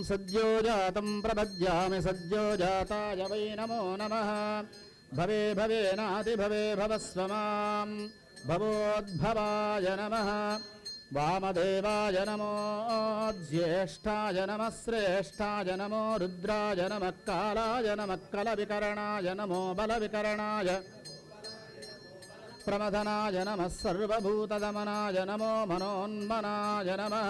सद्योजातं प्रपद्यामि सद्योजाताय वै नमो नमः। भवे भवेनातिभवे भवस्व मां भवोद्भवाय नमः। वामदेवाय नमो ज्येष्ठाय नमः श्रेष्ठाय नमो रुद्राय नमः कालाय नमः कलविकरणाय नमो बलविकरणाय प्रमथनाय नमः सर्वभूतदमनाय नमो मनोन्मनाय नमः।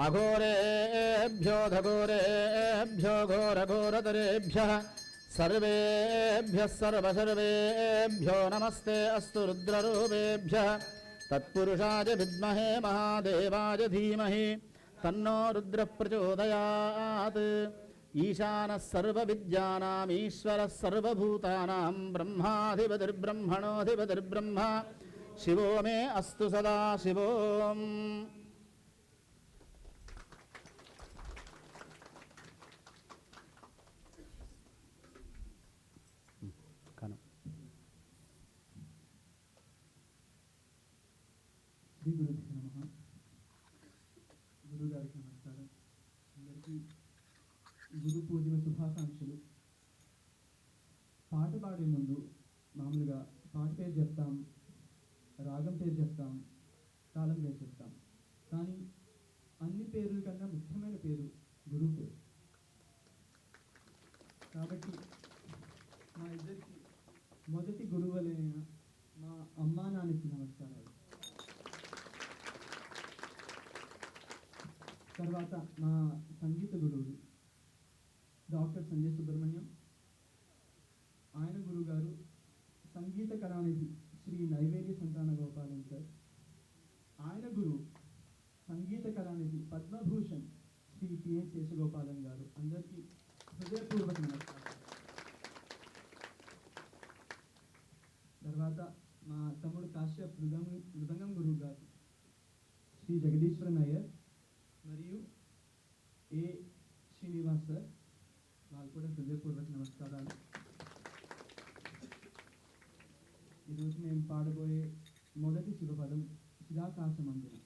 अघोरेभ्यो घोरेभ्यो घोरघोरतरेभ्यः सर्वेभ्यः सर्वसर्वेभ्यो नमस्ते अस्तु रुद्ररूपेभ्यः। तत्पुरुषाय विद्महे महादेवाय धीमहि तन्नो रुद्रः प्रचोदयात्। ईशानः सर्वविद्यानाम् ईश्वरः सर्वभूतानां ब्रह्माधिपतिर्ब्रह्मणोऽधिपतिर्ब्रह्मा शिवो मे अस्तु सदा शिवो। శ్రీ గురుభ్యో నమః. గురుగారికి నమస్కారం. అందరికీ గురు పూర్ణిమ శుభాకాంక్షలు. పాట పాడే ముందు మామూలుగా పాట పేరు చెప్తాం, రాగం పేరు చెప్తాం, తాళం పేరు చెప్తాం. కానీ అన్ని పేర్ల కన్నా ముఖ్యమైన పేరు గురువు పేరు. కాబట్టి మా ఇద్దరికి మొదటి గురువులైన మా అమ్మా నాన్నకి నమస్కారాలు. తర్వాత మా సంగీత గురువులు డాక్టర్ సంజయ్ సుబ్రహ్మణ్యం, ఆయన గురువు గారు సంగీత కళానిధి శ్రీ నైవేద్య సంతాన గోపాలన్ సార్, ఆయన గురువు సంగీత కళానిధి పద్మభూషణ్ శ్రీ టిఎన్ శేషగోపాలన్ గారు. అందరికీ హృదయపూర్వక నమస్కారం. తర్వాత మా తమ్ముడు కాశ్యప్ మృదంగం గురువు గారు శ్రీ జగదీశ్వరన్ అయ్యర్ మరియు ఏ శ్రీనివాస్ సార్, వాళ్ళు కూడా హృదయపూర్వక నమస్కారాలు. ఈరోజు మేము పాడబోయే మొదటి శివపదం చిదాకాశమందున.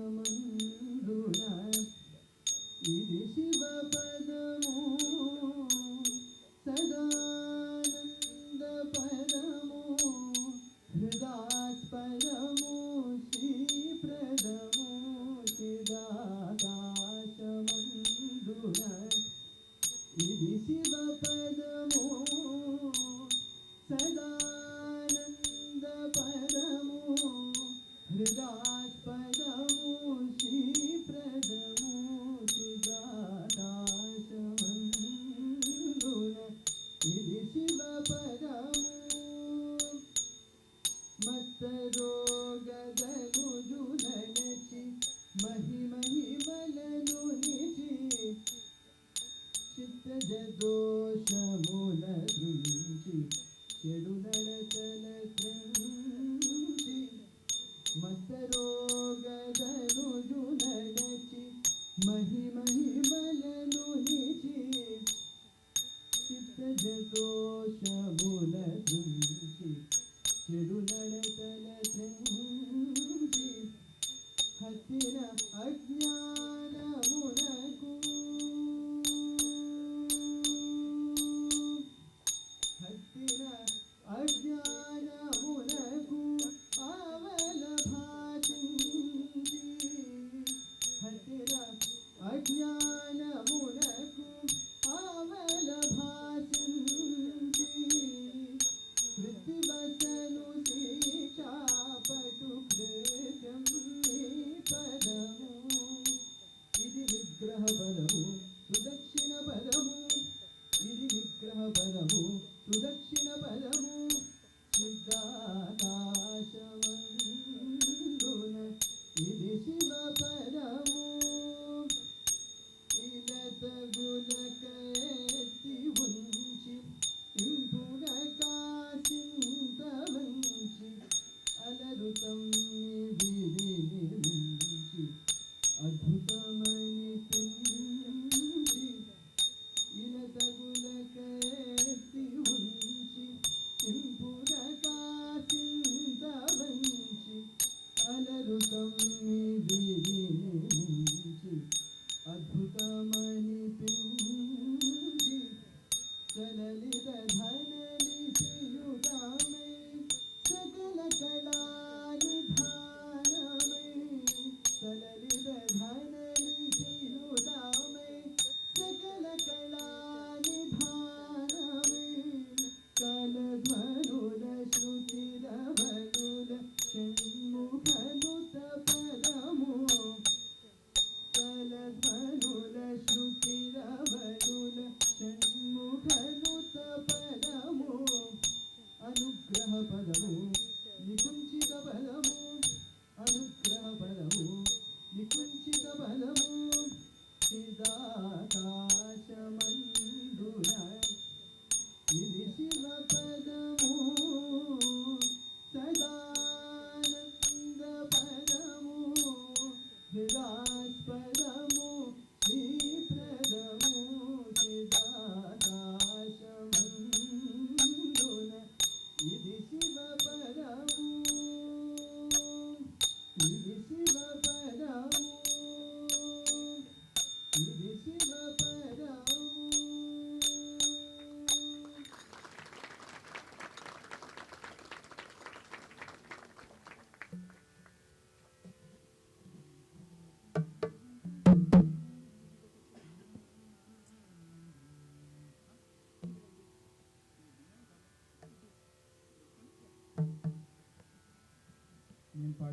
చిదాకాశమందున ఇది శివపదము సదానంద పరము హృదాస్పదము శ్రీప్రదము. చిదాకాశమందున ఇది శివపదము సదానంద పరము హృదాస్పదము శ్రీప్రదము. చిదాకాశమందున ఇది శివపదము మత్తరోగదనుజు నడచి మహిమహిమలను నిచి చిత్తజ దోషముల దృంచి చెడు నడతల త్రంచి. మత్తరోగదనుజు నడచి మహిమహిమలను నిచి చిత్తజ దోషముల దృంచి చెడు నడతల త్రంచి. హత్తిన అజ్ఞానమునకు హత్తిన అజ్ఞానమునకు ఆవల భాషించి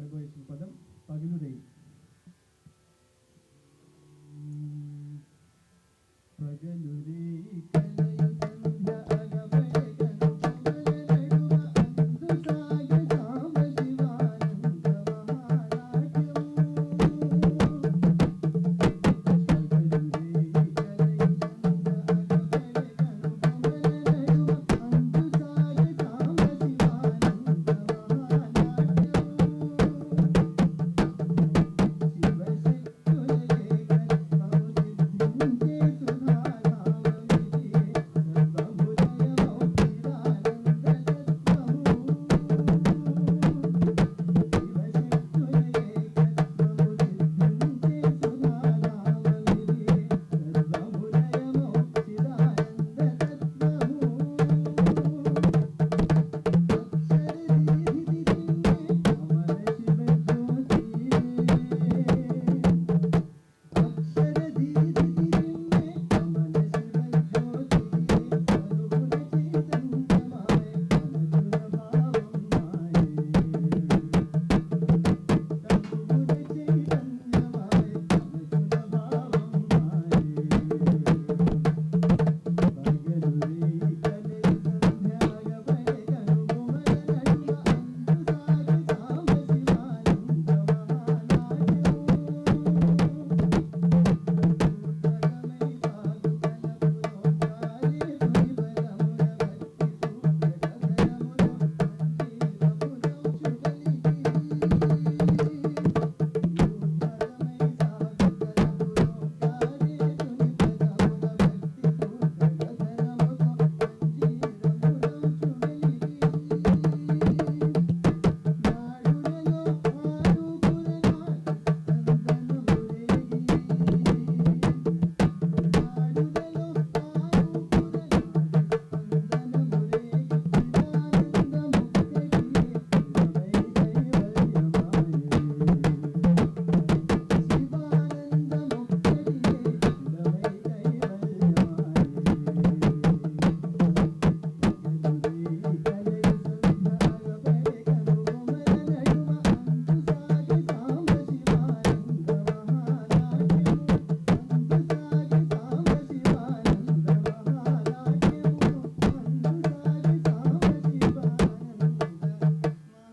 పాడబోయే పదం పగిలుదై. పగలురే కలయు సంధ్య అగపడే కనుమల నడుమ అందు సాగే సాంబ శివానంద మహానాట్యము. పగలురే కలయు సంధ్య అగపడే కనుమల నడుమ అందు సాగే సాంబ శివానంద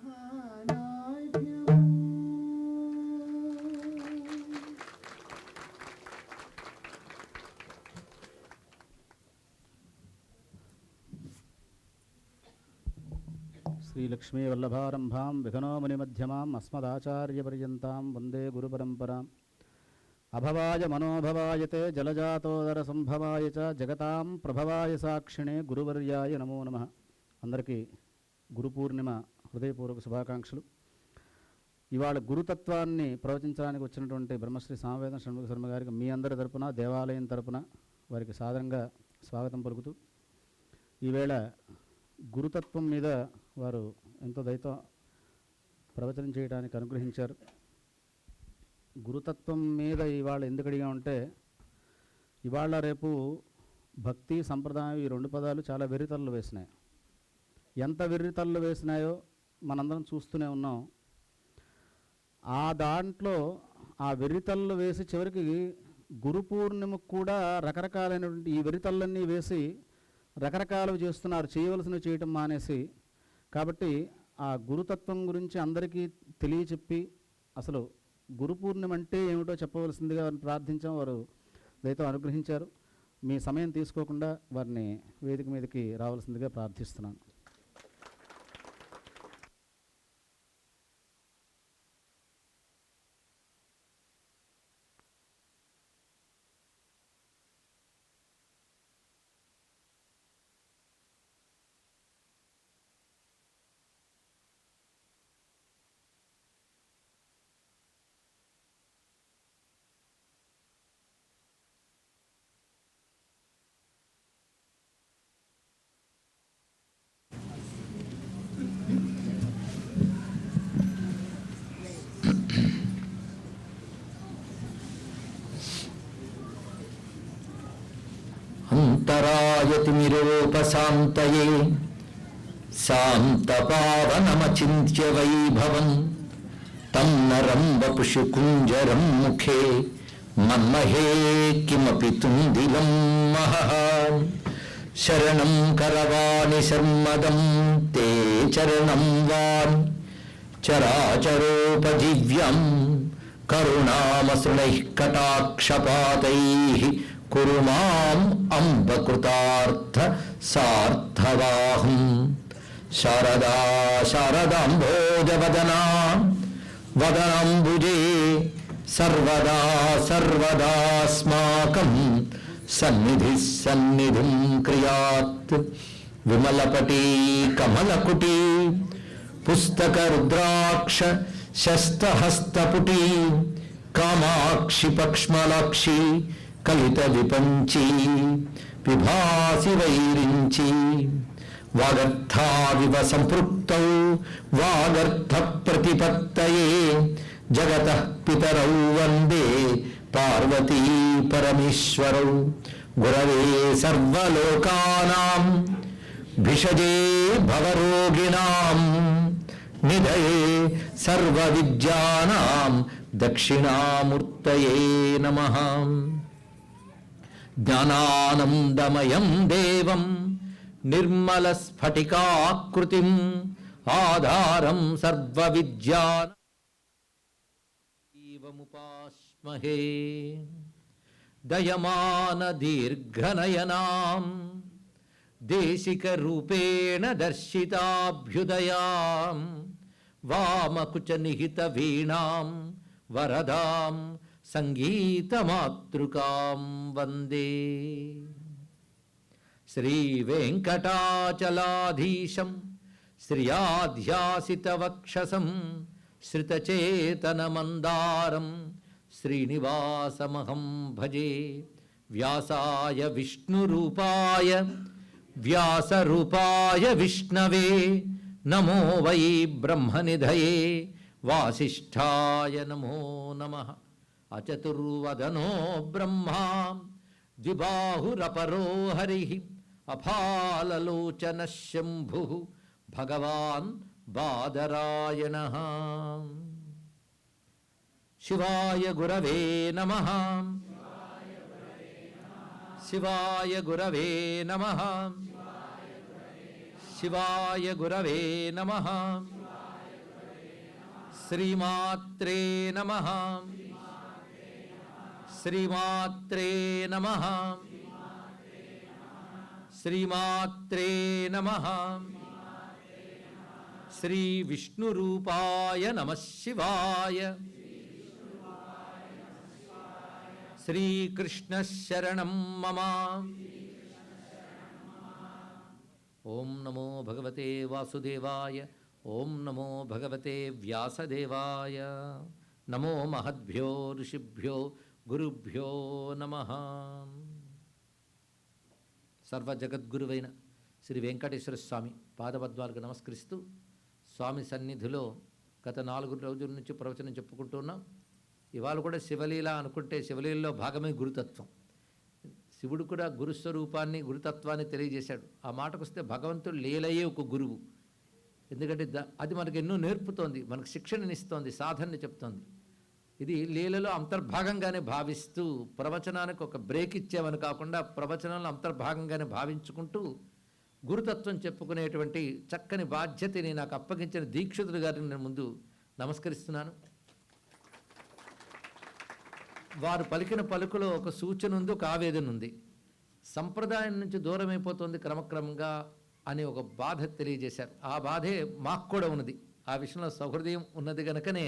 మహానాట్యము. శ్రీలక్ష్మీవల్లభారంభాం విఘ్నోమునిమధ్యమాం అస్మదాచార్యపర్యంతాం వందే గురుపరంపరాం. అభవాయ మనోభవాయతే జలజాతోదర సంభవాయ చ జగతాం ప్రభవాయ సాక్షిణే గురువర్యాయ నమో నమః. అందరికీ గురు పూర్ణిమ హృదయపూర్వక శుభాకాంక్షలు. ఇవాళ గురుతత్వాన్ని ప్రవచించడానికి వచ్చినటువంటి బ్రహ్మశ్రీ సామవేద షణ్ముఖ శర్మ గారికి మీ అందరి తరపున, దేవాలయం తరపున వారికి సాదరంగా స్వాగతం పలుకుతూ, ఈవేళ గురుతత్వం మీద వారు ఎంతో దయతో ప్రవచనం చేయడానికి అనుగ్రహించారు. గురుతత్వం మీద ఇవాళ ఎందుకు అడిగా ఉంటే, ఇవాళ రేపు భక్తి సంప్రదాయం ఈ రెండు పదాలు చాలా వెర్రితల్లు వేసినాయి. ఎంత వెర్రితల్లు వేసినాయో మనందరం చూస్తూనే ఉన్నాం. ఆ దాంట్లో ఆ వెర్రితల్లు వేసి చివరికి గురు పూర్ణిమకు కూడా రకరకాలైనటువంటి ఈ వెర్రితల్లన్నీ వేసి రకరకాలు చేస్తున్నారు, చేయవలసినవి చేయటం మానేసి. కాబట్టి ఆ గురుతత్వం గురించి అందరికీ తెలియచెప్పి అసలు గురు పూర్ణిమ అంటే ఏమిటో చెప్పవలసిందిగా వారిని ప్రార్థించాం. వారు దయతో అనుగ్రహించారు. మీ సమయం తీసుకోకుండా వారిని వేదిక మీదకి రావాల్సిందిగా ప్రార్థిస్తున్నాను. అంతరాయతిమిరోపశాంతయే శాంతపావనమచింత్య వైభవం తం నరం వపుషు కుంజరం ముఖే మన్మహే కిమపి తుందిలం మహః శరణం కరవాణి శర్మదం తే చరణం వాన్ చరాచరోపజీవ్యం కరుణామసృణైః కటాక్షపాతైః కురు మాం అంబకృతార్థ సార్థవాహం శారదా శారదాంభోజవదనా వదనాంబుజే సర్వదా సర్వదాస్మాకం సన్నిధి సన్నిధిం క్రియాత్ విమలపటీ కమలకుటీ పుస్తక రుద్రాక్ష శస్తహస్తపుటీ కామాక్షి పక్ష్మలాక్షి కలిత విపంచీ విభాసి వైరించి వాగర్థావివ సంపృక్తౌ వాగర్థ ప్రతిపత్తయే జగతః పితరౌ వందే పార్వతీ పరమేశ్వరౌ గురవే సర్వలోకానాం భిషజే భవరోగిణాం నిధయే సర్వవిద్యానాం దక్షిణామూర్తయే నమః జ్ఞానానందమయం దేవం నిర్మలస్ఫటికాకృతిం ఆధారం సర్వవిద్యానాముపాస్మహే దయమాన దీర్ఘనయనాం దేశికరూపేణ దర్శితాభ్యుదయాం వామకుచ నిహిత వీణాం వరదాం సంగీతమాతృకాం వందే శ్రీవేంకటాచలాధీశం శ్రియాధ్యాసితవక్షసం శ్రితచేతనమందారం శ్రీనివాసమహం భజే వ్యాసాయ విష్ణురూపాయ వ్యాసరూపాయ విష్ణవే నమో వై బ్రహ్మనిధయే వాసిష్ఠాయ నమో నమః అచతుర్వదనో బ్రహ్మా ద్విబాహురపరో హరిః అఫాలలోచన శంభు భగవాన్ బాదరాయణః శివాయ గురవే నమః శివాయ గురవే నమః శివాయ గురవే నమః శ్రీమాత్రే నమః శ్రీమాత్రే నమః శ్రీమాత్రే నమః శ్రీ విష్ణురూపాయ నమః శివాయ శ్రీకృష్ణ శరణం మమ ఓం నమో భగవతే వాసుదేవాయ ఓం నమో భగవతే వ్యాసదేవాయ నమో మహద్భ్యో ఋషిభ్యో గురుభ్యో నమః సర్వజగద్గురువైన శ్రీ వెంకటేశ్వర స్వామి పాదపద్మాలకు నమస్కరిస్తూ స్వామి సన్నిధిలో గత 4 రోజుల నుంచి ప్రవచనం చెప్పుకుంటున్నాం. ఇవాళ కూడా శివలీల అనుకుంటే శివలీలలో భాగమే గురుతత్వం. శివుడు కూడా గురుస్వరూపాన్ని గురుతత్వాన్ని తెలియజేశాడు. ఆ మాటకు వస్తే భగవంతుడు లీలయే ఒక గురువు. ఎందుకంటే అది మనకు ఎన్నో నేర్పుతోంది, మనకు శిక్షణనిస్తోంది, సాధనని చెప్తోంది. ఇది లీలలో అంతర్భాగంగానే భావిస్తూ ప్రవచనానికి ఒక బ్రేక్ ఇచ్చామని కాకుండా ప్రవచనంలో అంతర్భాగంగానే భావించుకుంటూ గురుతత్వం చెప్పుకునేటువంటి చక్కని బాధ్యతని నాకు అప్పగించిన దీక్షితులు గారిని నేను ముందు నమస్కరిస్తున్నాను. వారు పలికిన పలుకులో ఒక సూచన ఉంది, ఒక ఆవేదన ఉంది. సంప్రదాయం నుంచి దూరం అయిపోతుంది క్రమక్రమంగా అని ఒక బాధ తెలియజేశారు. ఆ బాధే మాకు కూడా ఉన్నది. ఆ విషయంలో సౌహృదయం ఉన్నది కనుకనే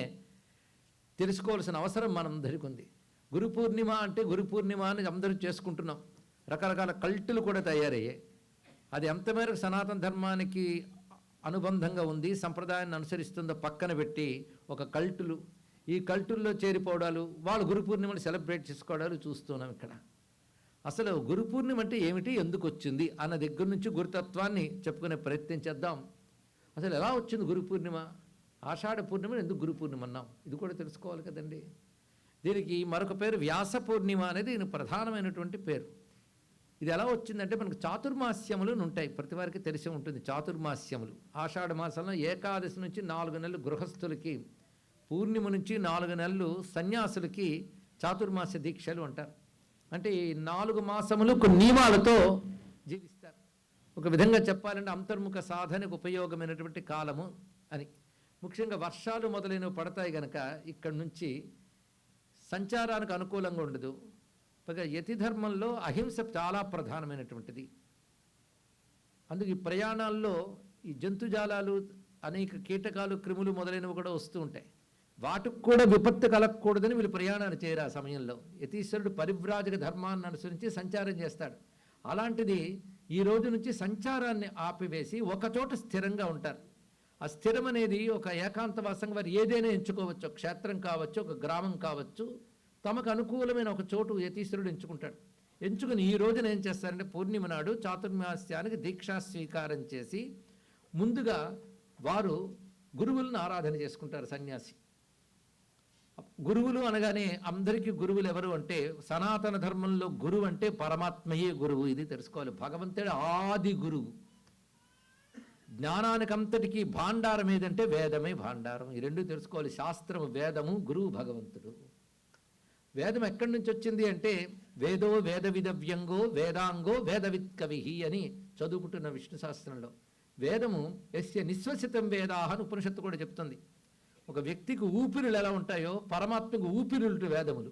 తెలుసుకోవాల్సిన అవసరం మనందరికీ ఉంది. గురు పూర్ణిమ అంటే గురు పూర్ణిమ అని అందరూ చేసుకుంటున్నాం. రకరకాల కల్టులు కూడా తయారయ్యాయి. అది ఎంతమేరకు సనాతన ధర్మానికి అనుబంధంగా ఉంది, సంప్రదాయాన్ని అనుసరిస్తుందో పక్కన పెట్టి ఒక కల్టులు, ఈ కల్టుల్లో చేరిపోవడాలు, వాళ్ళు గురు పూర్ణిమని సెలబ్రేట్ చేసుకోవడాలు చూస్తున్నాం ఇక్కడ. అసలు గురు పూర్ణిమ అంటే ఏమిటి, ఎందుకు వచ్చింది అన్న దగ్గర నుంచి గురుతత్వాన్ని చెప్పుకునే ప్రయత్నం చేద్దాం. అసలు ఎలా వచ్చింది గురు పూర్ణిమ? ఆషాఢ పూర్ణిమని ఎందుకు గురు పూర్ణిమ అన్నాం, ఇది కూడా తెలుసుకోవాలి కదండి. దీనికి మరొక పేరు వ్యాస పూర్ణిమ అనేది దీని ప్రధానమైనటువంటి పేరు. ఇది ఎలా వచ్చిందంటే మనకు చాతుర్మాస్యములు ఉంటాయి, ప్రతి వారికి తెలిసి ఉంటుంది. చాతుర్మాస్యములు ఆషాఢ మాసంలో ఏకాదశి నుంచి 4 నెలలు గృహస్థులకి పూర్ణిమ నుంచి 4 నెలలు సన్యాసులకి చాతుర్మాస దీక్షలు అంటారు. అంటే ఈ 4 మాసములు కొన్ని నియమాలతో జీవిస్తారు. ఒక విధంగా చెప్పాలంటే అంతర్ముఖ సాధనకు ఉపయోగమైనటువంటి కాలము అని. ముఖ్యంగా వర్షాలు మొదలైనవి పడతాయి కనుక ఇక్కడి నుంచి సంచారానికి అనుకూలంగా ఉండదు. పైగా యతి ధర్మంలో అహింస చాలా ప్రధానమైనటువంటిది. అందుకు ఈ ప్రయాణాల్లో ఈ జంతుజాలాలు, అనేక కీటకాలు, క్రిములు మొదలైనవి కూడా వస్తూ ఉంటాయి. వాటికి కూడా విపత్తు కలగకూడదని వీళ్ళు ప్రయాణాలు చేయరు. ఆ సమయంలో యతీశ్వరుడు పరివ్రాజక ధర్మాన్ని అనుసరించి సంచారం చేస్తాడు. అలాంటిది ఈ రోజు నుంచి సంచారాన్ని ఆపివేసి ఒకచోట స్థిరంగా ఉంటారు. ఆ స్థిరం అనేది ఒక ఏకాంతవాసంగా వారు ఏదైనా ఎంచుకోవచ్చు. ఒక క్షేత్రం కావచ్చు, ఒక గ్రామం కావచ్చు. తమకు అనుకూలమైన ఒక చోటు యతీశ్వరుడు ఎంచుకుంటాడు. ఎంచుకుని ఈ రోజున ఏం చేస్తారంటే పూర్ణిమ నాడు చాతుర్మాస్యానికి దీక్షా స్వీకారం చేసి ముందుగా వారు గురువులను ఆరాధన చేసుకుంటారు. సన్యాసి గురువులు అనగానే అందరికీ గురువులు ఎవరు అంటే సనాతన ధర్మంలో గురువు అంటే పరమాత్మయే గురువు. ఇది తెలుసుకోవాలి. భగవంతుడు ఆది గురువు. జ్ఞానానికంతటికీ భాండారం ఏదంటే వేదమే భాండారం. ఈ రెండు తెలుసుకోవాలి. శాస్త్రము వేదము, గురువు భగవంతుడు. వేదం ఎక్కడి నుంచి వచ్చింది అంటే వేదో వేద విదవ్యంగో వేదాంగో వేదవిత్ కవిహి అని చదువుకుంటున్న విష్ణు శాస్త్రంలో. వేదము యస్య నిశ్వసితం వేదాహ అని ఉపనిషత్తు కూడా చెప్తుంది. ఒక వ్యక్తికి ఊపిరులు ఎలా ఉంటాయో పరమాత్మకు ఊపిరులు వేదములు.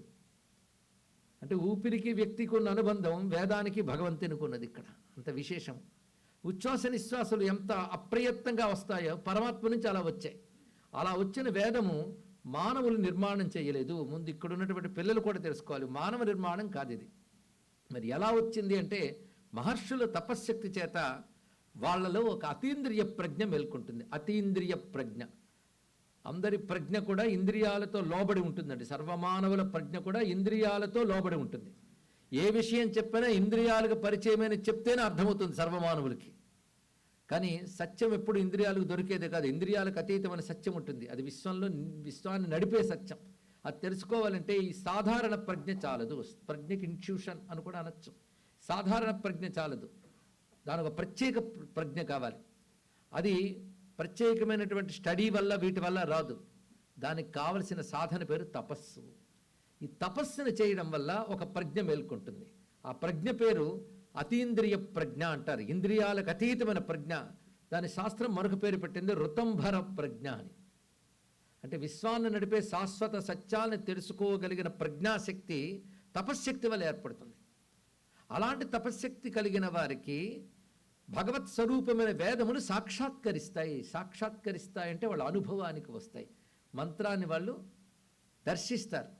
అంటే ఊపిరికి వ్యక్తికి ఉన్న అనుబంధం వేదానికి భగవంతునికి ఉన్నది. ఇక్కడ అంత విశేషం. ఉచ్ఛ్వాస నిశ్వాసాలు ఎంత అప్రయత్నంగా వస్తాయో పరమాత్మ నుంచి అలా వచ్చాయి. అలా వచ్చిన వేదము మానవులు నిర్మాణం చేయలేదు. ముందు ఇక్కడ ఉన్నటువంటి పిల్లలు కూడా తెలుసుకోవాలి. మానవ నిర్మాణం కాదు ఇది. మరి ఎలా వచ్చింది అంటే మహర్షుల తపశ్శక్తి చేత వాళ్ళలో ఒక అతీంద్రియ ప్రజ్ఞ మేల్కొంటుంది. అతీంద్రియ ప్రజ్ఞ. అందరి ప్రజ్ఞ కూడా ఇంద్రియాలతో లోబడి ఉంటుందండి. సర్వమానవుల ప్రజ్ఞ కూడా ఇంద్రియాలతో లోబడి ఉంటుంది. ఏ విషయం చెప్పినా ఇంద్రియాలకు పరిచయమైన చెప్తేనే అర్థమవుతుంది సర్వమానవులకి. కానీ సత్యం ఎప్పుడు ఇంద్రియాలకు దొరికేదే కాదు. ఇంద్రియాలకు అతీతమైన సత్యం ఉంటుంది. అది విశ్వాన్ని నడిపే సత్యం. అది తెలుసుకోవాలంటే ఈ సాధారణ ప్రజ్ఞ చాలదు. ప్రజ్ఞకి ఇన్ట్యూషన్ అని కూడా అనొచ్చు. సాధారణ ప్రజ్ఞ చాలదు. దాని ఒక ప్రత్యేక ప్రజ్ఞ కావాలి. అది ప్రత్యేకమైనటువంటి స్టడీ వల్ల వీటి వల్ల రాదు. దానికి కావలసిన సాధన పేరు తపస్సు. ఈ తపస్సును చేయడం వల్ల ఒక ప్రజ్ఞ మేల్కొంటుంది. ఆ ప్రజ్ఞ పేరు అతీంద్రియ ప్రజ్ఞ అంటారు. ఇంద్రియాలకు అతీతమైన ప్రజ్ఞ. దాని శాస్త్రం మరొక పేరు పెట్టింది ఋతంభర ప్రజ్ఞ అని. అంటే విశ్వాన్ని నడిపే శాశ్వత సత్యాలను తెలుసుకోగలిగిన ప్రజ్ఞాశక్తి తపశ్శక్తి వల్ల ఏర్పడుతుంది. అలాంటి తపశ్శక్తి కలిగిన వారికి భగవత్ స్వరూపమైన వేదములు సాక్షాత్కరిస్తాయి. సాక్షాత్కరిస్తాయంటే వాళ్ళ అనుభవానికి వస్తాయి. మంత్రాన్ని వాళ్ళు దర్శిస్తారు.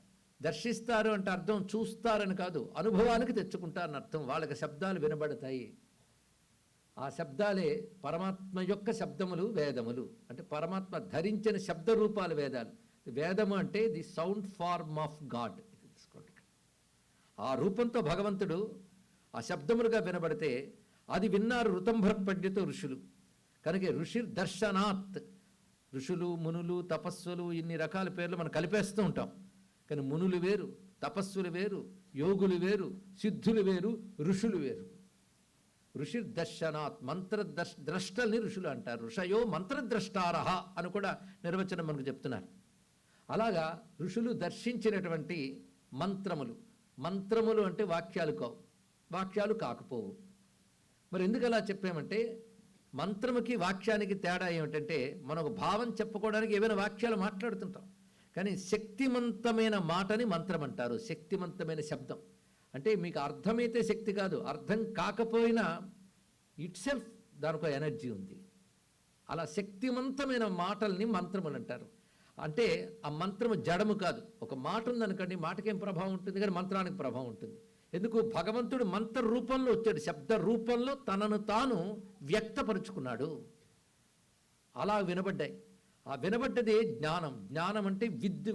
దర్శిస్తారు అంటే అర్థం చూస్తారని కాదు, అనుభవానికి తెచ్చుకుంటారని అర్థం. వాళ్ళకి శబ్దాలు వినబడతాయి. ఆ శబ్దాలే పరమాత్మ యొక్క శబ్దములు వేదములు. అంటే పరమాత్మ ధరించిన శబ్ద రూపాలు వేదాలు. వేదము అంటే the sound form of God. ఆ రూపంతో భగవంతుడు ఆ శబ్దములుగా వినబడితే అది విన్నారు ఋతంభర ప్రజ్ఞతో ఋషులు. కనుక ఋషి దర్శనాత్. ఋషులు, మునులు, తపస్సులు ఇన్ని రకాల పేర్లు మనం కలిపేస్తూ ఉంటాం. కానీ మునులు వేరు, తపస్సులు వేరు, యోగులు వేరు, సిద్ధులు వేరు, ఋషులు వేరు. ఋషి దర్శనాత్. ద్రష్టల్ని ఋషులు అంటారు. ఋషయో మంత్రద్రష్టారహ అని కూడా నిర్వచనం మనకు చెప్తున్నారు. అలాగా ఋషులు దర్శించినటువంటి మంత్రములు. మంత్రములు అంటే వాక్యాలు కావు, వాక్యాలు కాకపోవు. మరి ఎందుకు అలా చెప్పామంటే మంత్రముకి వాక్యానికి తేడా ఏమిటంటే మనం ఒక భావం చెప్పుకోవడానికి ఏవైనా వాక్యాలు మాట్లాడుతుంటాం. కానీ శక్తివంతమైన మాటని మంత్రం అంటారు. శక్తివంతమైన శబ్దం అంటే మీకు అర్థమైతే శక్తి కాదు, అర్థం కాకపోయినా ఇట్ సెల్ఫ్ దానికి ఒక ఎనర్జీ ఉంది. అలా శక్తివంతమైన మాటల్ని మంత్రములు అంటారు. అంటే ఆ మంత్రము జడము కాదు. ఒక మాట ఉందనుకోండి, మాటకేం ప్రభావం ఉంటుంది, కానీ మంత్రానికి ప్రభావం ఉంటుంది. ఎందుకు? భగవంతుడు మంత్ర రూపంలో వచ్చాడు, శబ్ద రూపంలో తనను తాను వ్యక్తపరుచుకున్నాడు. అలా వినబడ్డాయి. ఆ వినబడ్డది జ్ఞానం. జ్ఞానం అంటే విద్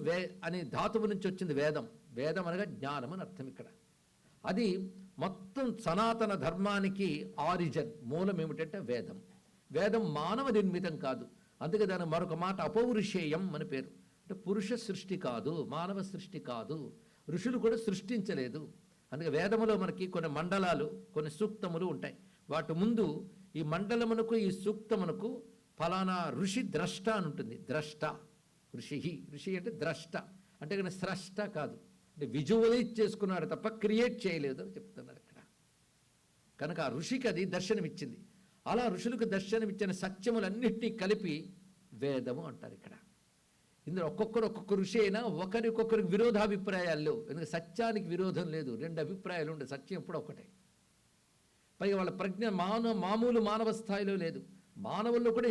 అనే ధాతువు నుంచి వచ్చింది వేదం. వేదం అనగా జ్ఞానం అని అర్థం ఇక్కడ. అది మొత్తం సనాతన ధర్మానికి ఆరిజిన్, మూలం ఏమిటంటే వేదం. వేదం మానవ నిర్మితం కాదు. అందుకే దాని మరొక మాట అపౌరుషేయం అని పేరు. అంటే పురుష సృష్టి కాదు, మానవ సృష్టి కాదు. ఋషులు కూడా సృష్టించలేదు. అందుకే వేదములో మనకి కొన్ని మండలాలు, కొన్ని సూక్తములు ఉంటాయి. వాటి ముందు ఈ మండలమునకు, ఈ సూక్తమునకు ఫలానా ఋషి ద్రష్ట అని ఉంటుంది. ద్రష్ట ఋషి అంటే ద్రష్ట, అంటే కానీ స్రష్ట కాదు, అంటే విజువలైజ్ చేసుకున్నాడు తప్ప క్రియేట్ చేయలేదు అని చెప్తున్నారు ఇక్కడ. కనుక ఆ ఋషికి అది దర్శనమిచ్చింది. అలా ఋషులకు దర్శనమిచ్చిన సత్యములన్నింటినీ కలిపి వేదము అంటారు ఇక్కడ. ఇందులో ఒక్కొక్క ఋషి అయినా ఒకరికొకరికి విరోధాభిప్రాయాలు లేవు. ఎందుకంటే సత్యానికి విరోధం లేదు, రెండు అభిప్రాయాలు ఉండే, సత్యం ఎప్పుడు ఒకటే. పైగా వాళ్ళ ప్రజ్ఞ మామూలు మానవ స్థాయిలో లేదు. మానవుల్లో కూడా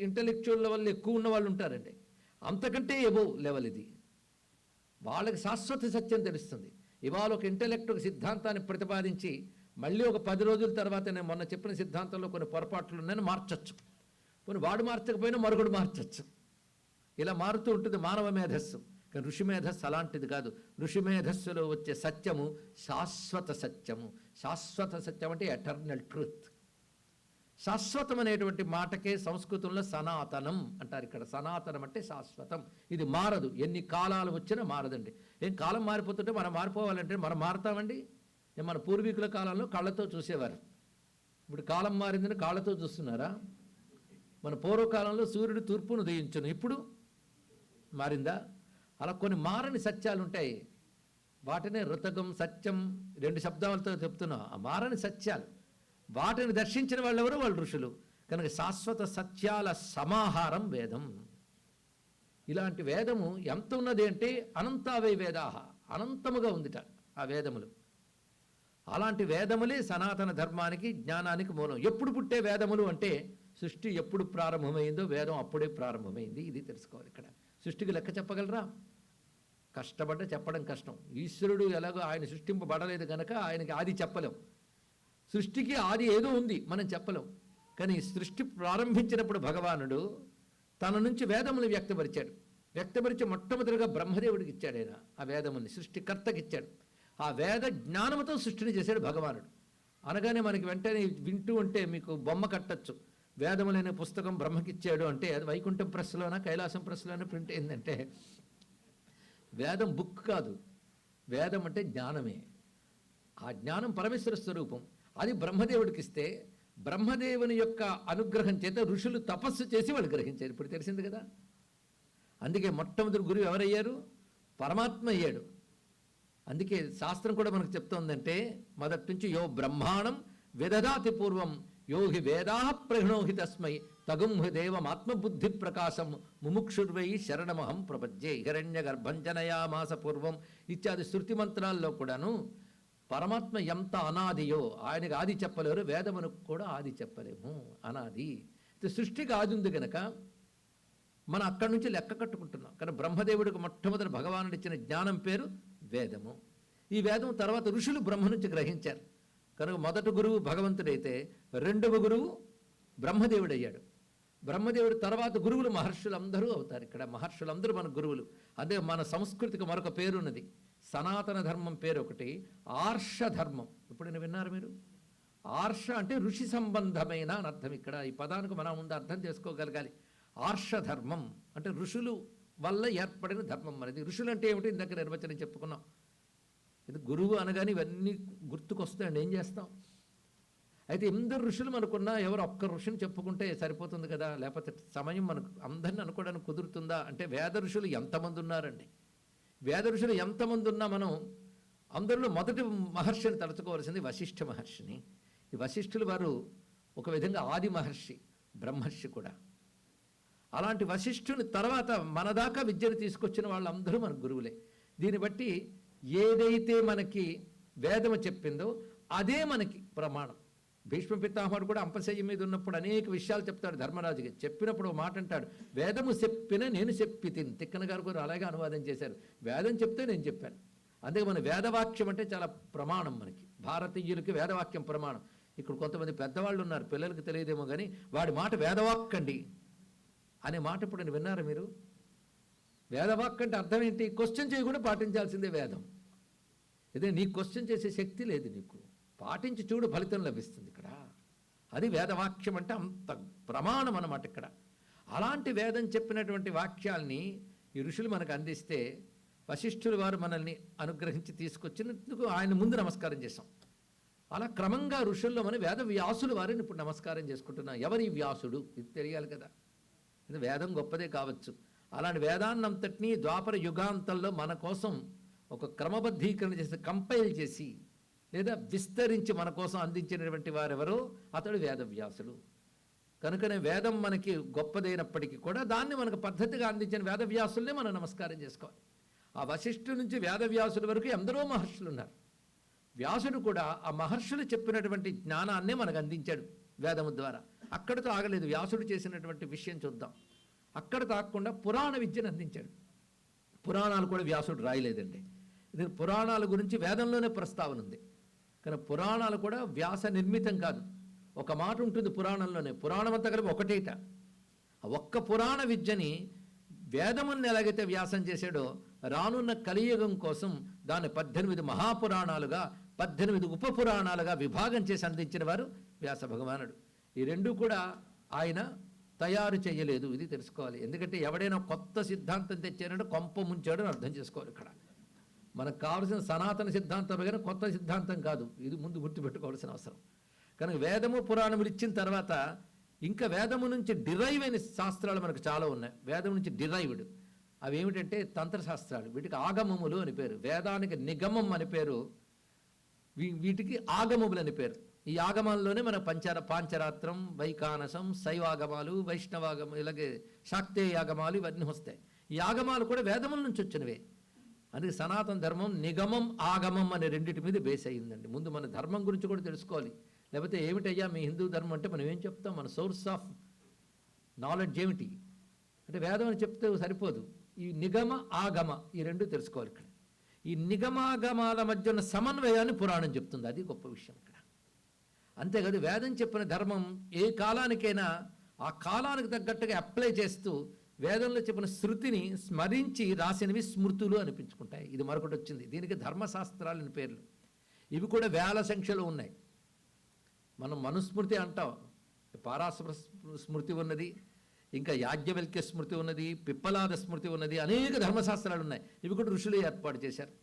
ఇంటలెక్చువల్ లెవెల్ ఎక్కువ ఉన్న వాళ్ళు ఉంటారండి, అంతకంటే ఎబో లెవెల్ ఇది. వాళ్ళకి శాశ్వత సత్యం తెలుస్తుంది. ఇవాళ ఒక ఇంటలెక్ట్ ఒక సిద్ధాంతాన్ని ప్రతిపాదించి మళ్ళీ ఒక 10 రోజుల తర్వాత నేను మొన్న చెప్పిన సిద్ధాంతంలో కొన్ని పొరపాట్లు ఉన్నాయని మార్చచ్చు, కొన్ని వాడు మార్చకపోయినా మరొకడు మార్చచ్చు. ఇలా మారుతూ ఉంటుంది మానవ మేధస్సు. కానీ ఋషి మేధస్సు అలాంటిది కాదు. ఋషి మేధస్సులో వచ్చే సత్యము శాశ్వత సత్యము. శాశ్వత సత్యం అంటే ఎటర్నల్ ట్రూత్. శాశ్వతం అనేటువంటి మాటకే సంస్కృతంలో సనాతనం అంటారు. ఇక్కడ సనాతనం అంటే శాశ్వతం, ఇది మారదు, ఎన్ని కాలాలు వచ్చినా మారదండి. ఏం కాలం మారిపోతుంటే మనం మారిపోవాలంటే మనం మారుతామండి. మన పూర్వీకుల కాలంలో కళ్ళతో చూసేవారు, ఇప్పుడు కాలం మారిందని కాళ్ళతో చూస్తున్నారా? మన పూర్వకాలంలో సూర్యుడు తూర్పును ఉదయించును, ఇప్పుడు మారిందా? అలా కొన్ని మారని సత్యాలు ఉంటాయి, వాటినే ఋతకం సత్యం 2 శబ్దాలతో చెప్తున్నా. ఆ మారని సత్యాలు, వాటిని దర్శించిన వాళ్ళు ఎవరు? వాళ్ళు ఋషులు. కనుక శాశ్వత సత్యాల సమాహారం వేదం. ఇలాంటి వేదము ఎంత ఉన్నది అంటే అనంతావై వేదాహ, అనంతముగా ఉందిట ఆ వేదములు. అలాంటి వేదములే సనాతన ధర్మానికి జ్ఞానానికి మూలం. ఎప్పుడు పుట్టే వేదములు అంటే సృష్టి ఎప్పుడు ప్రారంభమైందో వేదం అప్పుడే ప్రారంభమైంది, ఇది తెలుసుకోవాలి ఇక్కడ. సృష్టికి లెక్క చెప్పగలరా? కష్టపడ్డ చెప్పడం కష్టం. ఈశ్వరుడు ఎలాగో ఆయన సృష్టింపబడలేదు కనుక ఆయనకి ఆది చెప్పలేం. సృష్టికి ఆది ఏదో ఉంది, మనం చెప్పలేం. కానీ సృష్టి ప్రారంభించినప్పుడు భగవానుడు తన నుంచి వేదములు వ్యక్తపరిచి మొట్టమొదటిగా బ్రహ్మదేవుడికి ఇచ్చాడు. ఆయన ఆ వేదముని సృష్టికర్తకి ఇచ్చాడు. ఆ వేద జ్ఞానంతో సృష్టిని చేశాడు భగవానుడు. అనగానే మనకి వెంటనే వింటూ ఉంటే మీకు బొమ్మ కట్టచ్చు. వేదములైన పుస్తకం బ్రహ్మకిచ్చాడు అంటే అది వైకుంఠం ప్రెస్లోనా కైలాసం ప్రెస్లోనా ప్రింట్ అయిందంటే వేదం బుక్ కాదు, వేదం అంటే జ్ఞానమే. ఆ జ్ఞానం పరమేశ్వర స్వరూపం. అది బ్రహ్మదేవుడికి ఇస్తే బ్రహ్మదేవుని యొక్క అనుగ్రహం చేత ఋషులు తపస్సు చేసి వాళ్ళు గ్రహించారు. ఇప్పుడు తెలిసింది కదా. అందుకే మొట్టమొదటి గురువు ఎవరయ్యారు? పరమాత్మ అయ్యాడు. అందుకే శాస్త్రం కూడా మనకు చెప్తోందంటే మొదటి నుంచి యో బ్రహ్మాణం విదదాతి పూర్వం యోగి వేదా ప్రహ్ణోహి తస్మై తగుంహి దేవమాత్మబుద్ధి ప్రకాశం ముముక్షుర్వై శరణమహం ప్రపద్యే హిరణ్య గర్భంజనయామాస పూర్వం ఇత్యాది శృతి మంత్రాల్లో కూడాను పరమాత్మ ఎంత అనాదియో, ఆయనకు ఆది చెప్పలేరు, వేదమునకు కూడా ఆది చెప్పలేము, అనాది. సృష్టికి ఆది ఉంది గనక మనం అక్కడి నుంచి లెక్క కట్టుకుంటున్నాం. కానీ బ్రహ్మదేవుడికి మొట్టమొదటి భగవానుడు ఇచ్చిన జ్ఞానం పేరు వేదము. ఈ వేదం తర్వాత ఋషులు బ్రహ్మ నుంచి గ్రహించారు కనుక మొదటి గురువు భగవంతుడైతే రెండవ గురువు బ్రహ్మదేవుడు అయ్యాడు. బ్రహ్మదేవుడు తర్వాత గురువులు మహర్షులందరూ అవుతారు. ఇక్కడ మహర్షులందరూ మన గురువులు. అదే మన సంస్కృతికి మరొక పేరు ఉన్నది. సనాతన ధర్మం పేరు ఒకటి, ఆర్ష ధర్మం. ఎప్పుడైనా విన్నారు మీరు? ఆర్ష అంటే ఋషి సంబంధమైన అని అర్థం. ఇక్కడ ఈ పదానికి మనం ముందు అర్థం చేసుకోగలగాలి. ఆర్ష ధర్మం అంటే ఋషులు వల్ల ఏర్పడిన ధర్మం అనేది. ఋషులు అంటే ఏమిటి? ఇందాక నిర్వచనం చెప్పుకున్నాం. ఇది గురువు అనగానే ఇవన్నీ గుర్తుకొస్తాయండి, ఏం చేస్తాం? అయితే ఎందరు ఋషులు మనకున్నా ఎవరు ఒక్క ఋషిని చెప్పుకుంటే సరిపోతుంది కదా, లేకపోతే సమయం మనకు అందరిని అనుకోవడానికి కుదురుతుందా అంటే వేద ఋషులు ఎంతమంది ఉన్నారండి. వేద ఋషులు ఎంతమంది ఉన్నా మనం అందరిలో మొదటి మహర్షిని తలుచుకోవాల్సింది వశిష్ఠ మహర్షిని. ఈ వశిష్ఠులు వారు ఒక విధంగా ఆది మహర్షి, బ్రహ్మర్షి కూడా. అలాంటి వశిష్ఠుని తర్వాత మన దాకా విద్యను తీసుకొచ్చిన వాళ్ళందరూ మన గురువులే. దీన్ని బట్టి ఏదైతే మనకి వేదము చెప్పిందో అదే మనకి ప్రమాణం. భీష్మ పితామహుడు కూడా అంపశయ్య మీద ఉన్నప్పుడు అనేక విషయాలు చెప్తాడు ధర్మరాజుకి. చెప్పినప్పుడు ఒక మాట అంటాడు, వేదము చెప్పిన నేను చెప్పి తిని. తిక్కన గారు కూడా అలాగే అనువాదం చేశారు. వేదం చెప్తే నేను చెప్పాను. అందుకే మన వేదవాక్యం అంటే చాలా ప్రమాణం. మనకి భారతీయులకి వేదవాక్యం ప్రమాణం. ఇక్కడ కొంతమంది పెద్దవాళ్ళు ఉన్నారు, పిల్లలకి తెలియదేమో కానీ వాడి మాట వేదవాక్కండి అనే మాట ఇప్పుడు విన్నారా మీరు? వేదవాక్ అంటే అర్థం ఏంటి? క్వశ్చన్ చేయకుండా పాటించాల్సిందే వేదం. ఇదే నీకు క్వశ్చన్ చేసే శక్తి లేదు, నీకు పాటించి చూడు, ఫలితం లభిస్తుంది. ఇక్కడ అది వేదవాక్యం అంటే అంత ప్రమాణం అన్నమాట ఇక్కడ. అలాంటి వేదం చెప్పినటువంటి వాక్యాల్ని ఈ ఋషులు మనకు అందిస్తే వశిష్ఠులు వారు మనల్ని అనుగ్రహించి తీసుకొచ్చినందుకు ఆయన ముందు నమస్కారం చేశాం. అలా క్రమంగా ఋషుల్లో మన వేద వ్యాసులు వారిని ఇప్పుడు నమస్కారం చేసుకుంటున్నాం. ఎవరి వ్యాసుడు ఇది తెలియాలి కదా. ఇది వేదం గొప్పదే కావచ్చు, అలాంటి వేదాన్నంతటినీ ద్వాపర యుగాంతంలో మన కోసం ఒక క్రమబద్ధీకరణ చేసి కంపైల్ చేసి లేదా విస్తరించి మన కోసం అందించినటువంటి వారెవరో అతడు వేదవ్యాసుడు. కనుకనే వేదం మనకి గొప్పదైనప్పటికీ కూడా దాన్ని మనకు పద్ధతిగా అందించిన వేదవ్యాసుల్నే మనం నమస్కారం చేసుకోవాలి. ఆ వశిష్ఠు నుంచి వేదవ్యాసుల వరకు ఎందరో మహర్షులు ఉన్నారు. వ్యాసుడు కూడా ఆ మహర్షులు చెప్పినటువంటి జ్ఞానాన్నే మనకు అందించాడు వేదము ద్వారా. అక్కడితో ఆగలేదు. వ్యాసుడు చేసినటువంటి విషయం చూద్దాం. అక్కడ తాకుండా పురాణ విద్యను అందించాడు. పురాణాలు కూడా వ్యాసుడు రాయలేదండి. ఇది పురాణాల గురించి వేదంలోనే ప్రస్తావన ఉంది. కానీ పురాణాలు కూడా వ్యాస నిర్మితం కాదు. ఒక మాట ఉంటుంది పురాణంలోనే, పురాణం అంతా కలిపి ఒకటేట. ఆ ఒక్క పురాణ విద్యని వేదముని ఎలాగైతే వ్యాసం చేశాడో రానున్న కలియుగం కోసం దాన్ని 18 మహాపురాణాలుగా 18 ఉపపురాణాలుగా విభాగం చేసి అందించిన వారు వ్యాస భగవానుడు. ఈ రెండు కూడా ఆయన తయారు చేయలేదు. ఇది తెలుసుకోవాలి. ఎందుకంటే ఎవడైనా కొత్త సిద్ధాంతం తెచ్చారంటే కొంప ముంచాడు అని అర్థం చేసుకోవాలి. ఇక్కడ మనకు కావాల్సిన సనాతన సిద్ధాంతం కానీ కొత్త సిద్ధాంతం కాదు. ఇది ముందు గుర్తుపెట్టుకోవాల్సిన అవసరం. కనుక వేదము పురాణములు ఇచ్చిన తర్వాత ఇంకా వేదము నుంచి డిరైవ్ అయిన శాస్త్రాలు మనకు చాలా ఉన్నాయి. వేదం నుంచి డిరైవ్డ్ అవి ఏమిటంటే తంత్రశాస్త్రాలు. వీటికి ఆగమములు అని పేరు. వేదానికి నిగమం అని పేరు, వీటికి ఆగమములు అని పేరు. ఈ ఆగమాల్లోనే మన పాంచరాత్రం, వైకానసం, శైవాగమాలు, వైష్ణవాగమ, ఇలాగే శాక్తేయ ఆగమాలు ఇవన్నీ వస్తాయి. ఈ ఆగమాలు కూడా వేదముల నుంచి వచ్చినవే. అందుకే సనాతన ధర్మం నిగమం ఆగమం అనే రెండింటి మీద బేస్ అయ్యిందండి. ముందు మన ధర్మం గురించి కూడా తెలుసుకోవాలి. లేకపోతే ఏమిటయ్యా మీ హిందూ ధర్మం అంటే మనం ఏం చెప్తాం? మన సోర్స్ ఆఫ్ నాలెడ్జ్ ఏమిటి అంటే వేదం అని చెప్తే సరిపోదు. ఈ నిగమ ఆగమ ఈ రెండు తెలుసుకోవాలి. ఇక్కడ ఈ నిగమాగమాల మధ్య ఉన్న సమన్వయాన్ని పురాణం చెప్తుంది. అది గొప్ప విషయం ఇక్కడ. అంతేకాదు వేదం చెప్పిన ధర్మం ఏ కాలానికైనా ఆ కాలానికి తగ్గట్టుగా అప్లై చేస్తూ వేదంలో చెప్పిన శృతిని స్మరించి రాసినవి స్మృతులు అనిపించుకుంటాయి. ఇది మరొకటి వచ్చింది. దీనికి ధర్మశాస్త్రాలని పేర్లు. ఇవి కూడా వేల సంఖ్యలో ఉన్నాయి. మనం మనుస్మృతి అంటాం. పారాశర స్మృతి ఉన్నది, ఇంకా యాజ్ఞవల్క్య స్మృతి ఉన్నది, పిప్పలాద స్మృతి ఉన్నది, అనేక ధర్మశాస్త్రాలు ఉన్నాయి. ఇవి కూడా ఋషులు ఏర్పాటు చేశారు.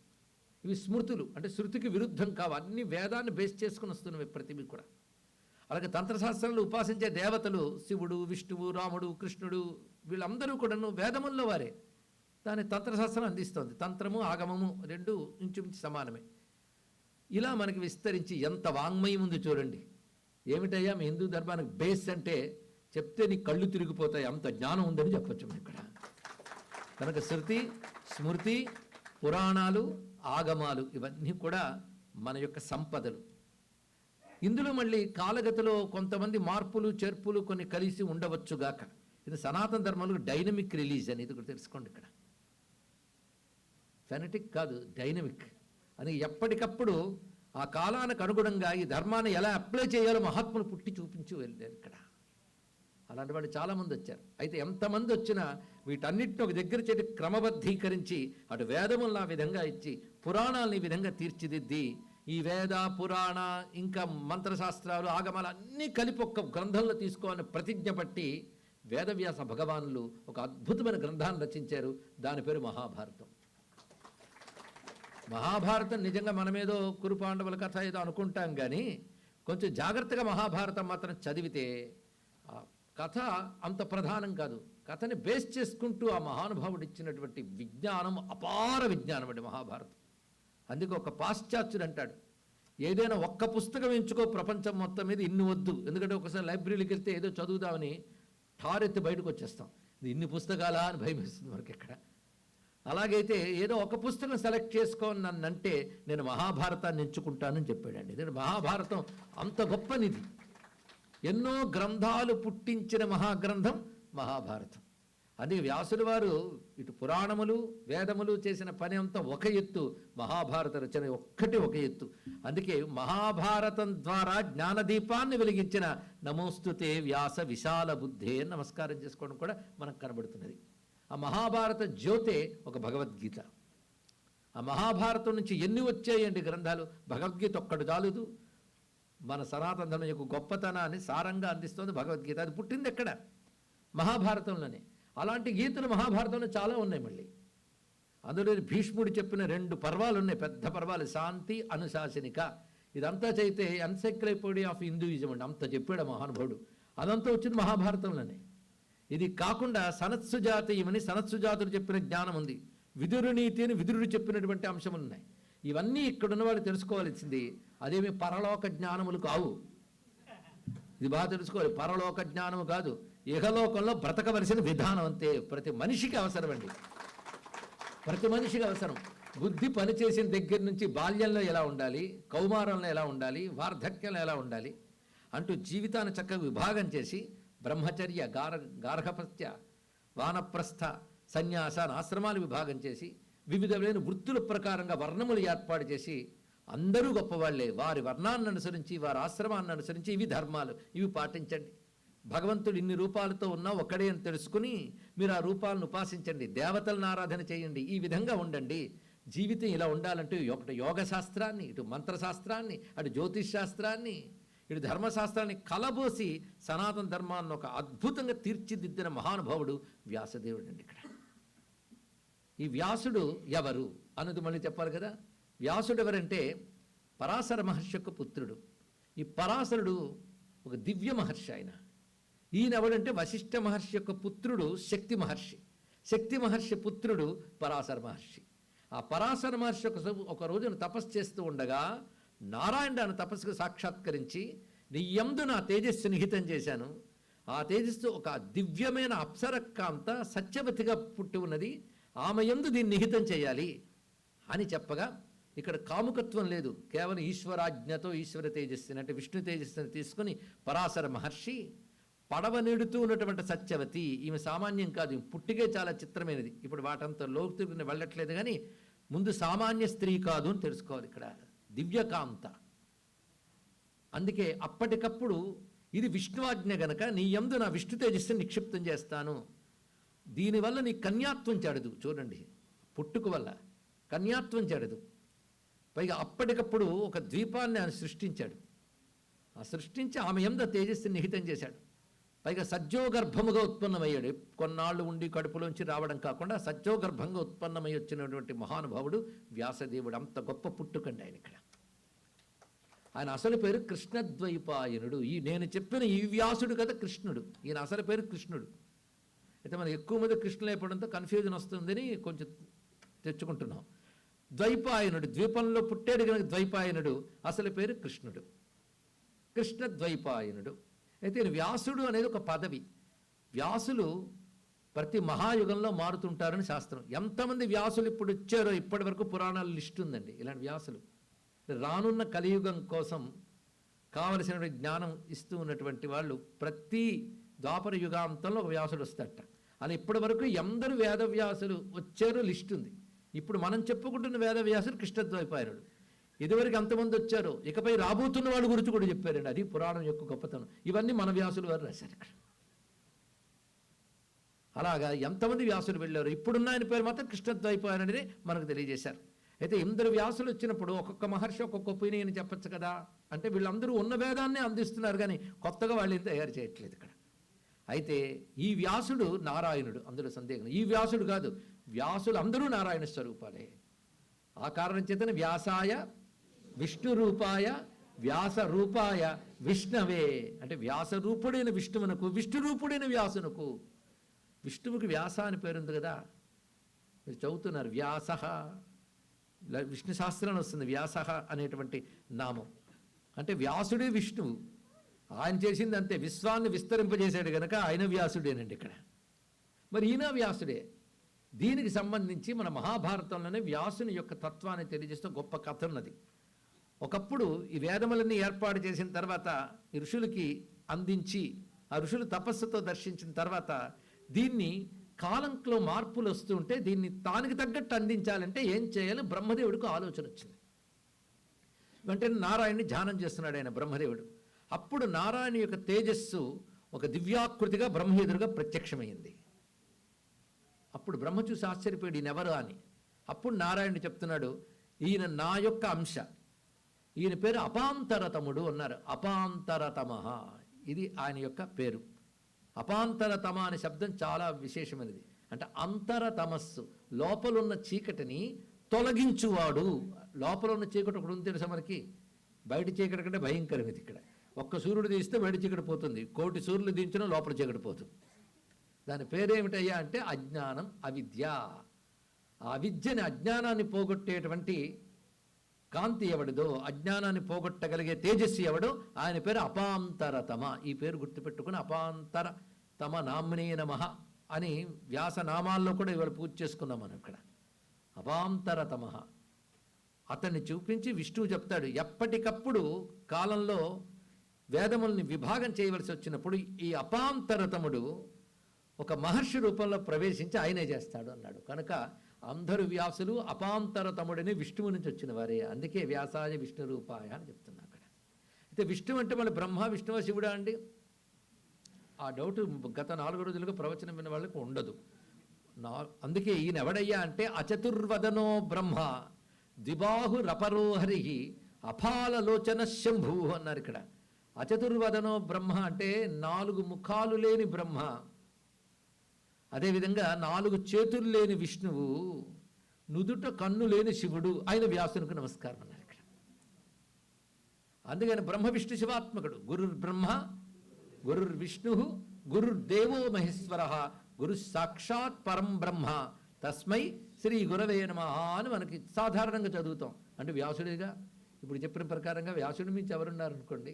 ఇవి స్మృతులు అంటే శృతికి విరుద్ధం కావు. అన్ని వేదాన్ని బేస్ చేసుకుని వస్తున్నవి ప్రతివి కూడా. అలాగే తంత్రశాస్త్రంలో ఉపాసించే దేవతలు శివుడు, విష్ణువు, రాముడు, కృష్ణుడు వీళ్ళందరూ కూడాను వేదముల్లో వారే. దాని తంత్రశాస్త్రం అందిస్తోంది. తంత్రము ఆగమము రెండు ఇంచుమించు సమానమే. ఇలా మనకి విస్తరించి ఎంత వాంగ్మయం ఉంది చూడండి. ఏమిటయ్యా మీ హిందూ ధర్మానికి బేస్ అంటే చెప్తే నీ కళ్ళు తిరిగిపోతాయి, అంత జ్ఞానం ఉందని చెప్పొచ్చు మనం ఇక్కడ. కనుక శృతి, స్మృతి, పురాణాలు, ఆగమాలు ఇవన్నీ కూడా మన యొక్క సంపదలు. ఇందులో మళ్ళీ కాలగతిలో కొంతమంది మార్పులు చేర్పులు కొన్ని కలిసి ఉండవచ్చుగాక. ఇది సనాతన ధర్మంలో డైనమిక్ రిలీజియన్. ఇది కూడా తెలుసుకోండి. ఇక్కడ ఫెనటిక్ కాదు, డైనమిక్ అని ఎప్పటికప్పుడు ఆ కాలానికి అనుగుణంగా ఈ ధర్మాన్ని ఎలా అప్లై చేయాలో మహాత్ములు పుట్టి చూపించి వెళ్ళారు ఇక్కడ. అలాంటి వాళ్ళు చాలామంది వచ్చారు. అయితే ఎంతమంది వచ్చినా వీటన్నిటిని ఒక దగ్గర చేతి క్రమబద్ధీకరించి అటు వేదములను ఆ విధంగా ఇచ్చి పురాణాలను ఈ విధంగా తీర్చిదిద్ది ఈ వేద పురాణ ఇంకా మంత్రశాస్త్రాలు ఆగమాలు అన్నీ కలిపి ఒక్క గ్రంథంలో తీసుకోవాలని ప్రతిజ్ఞ పట్టి వేదవ్యాస భగవానులు ఒక అద్భుతమైన గ్రంథాన్ని రచించారు. దాని పేరు మహాభారతం. మహాభారతం నిజంగా మనమేదో కురుపాండవుల కథ ఏదో అనుకుంటాం, కానీ కొంచెం జాగ్రత్తగా మహాభారతం మాత్రం చదివితే ఆ కథ అంత ప్రధానం కాదు. కథని బేస్ చేసుకుంటూ ఆ మహానుభావుడు ఇచ్చినటువంటి విజ్ఞానం అపార విజ్ఞానం అండి మహాభారతం. అందుకే ఒక పాశ్చాత్యుడు అంటాడు, ఏదైనా ఒక్క పుస్తకం ఎంచుకో ప్రపంచం మొత్తం మీద, ఇన్ని వద్దు. ఎందుకంటే ఒకసారి లైబ్రరీకి వెళ్తే ఏదో చదువుదామని ఠారెత్తి బయటకు వచ్చేస్తాం. ఇది ఇన్ని పుస్తకాలా అని భయం వేస్తుంది మనకి ఎక్కడ. అలాగైతే ఏదో ఒక పుస్తకం సెలెక్ట్ చేసుకోని నన్నంటే నేను మహాభారతాన్ని ఎంచుకుంటానని చెప్పాడండి. ఎందుకంటే మహాభారతం అంత గొప్ప నిధి. ఎన్నో గ్రంథాలు పుట్టించిన మహాగ్రంథం మహాభారతం. అందుకే వ్యాసుల వారు ఇటు పురాణములు వేదములు చేసిన పని అంతా ఒక ఎత్తు, మహాభారత రచన ఒక్కటి ఒక ఎత్తు. అందుకే మహాభారతం ద్వారా జ్ఞానదీపాన్ని వెలిగించిన నమోస్తుతే వ్యాస విశాల బుద్ధే నమస్కారం చేసుకోవడం కూడా మనకు కనబడుతున్నది. ఆ మహాభారత జ్యోతే ఒక భగవద్గీత. ఆ మహాభారతం నుంచి ఎన్ని వచ్చాయండి గ్రంథాలు. భగవద్గీత ఒక్కడు చాలుదు. మన సనాతన ధర్మం యొక్క గొప్పతనాన్ని సారంగా అందిస్తుంది భగవద్గీత. అది పుట్టింది ఎక్కడ? మహాభారతంలోనే. అలాంటి గీతలు మహాభారతంలో చాలా ఉన్నాయి. మళ్ళీ అందులో భీష్ముడు చెప్పిన 2 పర్వాలు ఉన్నాయి, పెద్ద పర్వాలు, శాంతి, అనుశాసనిక. ఇదంతా చదివితే ఎన్సైక్లోపీడియా ఆఫ్ హిందూయిజం అండి, అంత చెప్పాడు మహానుభావుడు. అదంతా వచ్చింది మహాభారతంలోనే. ఇది కాకుండా సనత్సుజాతీయమని సనత్సుజాతుడు చెప్పిన జ్ఞానం ఉంది, విదురు నీతి అని విదురుడు చెప్పినటువంటి అంశములు ఉన్నాయి. ఇవన్నీ ఇక్కడున్న వాళ్ళు తెలుసుకోవాల్సింది. అదేమి పరలోక జ్ఞానములు కావు. ఇది బాగా తెలుసుకోవాలి. పరలోక జ్ఞానము కాదు, ఇహలోకంలో బ్రతకవలసిన విధానం అంతే. ప్రతి మనిషికి అవసరం అండి, ప్రతి మనిషికి అవసరం. బుద్ధి పనిచేసిన దగ్గర నుంచి బాల్యంలో ఎలా ఉండాలి, కౌమారంలో ఎలా ఉండాలి, వార్ధక్యంలో ఎలా ఉండాలి అంటూ జీవితాన్ని చక్కగా విభాగం చేసి బ్రహ్మచర్య, గార్హపత్య, వానప్రస్థ, సన్యాస ఆశ్రమాలు విభాగం చేసి వివిధమైన వృత్తుల ప్రకారంగా వర్ణములు ఏర్పాటు చేసి అందరూ గొప్పవాళ్లే, వారి వర్ణాన్ని అనుసరించి వారి ఆశ్రమాన్ని అనుసరించి ఇవి ధర్మాలు, ఇవి పాటించండి. భగవంతుడు ఇన్ని రూపాలతో ఉన్నా ఒక్కడే అని తెలుసుకుని మీరు ఆ రూపాలను ఉపాసించండి, దేవతలను ఆరాధన చేయండి, ఈ విధంగా ఉండండి. జీవితం ఇలా ఉండాలంటే ఒకటి యోగ శాస్త్రాన్ని, ఇటు మంత్రశాస్త్రాన్ని, అటు జ్యోతిష్ శాస్త్రాన్ని, ఇటు ధర్మశాస్త్రాన్ని కలబోసి సనాతన ధర్మాన్ని ఒక అద్భుతంగా తీర్చిదిద్దిన మహానుభావుడు వ్యాసదేవుడు అండి. ఇక్కడ ఈ వ్యాసుడు ఎవరు అన్నది మళ్ళీ చెప్పాలి కదా. వ్యాసుడు ఎవరంటే పరాశర మహర్షి యొక్క పుత్రుడు. ఈ పరాశరుడు ఒక దివ్య మహర్షి. ఈయన ఎవడంటే వశిష్ఠ మహర్షి యొక్క పుత్రుడు శక్తి మహర్షి. శక్తి మహర్షి పుత్రుడు పరాశర మహర్షి. ఆ పరాశర మహర్షి ఒక రోజున తపస్సు చేస్తూ ఉండగా నారాయణుడు తపస్సుకు సాక్షాత్కరించి, నీ యందు నా తేజస్సు నిహితం చేశాను, ఆ తేజస్సు ఒక దివ్యమైన అప్సరకాంత సత్యవతిగా పుట్టి ఉన్నది, ఆమె యందు దీన్ని నిహితం చేయాలి అని చెప్పగా, ఇక్కడ కాముకత్వం లేదు, కేవలం ఈశ్వరాజ్ఞతో ఈశ్వర తేజస్సుని అంటే విష్ణు తేజస్సుని తీసుకుని పరాశర మహర్షి పడవ నెడుతూ ఉన్నటువంటి సత్యవతి, ఈమె సామాన్యం కాదు, పుట్టిగే చాలా చిత్రమైనది. ఇప్పుడు వాటంతా లోతుకుని వెళ్ళట్లేదు, కానీ ముందు సామాన్య స్త్రీ కాదు అని తెలుసుకోవాలి. ఇక్కడ దివ్యకాంత. అందుకే అప్పటికప్పుడు ఇది విష్ణువాజ్ఞ గనక నీ యందు నా విష్ణు తేజస్సుని నిక్షిప్తం చేస్తాను, దీనివల్ల నీ కన్యాత్వం చెడదు. చూడండి, పుట్టుక వల్ల కన్యాత్వం చెడదు. పైగా అప్పటికప్పుడు ఒక ద్వీపాన్ని ఆయన సృష్టించాడు. ఆ సృష్టించి ఆమె యందు తేజస్సుని నిహితం చేశాడు. పైగా సజ్జోగర్భముగా ఉత్పన్నమయ్యాడు. కొన్నాళ్ళు ఉండి కడుపులోంచి రావడం కాకుండా సజ్జోగర్భంగా ఉత్పన్నమై వచ్చినటువంటి మహానుభావుడు వ్యాసదేవుడు. అంత గొప్ప పుట్టుకండి ఆయన. ఇక్కడ ఆయన అసలు పేరు కృష్ణద్వైపాయనుడు. నేను చెప్పిన ఈ వ్యాసుడు కదా కృష్ణుడు. ఈయన అసలు పేరు కృష్ణుడు. అయితే మనం ఎక్కువ మంది కృష్ణులు అయిపోవడంతో కన్ఫ్యూజన్ వస్తుందని కొంచెం తెచ్చుకుంటున్నాం. ద్వైపాయనుడు, ద్వీపంలో పుట్టాడు కనుక ద్వైపాయనుడు, అసలు పేరు కృష్ణుడు, కృష్ణద్వైపాయనుడు. అయితే వ్యాసుడు అనేది ఒక పదవి. వ్యాసులు ప్రతి మహాయుగంలో మారుతుంటారని శాస్త్రం. ఎంతమంది వ్యాసులు ఇప్పుడు వచ్చారో ఇప్పటి వరకు పురాణాలు లిస్ట్ ఉందండి. ఇలాంటి వ్యాసులు రానున్న కలియుగం కోసం కావలసినటువంటి జ్ఞానం ఇస్తూ ఉన్నటువంటి వాళ్ళు ప్రతి ద్వాపర యుగాంతంలో ఒక వ్యాసుడు వస్తాడట. అలా ఇప్పటి వరకు ఎందరు వేదవ్యాసులు వచ్చారో లిస్ట్ ఉంది. ఇప్పుడు మనం చెప్పుకుంటున్న వేదవ్యాసుడు కృష్ణద్వైపాయనుడు. ఇదివరకు ఎంతమంది వచ్చారో, ఇకపై రాబోతున్న వాళ్ళ గురించి కూడా చెప్పారండి. అది పురాణం యొక్క గొప్పతనం. ఇవన్నీ మన వ్యాసులు వారు రాశారు ఇక్కడ. అలాగా ఎంతమంది వ్యాసులు వెళ్ళారు, ఇప్పుడున్న ఆయన పేరు మాత్రం కృష్ణద్వైపాయనుడిని మనకు తెలియజేశారు. అయితే ఇందరు వ్యాసులు వచ్చినప్పుడు ఒక్కొక్క మహర్షి ఒక్కొక్క ఒపీనియన్ చెప్పచ్చు కదా. అంటే వీళ్ళందరూ ఉన్న వేదాన్ని అందిస్తున్నారు, కానీ కొత్తగా వాళ్ళు ఏం తయారు చేయట్లేదు ఇక్కడ. అయితే ఈ వ్యాసుడు నారాయణుడు, అందులో సందేహం. ఈ వ్యాసుడు కాదు, వ్యాసులు అందరూ నారాయణ స్వరూపాలే. ఆ కారణం చేతనే వ్యాసాయ విష్ణు రూపాయ వ్యాస రూపాయ విష్ణవే అంటే వ్యాసరూపుడైన విష్ణువునకు, విష్ణు రూపుడైన వ్యాసునకు. విష్ణువుకి వ్యాస అని పేరుంది కదా, మీరు చదువుతున్నారు. వ్యాస విష్ణు శాస్త్రంలో వస్తుంది వ్యాస అనేటువంటి నామం. అంటే వ్యాసుడే విష్ణువు. ఆయన చేసింది అంతే, విశ్వాన్ని విస్తరింపజేశాడు కనుక ఆయన వ్యాసుడేనండి ఇక్కడ. మరి ఈయన వ్యాసుడే. దీనికి సంబంధించి మన మహాభారతంలోనే వ్యాసుని యొక్క తత్వాన్ని తెలియజేస్తూ గొప్ప కథ ఉన్నది. ఒకప్పుడు ఈ వేదములన్నీ ఏర్పాటు చేసిన తర్వాత ఈ ఋషులకి అందించి, ఆ ఋషులు తపస్సుతో దర్శించిన తర్వాత దీన్ని కాలంలో మార్పులు వస్తూ ఉంటే దీన్ని తానికి తగ్గట్టు అందించాలంటే ఏం చేయాలి, బ్రహ్మదేవుడికి ఆలోచన వచ్చింది. వెంటనే నారాయణ్ణి ధ్యానం చేస్తున్నాడు ఆయన బ్రహ్మదేవుడు. అప్పుడు నారాయణ యొక్క తేజస్సు ఒక దివ్యాకృతిగా బ్రహ్మ ఎదురుగా ప్రత్యక్షమైంది. అప్పుడు బ్రహ్మ చూసి ఆశ్చర్యపోయాడు, ఈయనెవరు అని. అప్పుడు నారాయణుడు చెప్తున్నాడు, ఈయన నా యొక్క అంశ, ఈయన పేరు అపాంతరతముడు అన్నారు. అపాంతరతమ, ఇది ఆయన యొక్క పేరు. అపాంతరతమ అనే శబ్దం చాలా విశేషమైనది. అంటే అంతరతమస్సు, లోపలున్న చీకటిని తొలగించువాడు. లోపల ఉన్న చీకటి ఒకటి ఉంది తెలుసా మనకి, బయట చీకటి కంటే భయంకరమైనది. ఇక్కడ ఒక్క సూర్యుడు తీస్తే బయట చీకటి పోతుంది, 1,000,000 సూర్యులు దించినా లోపల చీకటి పోతుంది. దాని పేరేమిటయ్యా అంటే అజ్ఞానం, అవిద్య. ఆ అవిద్యని, అజ్ఞానాన్ని పోగొట్టేటువంటి కాంతి ఎవడిదో, అజ్ఞానాన్ని పోగొట్టగలిగే తేజస్సు ఎవడో ఆయన పేరు అపాంతరతమ. ఈ పేరు గుర్తుపెట్టుకుని అపాంతరతమ నామ్నే నమః అని వ్యాసనామాల్లో కూడా ఇవాళ పూజ చేసుకున్నాం మనం ఇక్కడ. అపాంతరతమ అతన్ని చూపించి విష్ణువు చెప్తాడు. ఎప్పటికప్పుడు కాలంలో వేదముల్ని విభాగం చేయవలసి వచ్చినప్పుడు ఈ అపాంతరతముడు ఒక మహర్షి రూపంలో ప్రవేశించి ఆయనే చేస్తాడు అన్నాడు. కనుక అందరు వ్యాసులు అపాంతరతముడిని విష్ణువు నుంచి వచ్చిన వారే. అందుకే వ్యాసాయ విష్ణు రూపాయ అని చెప్తున్నా అక్కడ. అయితే విష్ణువు అంటే మళ్ళీ బ్రహ్మ విష్ణువ శివుడా అండి? ఆ డౌట్ గత 4 రోజులుగా ప్రవచనం విన్న వాళ్ళకి ఉండదు. అందుకే ఈయన ఎవడయ్యా అంటే అచతుర్వదనో బ్రహ్మ ద్విబాహురపరోహరి అపాలలోచన శంభు అన్నారు ఇక్కడ. అచతుర్వదనో బ్రహ్మ అంటే 4 ముఖాలు లేని బ్రహ్మ, అదేవిధంగా 4 చేతులు లేని విష్ణువు, నుదుట కన్ను లేని శివుడు. ఆయన వ్యాసునికి నమస్కారం అన్నారు ఇక్కడ. అందుకని బ్రహ్మ విష్ణు శివాత్మకుడు. గురుర్ బ్రహ్మ గురుర్ విష్ణు గురుర్దేవో మహేశ్వర గురు సాక్షాత్ పరం బ్రహ్మ తస్మై శ్రీ గురవే నమః అని మనకి సాధారణంగా చదువుతాం. అంటే వ్యాసుడిగా ఇప్పుడు చెప్పిన ప్రకారంగా వ్యాసుడి మించి ఎవరున్నారనుకోండి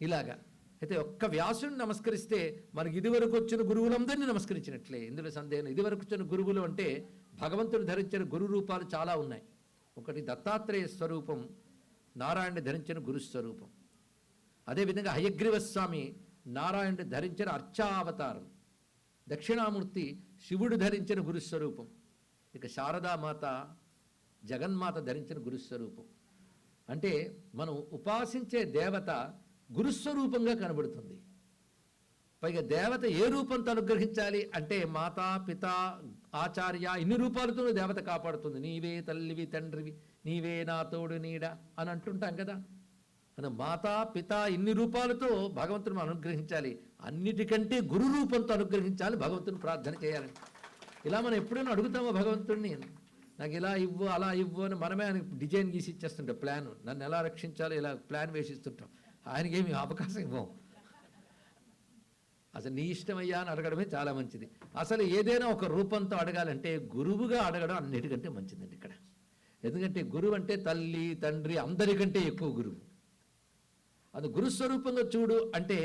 ఇలాగా. అయితే ఒక్క వ్యాసుని నమస్కరిస్తే మనకి ఇదివరకు వచ్చిన గురువులందరినీ నమస్కరించినట్లే, ఇందులో సందేహం. ఇదివరకు వచ్చిన గురువులు అంటే భగవంతుడు ధరించిన గురు రూపాలు చాలా ఉన్నాయి. ఒకటి దత్తాత్రేయ స్వరూపం, నారాయణుడు ధరించిన గురుస్వరూపం. అదేవిధంగా హయగ్రీవ స్వామి నారాయణుడు ధరించిన అర్చావతారం, దక్షిణామూర్తి శివుడు ధరించిన గురుస్వరూపం, ఇక శారదామాత జగన్మాత ధరించిన గురుస్వరూపం. అంటే మనం ఉపాసించే దేవత గురుస్వరూపంగా కనబడుతుంది. పైగా దేవత ఏ రూపంతో అనుగ్రహించాలి అంటే మాతా పిత ఆచార్య ఇన్ని రూపాలతో దేవత కాపాడుతుంది. నీవే తల్లివి తండ్రివి, నీవే నా తోడు నీడ అని అంటుంటాం కదా. అని మాతా పిత ఇన్ని రూపాలతో భగవంతుని మనం అనుగ్రహించాలి. అన్నిటికంటే గురు రూపంతో అనుగ్రహించాలి, భగవంతుని ప్రార్థన చేయాలి. ఇలా మనం ఎప్పుడైనా అడుగుతామో భగవంతుడిని, నాకు ఇలా ఇవ్వు అలా ఇవ్వు అని మనమే ఆయనకి డిజైన్ గీసి ఇచ్చేస్తుంటాం. ప్లాన్, నన్ను ఎలా రక్షించాలో ఇలా ప్లాన్ వేసిస్తుంటాం. ఆయనకేమి అవకాశం ఇవ్వం. అసలు నీ ఇష్టమయ్యా అని అడగడమే చాలా మంచిది. అసలు ఏదైనా ఒక రూపంతో అడగాలంటే గురువుగా అడగడం అన్నిటికంటే మంచిదండి ఇక్కడ. ఎందుకంటే గురువు అంటే తల్లి తండ్రి అందరికంటే ఎక్కువ గురువు. అది గురుస్వరూపంగా చూడు అంటే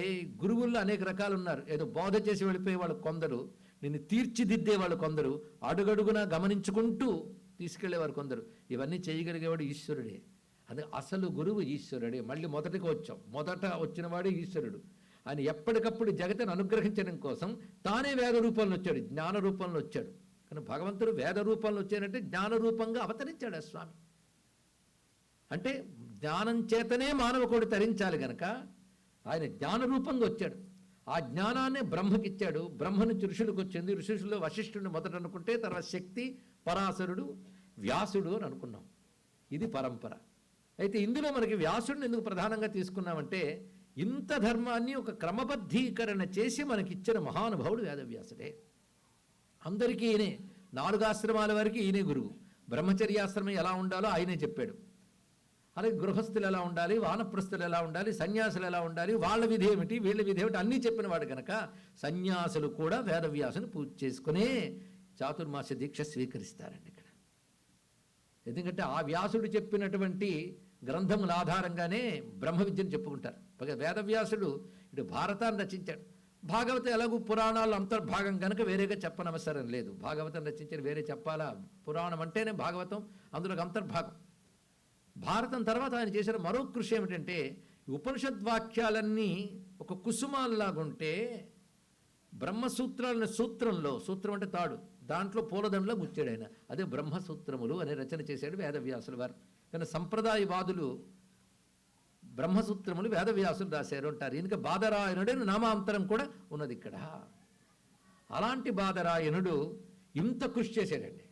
గురువుల్లో అనేక రకాలు ఉన్నారు. ఏదో బోధ చేసి వెళ్ళిపోయే వాళ్ళు కొందరు, నిన్ను తీర్చిదిద్దే వాళ్ళు కొందరు, అడుగడుగునా గమనించుకుంటూ తీసుకెళ్లేవారు కొందరు. ఇవన్నీ చేయగలిగేవాడు ఈశ్వరుడే. అది అసలు గురువు ఈశ్వరుడే. మళ్ళీ మొదట వచ్చినవాడే ఈశ్వరుడు. ఆయన ఎప్పటికప్పుడు జగతిని అనుగ్రహించడం కోసం తానే వేద రూపంలో వచ్చాడు, జ్ఞాన రూపంలో వచ్చాడు. కానీ భగవంతుడు వేద రూపంలో వచ్చాడంటే జ్ఞాన రూపంగా అవతరించాడు ఆ స్వామి. అంటే జ్ఞానం చేతనే మానవకోడు తరించాలి గనక ఆయన జ్ఞాన రూపంగా వచ్చాడు. ఆ జ్ఞానాన్ని బ్రహ్మకిచ్చాడు. బ్రహ్మ నుంచి ఋషులకు వచ్చింది. ఋషుల్లో వశిష్ఠుడిని మొదట అనుకుంటే తర్వాత శక్తి, పరాశరుడు, వ్యాసుడు అని అనుకున్నాం. ఇది పరంపర. అయితే ఇందులో మనకి వ్యాసుడిని ఎందుకు ప్రధానంగా తీసుకున్నామంటే ఇంత ధర్మాన్ని ఒక క్రమబద్ధీకరణ చేసి మనకిచ్చిన మహానుభావుడు వేదవ్యాసుడే. అందరికీ ఈయనే, 4 ఆశ్రమాల వరకు ఈయనే గురువు. బ్రహ్మచర్యాశ్రమం ఎలా ఉండాలో ఆయనే చెప్పాడు. అలాగే గృహస్థులు ఎలా ఉండాలి, వానప్రస్థులు ఎలా ఉండాలి, సన్యాసులు ఎలా ఉండాలి, వాళ్ళ విధి ఏమిటి, వీళ్ళ విధి ఏమిటి అన్నీ చెప్పిన వాడు కనుక సన్యాసులు కూడా వేదవ్యాసుని పూజ చేసుకునే చాతుర్మాస దీక్ష స్వీకరిస్తారండి ఇక్కడ. ఎందుకంటే ఆ వ్యాసుడు చెప్పినటువంటి గ్రంథముల ఆధారంగానే బ్రహ్మ విద్యను చెప్పుకుంటారు. పైగా వేదవ్యాసుడు ఇటు భారతాన్ని రచించాడు. భాగవతం ఎలాగూ పురాణాలు అంతర్భాగం కనుక వేరేగా చెప్పనవసరం లేదు. భాగవతం రచించిన వేరే చెప్పాలా? పురాణం అంటేనే భాగవతం, అందులోకి అంతర్భాగం. భారతం తర్వాత ఆయన చేసిన మరో కృషి ఏమిటంటే ఉపనిషద్వాక్యాలన్నీ ఒక కుసుమాల్లాగుంటే బ్రహ్మసూత్రాలను సూత్రం అంటే తాడు, దాంట్లో పూలదండలో గుచ్చాడు ఆయన. అదే బ్రహ్మసూత్రములు అనే రచన చేశాడు వేదవ్యాసులు వారు. కానీ సంప్రదాయవాదులు బ్రహ్మసూత్రములు వేదవ్యాసులు రాశారు అంటారు. ఈయనకి బాదరాయణుడే నామాంతరం కూడా ఉన్నది ఇక్కడ. అలాంటి బాదరాయణుడు ఇంత కృషి చేశాడండి.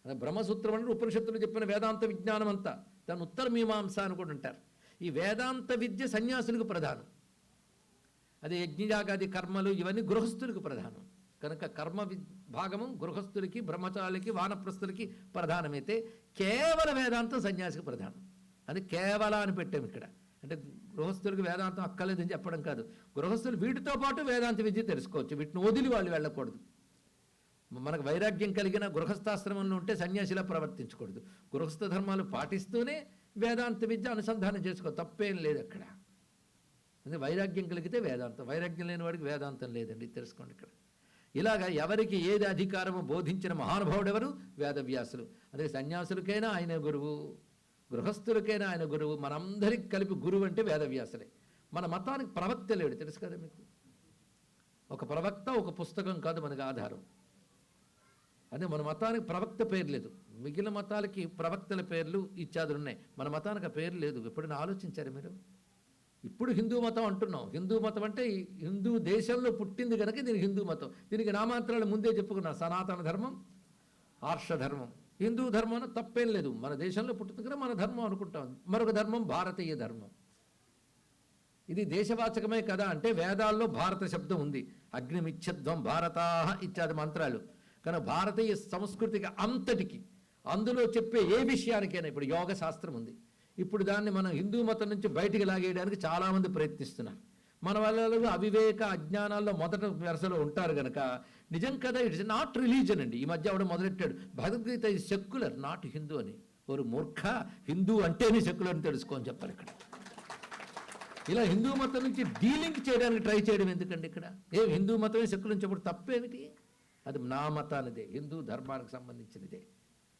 అదే బ్రహ్మసూత్రం అంటే ఉపనిషత్తులు చెప్పిన వేదాంత విజ్ఞానం అంతా, దాన్ని ఉత్తర మీమాంస అని కూడా అంటారు. ఈ వేదాంత విద్య సన్యాసులకు ప్రధానం. అదే యజ్ఞయాగాది కర్మలు ఇవన్నీ గృహస్థులకు ప్రధానం. కనుక కర్మ భాగము గృహస్థులకి, బ్రహ్మచారులకి, వానప్రస్థులకి ప్రధానమైతే కేవల వేదాంతం సన్యాసికి ప్రధానం. అది కేవల అని పెట్టాము ఇక్కడ. అంటే గృహస్థులకు వేదాంతం అక్కర్లేదని చెప్పడం కాదు, గృహస్థులు వీటితో పాటు వేదాంత విద్య తెలుసుకోవచ్చు, వీటిని వదిలి వాళ్ళు వెళ్ళకూడదు. మనకు వైరాగ్యం కలిగిన గృహస్థాశ్రమంలో ఉంటే సన్యాసిలా ప్రవర్తించకూడదు, గృహస్థ ధర్మాలు పాటిస్తూనే వేదాంత విద్య అనుసంధానం చేసుకో, తప్పేం లేదు అక్కడ. అంటే వైరాగ్యం కలిగితే వేదాంతం, వైరాగ్యం లేని వాడికి వేదాంతం లేదండి, తెలుసుకోండి ఇక్కడ. ఇలాగా ఎవరికి ఏది అధికారము బోధించిన మహానుభావుడు ఎవరు? వేదవ్యాసులు. అదే సన్యాసులకైనా ఆయన గురువు, గృహస్థులకైనా ఆయన గురువు, మనందరికి కలిపి గురువు అంటే వేదవ్యాసులే. మన మతానికి ప్రవక్త లేడు, తెలుసు కదా మీకు. ఒక ప్రవక్త ఒక పుస్తకం కాదు మనకు ఆధారం. అదే మన మతానికి ప్రవక్త పేరు లేదు, మిగిలిన మతాలకి ప్రవక్తల పేర్లు ఇత్యాదులు ఉన్నాయి, మన మతానికి ఆ పేరు లేదు. ఎప్పుడైనా ఆలోచించారు మీరు? ఇప్పుడు హిందూ మతం అంటున్నాం, హిందూ మతం అంటే హిందూ దేశంలో పుట్టింది కనుక దీనికి హిందూ మతం. దీనికి నామాంతరాలు ముందే చెప్పుకున్నాం, సనాతన ధర్మం, ఆర్ష ధర్మం. హిందూ ధర్మం తప్పేం లేదు, మన దేశంలో పుట్టింది కదా మన ధర్మం అనుకుంటాం. మరొక ధర్మం భారతీయ ధర్మం, ఇది దేశవాచకమే కదా అంటే వేదాల్లో భారత శబ్దం ఉంది, అగ్నిమిచ్చధ్వం భారతాహ ఇత్యాది మంత్రాలు. కానీ భారతీయ సంస్కృతికి అంతటికి అందులో చెప్పే ఏ విషయానికైనా, ఇప్పుడు యోగ శాస్త్రం ఉంది, ఇప్పుడు దాన్ని మనం హిందూ మతం నుంచి బయటికి లాగేయడానికి చాలామంది ప్రయత్నిస్తున్నారు. మన వాళ్ళు అవివేక అజ్ఞానాల్లో మొదట వరుసలో ఉంటారు కనుక నిజం కదా, ఇట్స్ నాట్ రిలీజన్ అండి. ఈ మధ్య ఆవిడ మొదలెట్టాడు Bhagavad Gita is secular not Hindu అని. ఒక మూర్ఖ, హిందూ అంటేనే సెక్యులర్ అని తెలుసుకోని చెప్పాలి ఇక్కడ. ఇలా హిందూ మతం నుంచి డీలింక్ చేయడానికి ట్రై చేయడం ఎందుకండి ఇక్కడ? హిందూ మతమే సెక్యులర్ నుంచి చెప్పడం తప్పేమిటి? అది నా మతానిదే, హిందూ ధర్మానికి సంబంధించినదే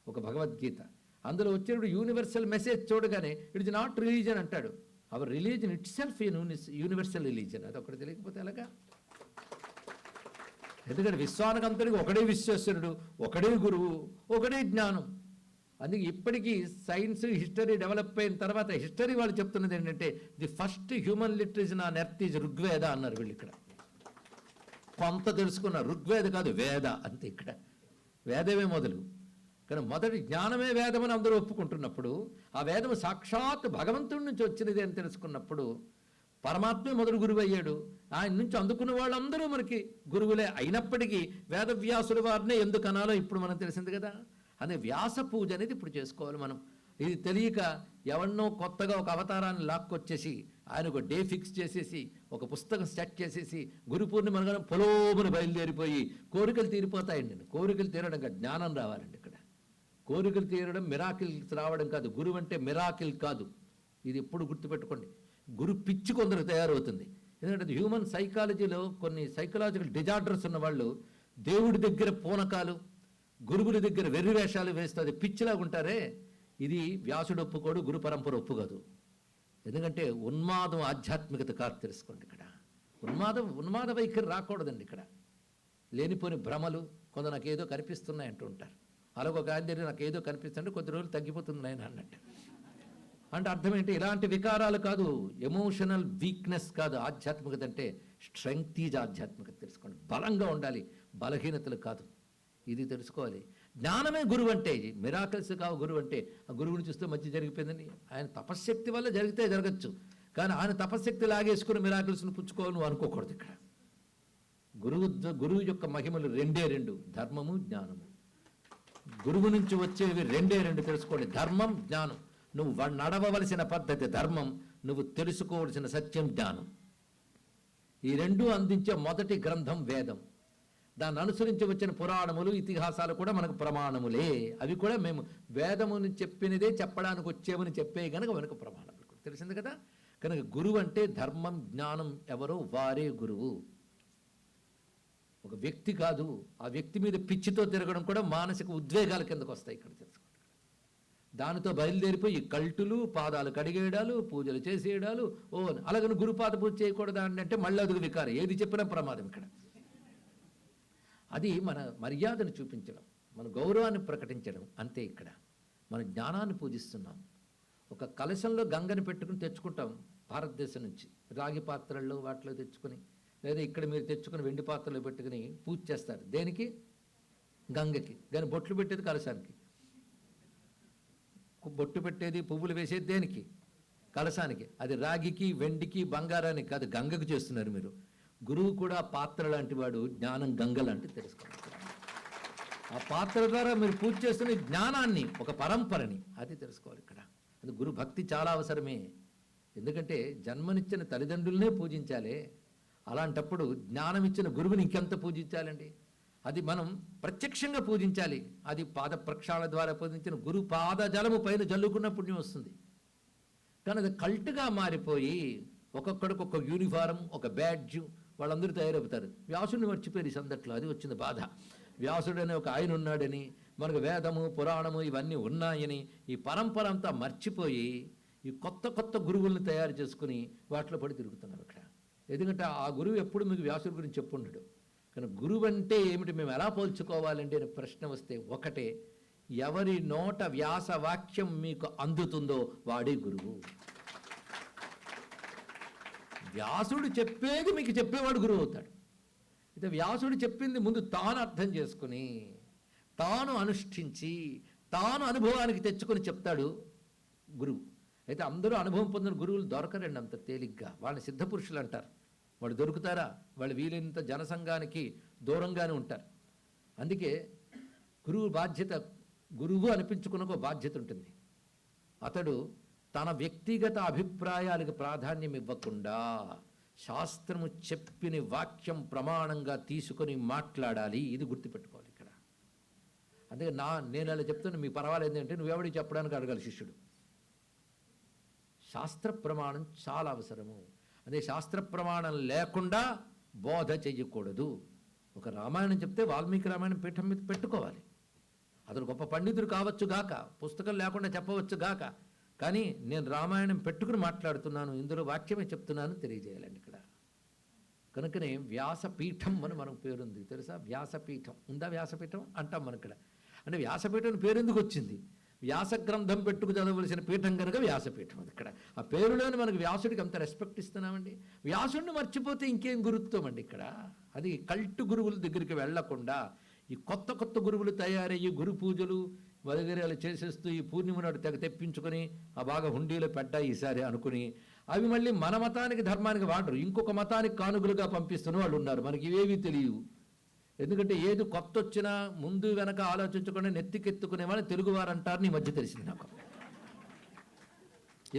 ఒక భగవద్గీత. అందులో వచ్చేప్పుడు యూనివర్సల్ మెసేజ్ చూడగానే ఇట్స్ నాట్ రిలీజన్ అంటాడు. Our religion itself universal religion, అది ఒకటి తెలియకపోతే ఎలాగా? ఎందుకంటే విశ్వానికంతటికి ఒకడే విశ్వేశ్వరుడు, ఒకడే గురువు, ఒకడే జ్ఞానం. అందుకే ఇప్పటికీ సైన్స్ హిస్టరీ డెవలప్ అయిన తర్వాత హిస్టరీ వాళ్ళు చెప్తున్నది ఏంటంటే the first human literature on earth is Rigveda అన్నారు వీళ్ళు. ఇక్కడ కొంత తెలుసుకున్నారు, ఋగ్వేద కాదు వేద అంతే. ఇక్కడ వేదమే మొదలు, కానీ మొదటి జ్ఞానమే వేదమని అందరూ ఒప్పుకుంటున్నప్పుడు, ఆ వేదము సాక్షాత్ భగవంతుడి నుంచి వచ్చినది అని తెలుసుకున్నప్పుడు పరమాత్మే మొదటి గురువు అయ్యాడు. ఆయన నుంచి అందుకున్న వాళ్ళందరూ మనకి గురువులే అయినప్పటికీ వేదవ్యాసుల వారినే ఎందుకు అనాలో ఇప్పుడు మనం తెలిసింది కదా. అనే వ్యాస పూజ అనేది ఇప్పుడు చేసుకోవాలి మనం. ఇది తెలియక ఎవరినో కొత్తగా ఒక అవతారాన్ని లాక్కొచ్చేసి ఆయన ఒక డే ఫిక్స్ చేసేసి ఒక పుస్తకం సెట్ చేసేసి గురు పూర్ణిమ అనగానే పొలోమని బయలుదేరిపోయి కోరికలు తీరిపోతాయండి. కోరికలు తీరడం కాదు, జ్ఞానం రావాలండి ఇక్కడ. కోరికలు తీరడం మిరాకిల్స్ రావడం కాదు, గురువు అంటే మిరాకిల్ కాదు. ఇది ఎప్పుడు గుర్తుపెట్టుకోండి. గురు పిచ్చి కొందరికి తయారవుతుంది. ఎందుకంటే హ్యూమన్ సైకాలజీలో కొన్ని సైకలాజికల్ డిజార్డర్స్ ఉన్న వాళ్ళు దేవుడి దగ్గర పూనకాలు, గురువుల దగ్గర వెర్రి వేషాలు వేస్తుంది పిచ్చిలాగా ఉంటారే. ఇది వ్యాసుడు ఒప్పుకోడు, గురు పరంపర ఒప్పుకోదు. ఎందుకంటే ఉన్మాదం ఆధ్యాత్మికత కాదు, తెలుసుకోండి. ఇక్కడ ఉన్మాద వైఖరి రాకూడదండి. ఇక్కడ లేనిపోని భ్రమలు, కొంత నాకు ఏదో కనిపిస్తున్నాయి అంటూ ఉంటారు. అలాగ ఒక ఆయన దగ్గర నాకు ఏదో కనిపిస్తుంటే కొద్ది రోజులు తగ్గిపోతుంది ఆయన అన్నట్టు. అంటే అర్థం ఏంటి? ఇలాంటి వికారాలు కాదు, ఎమోషనల్ వీక్నెస్ కాదు. ఆధ్యాత్మికత అంటే స్ట్రెంగ్త్ ఈజ్ ఆధ్యాత్మికత, తెలుసుకోండి. బలంగా ఉండాలి, బలహీనతలు కాదు. ఇది తెలుసుకోవాలి. జ్ఞానమే గురువు అంటే, మిరాకిల్స్ కావు గురువు అంటే. ఆ గురువుని చూస్తే మంచి జరిగిపోయిందని ఆయన తపశ్శక్తి వల్ల జరిగితే జరగచ్చు, కానీ ఆయన తపశ్శక్తి లాగేసుకుని మిరాకిల్స్ని పుచ్చుకోవాలి నువ్వు అనుకోకూడదు. ఇక్కడ గురువు యొక్క మహిమలు రెండే రెండు, ధర్మము జ్ఞానము. గురువు నుంచి వచ్చేవి రెండే రెండు, తెలుసుకోండి. ధర్మం, జ్ఞానం. నువ్వు నడవవలసిన పద్ధతి ధర్మం, నువ్వు తెలుసుకోవలసిన సత్యం జ్ఞానం. ఈ రెండు అందించే మొదటి గ్రంథం వేదం. దాన్ని అనుసరించి వచ్చిన పురాణములు, ఇతిహాసాలు కూడా మనకు ప్రమాణములే. అవి కూడా మేము వేదముని చెప్పినదే చెప్పడానికి వచ్చేవని చెప్పే కనుక మనకు ప్రమాణములు. తెలిసింది కదా. కనుక గురువు అంటే ధర్మం, జ్ఞానం ఎవరో వారే గురువు, ఒక వ్యక్తి కాదు. ఆ వ్యక్తి మీద పిచ్చితో తిరగడం కూడా మానసిక ఉద్వేగాల కిందకు వస్తాయి. ఇక్కడ తెలుసుకోండి. దానితో బయలుదేరిపోయి కల్టులు, పాదాలు కడిగేయడాలు, పూజలు చేసేయడాలు. అలాగని గురుపాద పూజ చేయకూడదా అంటే మళ్ళీ అదుగు వికారం. ఏది చెప్పినా ప్రమాదం ఇక్కడ. అది మన మర్యాదను చూపించడం, మన గౌరవాన్ని ప్రకటించడం అంతే. ఇక్కడ మన జ్ఞానాన్ని పూజిస్తున్నాం. ఒక కలశంలో గంగని పెట్టుకుని తెచ్చుకుంటాం భారతదేశం నుంచి, రాగి పాత్రల్లో వాటిలో తెచ్చుకొని, లేదా ఇక్కడ మీరు తెచ్చుకుని వెండి పాత్రలో పెట్టుకుని పూజ చేస్తారు. దేనికి? గంగకి. కానీ బొట్లు పెట్టేది కలశానికి. బొట్టు పెట్టేది, పువ్వులు వేసేది దేనికి? కలశానికి. అది రాగికి, వెండికి, బంగారానికి కాదు, గంగకు చేస్తున్నారు మీరు. గురువు కూడా పాత్ర లాంటి వాడు, జ్ఞానం గంగ లాంటి, తెలుసుకోండి. ఆ పాత్ర ద్వారా మీరు పూజ చేస్తున్న జ్ఞానాన్ని, ఒక పరంపరని, అది తెలుసుకోవాలి ఇక్కడ. అది గురు భక్తి చాలా అవసరమే. ఎందుకంటే జన్మనిచ్చిన తల్లిదండ్రులనే పూజించాలి, అలాంటప్పుడు జ్ఞానం ఇచ్చిన గురువుని ఇంకెంత పూజించాలండి. అది మనం ప్రత్యక్షంగా పూజించాలి. అది పాద ప్రక్షాళన ద్వారా పూజించిన గురు పాద జలము పైన జల్లుకున్న పుణ్యం వస్తుంది. కానీ అది కల్ట్గా మారిపోయి ఒక్కొక్కడికి ఒక యూనిఫారం, ఒక బ్యాడ్జ్, వాళ్ళందరూ తయారవుతారు. వ్యాసుడిని మర్చిపోయారు ఈ సందట్లో, అది వచ్చింది బాధ. వ్యాసుడు అనే ఒక ఆయన ఉన్నాడని, మనకు వేదము పురాణము ఇవన్నీ ఉన్నాయని ఈ పరంపర అంతా మర్చిపోయి ఈ కొత్త కొత్త గురువుల్ని తయారు చేసుకుని వాటిలో పడి తిరుగుతున్నారు ఇక్కడ. ఎందుకంటే ఆ గురువు ఎప్పుడు మీకు వ్యాసుడి గురించి చెప్పుండడు. కానీ గురువు అంటే ఏమిటి, మేము ఎలా పోల్చుకోవాలంటే అనే ప్రశ్న వస్తే ఒకటే, ఎవరి నోట వ్యాస వాక్యం మీకు అందుతుందో వాడే గురువు. వ్యాసుడు చెప్పేది మీకు చెప్పేవాడు గురువు అవుతాడు. అయితే వ్యాసుడు చెప్పింది ముందు తాను అర్థం చేసుకుని, తాను అనుష్ఠించి, తాను అనుభవానికి తెచ్చుకొని చెప్తాడు గురువు. అయితే అందరూ అనుభవం పొందిన గురువులు దొరకరండి అంత తేలిగ్గా. వాళ్ళని సిద్ధపురుషులు అంటారు. వాళ్ళు దొరుకుతారా? వాళ్ళు వీలైనంత జనసంఘానికి దూరంగానే ఉంటారు. అందుకే గురువు బాధ్యత, గురువు అనిపించుకున్న ఒక బాధ్యత ఉంటుంది. అతడు తన వ్యక్తిగత అభిప్రాయాలకు ప్రాధాన్యం ఇవ్వకుండా శాస్త్రము చెప్పిన వాక్యం ప్రమాణంగా తీసుకొని మాట్లాడాలి. ఇది గుర్తుపెట్టుకోవాలి ఇక్కడ. అందుకే నేను అలా చెప్తున్నా, మీకు పర్వాలేదు అంటే నువ్వెవడికి చెప్పడానికి అడగాలి శిష్యుడు. శాస్త్ర ప్రమాణం చాలా అవసరము. అదే శాస్త్ర ప్రమాణం లేకుండా బోధ చెయ్యకూడదు. ఒక రామాయణం చెప్తే వాల్మీకి రామాయణం పీఠం మీద పెట్టుకోవాలి. అతడు గొప్ప పండితుడు కావచ్చు గాక, పుస్తకం లేకుండా చెప్పవచ్చు గాక, కానీ నేను రామాయణం పెట్టుకుని మాట్లాడుతున్నాను, ఇందులో వాక్యమే చెప్తున్నాను తెలియజేయాలండి ఇక్కడ. కనుకనే వ్యాసపీఠం అని మనకు పేరుంది తెలుసా? వ్యాసపీఠం ఉందా? వ్యాసపీఠం అంటాం మనం ఇక్కడ. అంటే వ్యాసపీఠం పేరు ఎందుకు వచ్చింది? వ్యాస గ్రంథం పెట్టుకు చదవలసిన పీఠం కనుక వ్యాసపీఠం. అది ఇక్కడ ఆ పేరులోని మనకు వ్యాసుడికి అంత రెస్పెక్ట్ ఇస్తున్నామండి. వ్యాసుడిని మర్చిపోతే ఇంకేం గురుత్వం అండి ఇక్కడ. అది కల్ట్ గురువుల దగ్గరికి వెళ్లకుండా ఈ కొత్త కొత్త గురువులు తయారయ్యి గురు పూజలు వదిలేలు చేసేస్తూ ఈ పూర్ణిమ నాడు తెప్పించుకొని ఆ బాగా హుండీలో పెట్టాయి ఈసారి అనుకుని అవి మళ్ళీ మన మతానికి ధర్మానికి వాడరు, ఇంకొక మతానికి కానుకలుగా పంపిస్తున్న వాళ్ళు ఉన్నారు. మనకి ఇవేవి తెలియవు. ఎందుకంటే ఏది కొత్త వచ్చినా ముందు వెనక ఆలోచించకుండా నెత్తికెత్తుకునే వాళ్ళని తెలుగువారు అంటారు. నీ మధ్య తెలిసింది నాకు.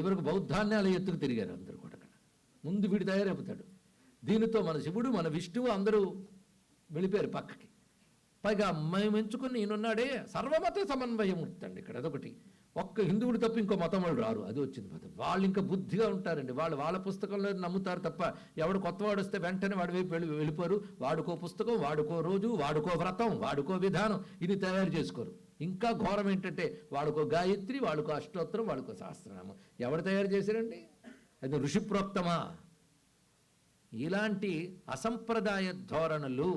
ఎవరికి బౌద్ధాన్ని అలా ఎత్తుకు తిరిగారు అందరూ కూడా. అక్కడ ముందు వీడు తయారైపోతాడు. దీనితో మన శివుడు మన విష్ణువు అందరూ వెళ్ళిపోయారు పక్కకి. పైగా మేము ఎంచుకుని ఈయనున్నాడే సర్వమత సమన్వయం ఉంటుందండి ఇక్కడ. అదొకటి. ఒక్క హిందువుడు తప్ప ఇంకో మతం వాళ్ళు రారు. అది వచ్చింది మతం. వాళ్ళు ఇంకా బుద్ధిగా ఉంటారండి. వాళ్ళు వాళ్ళ పుస్తకంలో నమ్ముతారు తప్ప ఎవడు కొత్తవాడు వస్తే వెంటనే వాడి వైపు వెళ్ళిపోరు. వాడుకో పుస్తకం, వాడుకో రోజు, వాడుకో వ్రతం, వాడుకో విధానం, ఇది తయారు చేసుకోరు. ఇంకా ఘోరం ఏంటంటే వాడుకో గాయత్రి, వాడుకో అష్టోత్తరం, వాడుకో సహస్రనామం. ఎవడు తయారు చేశారండి? అది ఋషి ప్రోక్తమా? ఇలాంటి అసంప్రదాయ ధోరణులు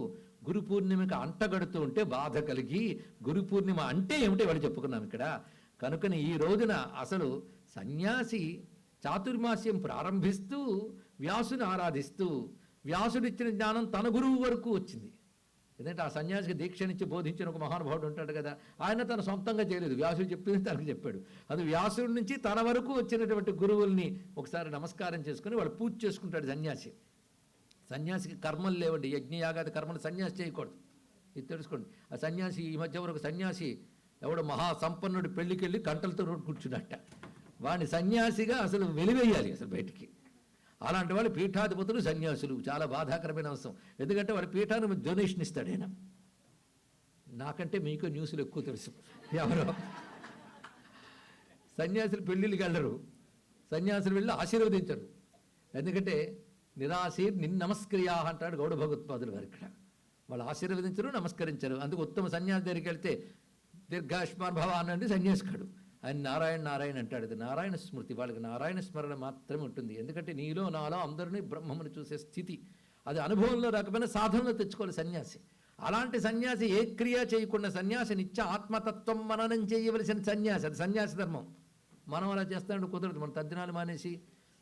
గురు పూర్ణిమకి అంటగడుతూ ఉంటే బాధ కలిగి, గురు పూర్ణిమ అంటే ఏమిటో వాళ్ళు చెప్పుకున్నాం ఇక్కడ. కనుకని ఈ రోజున అసలు సన్యాసి చాతుర్మాస్యం ప్రారంభిస్తూ వ్యాసుని ఆరాధిస్తూ వ్యాసుడిచ్చిన జ్ఞానం తన గురువు వరకు వచ్చింది. ఎందుకంటే ఆ సన్యాసికి దీక్షనిచ్చి బోధించిన ఒక మహానుభావుడు ఉంటాడు కదా, ఆయన తన సొంతంగా చేయలేదు, వ్యాసుడు చెప్పింది తనకు చెప్పాడు. అది వ్యాసుడి నుంచి తన వరకు వచ్చినటువంటి గురువుల్ని ఒకసారి నమస్కారం చేసుకుని వాళ్ళు పూజ చేసుకుంటాడు సన్యాసి. సన్యాసికి కర్మలు లేవండి, యజ్ఞయాగాది కర్మలు సన్యాసి చేయకూడదు, ఇది తెలుసుకోండి. ఆ సన్యాసి ఈ మధ్య వరకు సన్యాసి ఎవడో మహాసంపన్నుడు పెళ్లికి వెళ్ళి కంటలతో కూర్చున్నట్ట, వాడిని సన్యాసిగా అసలు వెలివేయాలి అసలు బయటికి. అలాంటి వాళ్ళు పీఠాధిపతులు సన్యాసులు, చాలా బాధాకరమైన అంశం. ఎందుకంటే వాడి పీఠాన్ని డొనేషన్ ఇస్తాడు ఆయన. నాకంటే మీకు న్యూస్లు ఎక్కువ తెలుసు. ఎవరో సన్యాసులు పెళ్ళిళ్ళకి వెళ్ళరు, సన్యాసులు వెళ్ళి ఆశీర్వదించరు. ఎందుకంటే నిరాశీర్ నిన్నమస్క్రియా అంటాడు గౌడ భగవత్పాదులు వారు ఇక్కడ. వాళ్ళు ఆశీర్వదించరు, నమస్కరించరు. అందుకు ఉత్తమ సన్యాసి దగ్గరికి వెళ్తే దీర్ఘాయుష్మాన్ భవ అనండి సన్యాసికాడు. ఆయన నారాయణ నారాయణ అంటాడు. అది నారాయణ స్మృతి. వాళ్ళకి నారాయణ స్మరణ మాత్రమే ఉంటుంది. ఎందుకంటే నీలో నాలో అందరినీ బ్రహ్మమును చూసే స్థితి అది అనుభవంలో రాకపోయినా సాధనలో తెచ్చుకోవాలి సన్యాసి. అలాంటి సన్యాసి ఏ క్రియ చేయకుండా సన్యాసి నిత్య ఆత్మతత్వం మననం చేయవలసిన సన్యాసి, అది సన్యాసి ధర్మం. మనం అలా చేస్తామంటే కుదరదు. మన తద్దినాలు మానేసి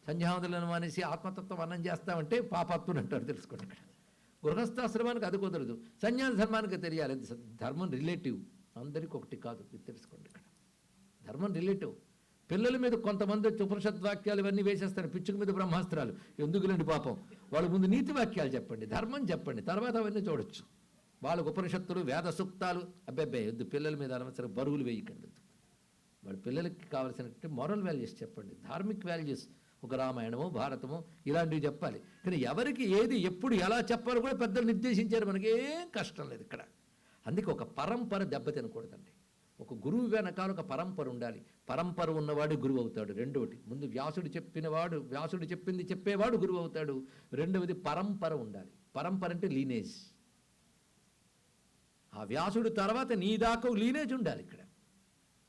సంధ్యావందలను మానేసి ఆత్మతత్వం అన్నం చేస్తామంటే పాపాత్ముడు అంటారు, తెలుసుకోండి ఇక్కడ. గృహస్థాశ్రమానికి అది కుదరదు, సన్యాస ధర్మానికి తెలియాలి. ధర్మం రిలేటివ్, అందరికీ ఒకటి కాదు, ఇది తెలుసుకోండి ఇక్కడ. ధర్మం రిలేటివ్. పిల్లల మీద కొంతమంది ఉపనిషత్ వాక్యాలు ఇవన్నీ వేసేస్తారు, పిచ్చుక మీద బ్రహ్మాస్త్రాలు. ఎందుకులేండి పాపం, వాళ్ళ ముందు నీతి వాక్యాలు చెప్పండి, ధర్మం చెప్పండి, తర్వాత అవన్నీ చూడొచ్చు. వాళ్ళకు ఉపనిషత్తులు వేద సూక్తాలు అబ్బాయి వద్దు. పిల్లల మీద అనవసరం బరువులు వేయకండి. వాళ్ళ పిల్లలకి కావాల్సినట్టు మోరల్ వాల్యూస్ చెప్పండి, ధార్మిక్ వాల్యూస్. ఒక రామాయణమో భారతమో ఇలాంటివి చెప్పాలి. కానీ ఎవరికి ఏది ఎప్పుడు ఎలా చెప్పాలో కూడా పెద్దలు నిర్దేశించారు, మనకేం కష్టం లేదు ఇక్కడ. అందుకే ఒక పరంపర దెబ్బతినకూడదండి. ఒక గురువు వెనకాల ఒక పరంపర ఉండాలి. పరంపర ఉన్నవాడు గురువు అవుతాడు. రెండవది, ముందు వ్యాసుడు చెప్పింది చెప్పేవాడు గురువు అవుతాడు. రెండవది పరంపర ఉండాలి. పరంపర అంటే లీనేజ్. ఆ వ్యాసుడు తర్వాత నీ దాకా లీనేజ్ ఉండాలి ఇక్కడ.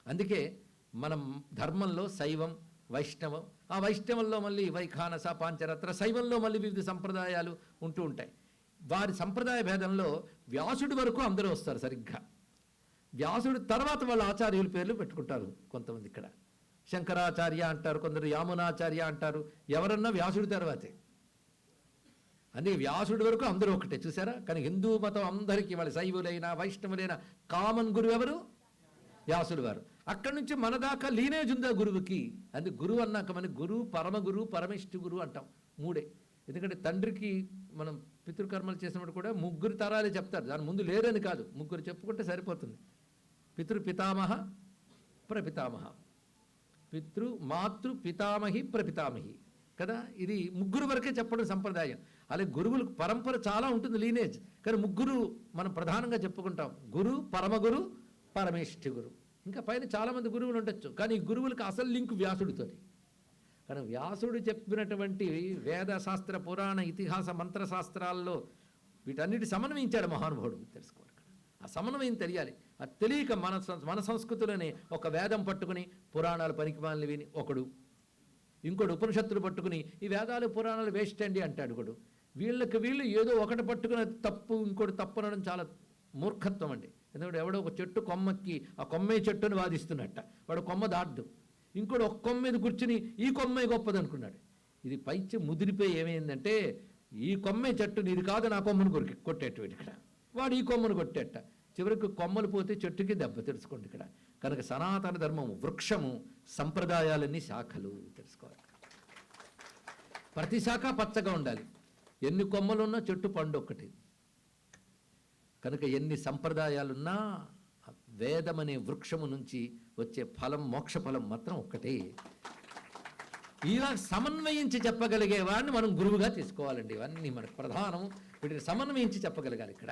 అందుకే మనం ధర్మంలో శైవం, వైష్ణవం, ఆ వైష్ణవంలో మళ్ళీ వైఖానస, పాంచరత్న, శైవంలో మళ్ళీ వివిధ సంప్రదాయాలు ఉంటూ ఉంటాయి. వారి సంప్రదాయ భేదంలో వ్యాసుడి వరకు అందరూ వస్తారు సరిగ్గా. వ్యాసుడి తర్వాత వాళ్ళ ఆచార్యుల పేర్లు పెట్టుకుంటారు కొంతమంది. ఇక్కడ శంకరాచార్య అంటారు, కొందరు యామునాచార్య అంటారు. ఎవరన్నా వ్యాసుడి తర్వాతే. అందుకే వ్యాసుడి వరకు అందరూ ఒకటే, చూసారా? కానీ హిందూ మతం అందరికీ, వాళ్ళ శైవులైనా వైష్ణవులైనా కామన్ గురువు ఎవరు? వ్యాసుడు వారు. అక్కడి నుంచి మన దాకా లీనేజ్ ఉందా గురువుకి. అందుకే గురువు అన్నాక మన గురువు, పరమగురు, పరమేష్ఠి గురువు అంటాం. మూడే. ఎందుకంటే తండ్రికి మనం పితృకర్మలు చేసినప్పుడు కూడా 3 తరాలే చెప్తారు. దాని ముందు లేరని కాదు, 3 చెప్పుకుంటే సరిపోతుంది. పితృపితామహ ప్రపితామహ, పితృ మాతృ పితామహి ప్రపితామహి కదా. ఇది 3 వరకే చెప్పడం సంప్రదాయం. అలాగే గురువులకు పరంపర చాలా ఉంటుంది, లీనేజ్. కానీ 3 మనం ప్రధానంగా చెప్పుకుంటాం: గురు, పరమగురు, పరమేష్ఠి గురు. ఇంకా పైన చాలామంది గురువులు ఉండొచ్చు, కానీ ఈ గురువులకు అసలు లింక్ వ్యాసుడితోని. కానీ వ్యాసుడు చెప్పినటువంటి వేద శాస్త్ర, పురాణ, ఇతిహాస, మంత్రశాస్త్రాల్లో వీటన్నిటి సమన్వయించాడు మహానుభావుడు. తెలుసుకోవాలి ఆ సమన్వయం తెలియాలి. అది తెలియక మన సంస్కృతిలోనే ఒక వేదం పట్టుకుని పురాణాలు పనికిమాలినవి విని ఒకడు, ఇంకోటి ఉపనిషత్తులు పట్టుకుని ఈ వేదాలు పురాణాలు వేస్ట్ అండి అంటాడు ఒకడు. వీళ్ళు ఏదో ఒకటి పట్టుకుని తప్పు, ఇంకోటి తప్పు అనడం చాలా మూర్ఖత్వం అండి. ఎందుకంటే ఎవడో ఒక చెట్టు కొమ్మకి ఆ కొమ్మే చెట్టుని వాదిస్తున్నట్ట, వాడు కొమ్మ దాడ్డు. ఇంకోటి ఒక కొమ్మ మీద కూర్చుని ఈ కొమ్మే గొప్పది అనుకున్నాడు. ఇది పైచి ముదిరిపోయి ఏమైందంటే, ఈ కొమ్మే చెట్టు నీది కాదు, నా కొమ్మను కొట్టేట్టు ఇక్కడ. వాడు ఈ కొమ్మను కొట్టేట. చివరికి కొమ్మలు పోతే చెట్టుకి దెబ్బ, తెలుసుకోండి ఇక్కడ. కనుక సనాతన ధర్మము వృక్షము, సంప్రదాయాలన్నీ శాఖలు, తెలుసుకోవాలి. ప్రతి శాఖ పచ్చగా ఉండాలి. ఎన్ని కొమ్మలున్నా చెట్టు పండు ఒక్కటి. కనుక ఎన్ని సంప్రదాయాలున్నా వేదమనే వృక్షము నుంచి వచ్చే ఫలం, మోక్ష ఫలం మాత్రం ఒక్కటే. ఇలా సమన్వయించి చెప్పగలిగే వాడిని మనం గురువుగా తీసుకోవాలండి. ఇవన్నీ మనకు ప్రధానం. వీటిని సమన్వయించి చెప్పగలగాలి ఇక్కడ.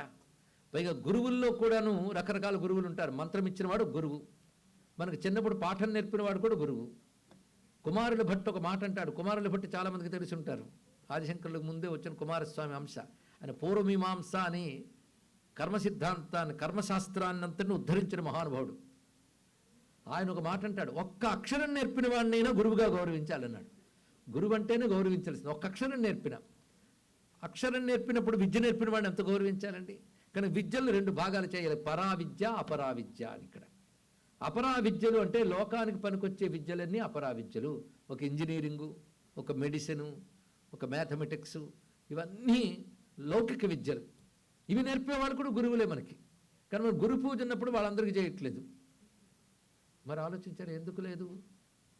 పైగా గురువుల్లో కూడాను రకరకాల గురువులు ఉంటారు. మంత్రం ఇచ్చినవాడు గురువు, మనకు చిన్నప్పుడు పాఠం నేర్పినవాడు కూడా గురువు. కుమారుల భట్టు ఒక మాట అంటాడు. కుమారుల భట్టు చాలామందికి తెలిసి ఉంటారు. ఆదిశంకరులకు ముందే వచ్చిన కుమారస్వామి అంశ. ఆయన పూర్వమీమాంస అని కర్మ సిద్ధాంతాన్ని, కర్మశాస్త్రాన్ని అంతటిని ఉద్ధరించిన మహానుభావుడు. ఆయన ఒక మాట అంటాడు: ఒక్క అక్షరం నేర్పిన వాడినైనా గురువుగా గౌరవించాలన్నాడు. గురువు అంటేనే గౌరవించాల్సింది. ఒక్క అక్షరం నేర్పినప్పుడు విద్య నేర్పిన వాడిని ఎంత గౌరవించాలండి. కానీ విద్యలు 2 భాగాలు చేయాలి: పరావిద్య, అపరావిద్య అని. ఇక్కడ అపరావిద్యలు అంటే లోకానికి పనికొచ్చే విద్యలన్నీ అపరావిద్యలు. ఒక ఇంజనీరింగు, ఒక మెడిసిను, ఒక మ్యాథమెటిక్స్, ఇవన్నీ లౌకిక విద్యలు. ఇవి నేర్పేవాళ్ళు కూడా గురువులే మనకి. కానీ మనం గురు పూజ ఉన్నప్పుడు వాళ్ళందరికీ చేయట్లేదు. మరి ఆలోచించాలి, ఎందుకు లేదు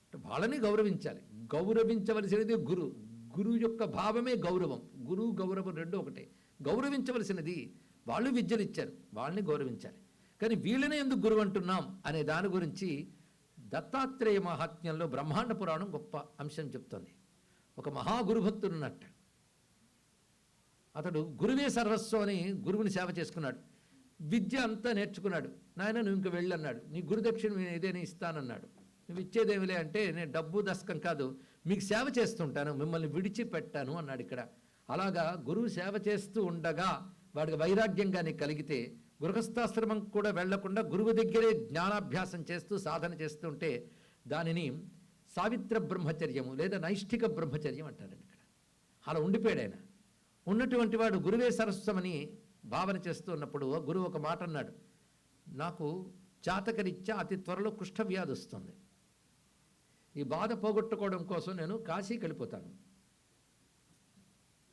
అంటే వాళ్ళని గౌరవించాలి. గౌరవించవలసినది గురువు యొక్క భావమే గౌరవం. గురువు గౌరవం 2 ఒకటే. గౌరవించవలసినది. వాళ్ళు విద్యలు ఇచ్చారు, వాళ్ళని గౌరవించాలి. కానీ వీళ్ళనే ఎందుకు గురువు అంటున్నాం అనే దాని గురించి దత్తాత్రేయ మహాత్మ్యంలో బ్రహ్మాండ పురాణం గొప్ప అంశం చెప్తోంది. ఒక మహాగురుభక్తుడు ఉన్నట్టు. అతడు గురువే సర్వస్వం అని గురువుని సేవ చేసుకున్నాడు. విద్య అంతా నేర్చుకున్నాడు. నాయన నువ్వు ఇంక వెళ్ళన్నాడు. నీ గురుదక్షిణ ఏదైనా ఇస్తానన్నాడు. నువ్వు ఇచ్చేదేమిలే అంటే, నేను డబ్బు దశకం కాదు, మీకు సేవ చేస్తుంటాను, మిమ్మల్ని విడిచిపెట్టాను అన్నాడు ఇక్కడ. అలాగా గురువు సేవ చేస్తూ ఉండగా వాడికి వైరాగ్యంగానే కలిగితే గృహస్థాశ్రమం కూడా వెళ్లకుండా గురువు దగ్గరే జ్ఞానాభ్యాసం చేస్తూ సాధన చేస్తుంటే దానిని సావిత్ర బ్రహ్మచర్యము లేదా నైష్ఠిక బ్రహ్మచర్యం అంటారండి ఇక్కడ. అలా ఉండిపోయాడు ఆయన. ఉన్నటువంటి వాడు గురువే సరస్వమని భావన చేస్తూ ఉన్నప్పుడు గురువు ఒక మాట అన్నాడు: నాకు జాతకరీత్యా అతి త్వరలో కుష్ఠవ్యాధి వస్తుంది. ఈ బాధ పోగొట్టుకోవడం కోసం నేను కాశీకి వెళ్ళిపోతాను.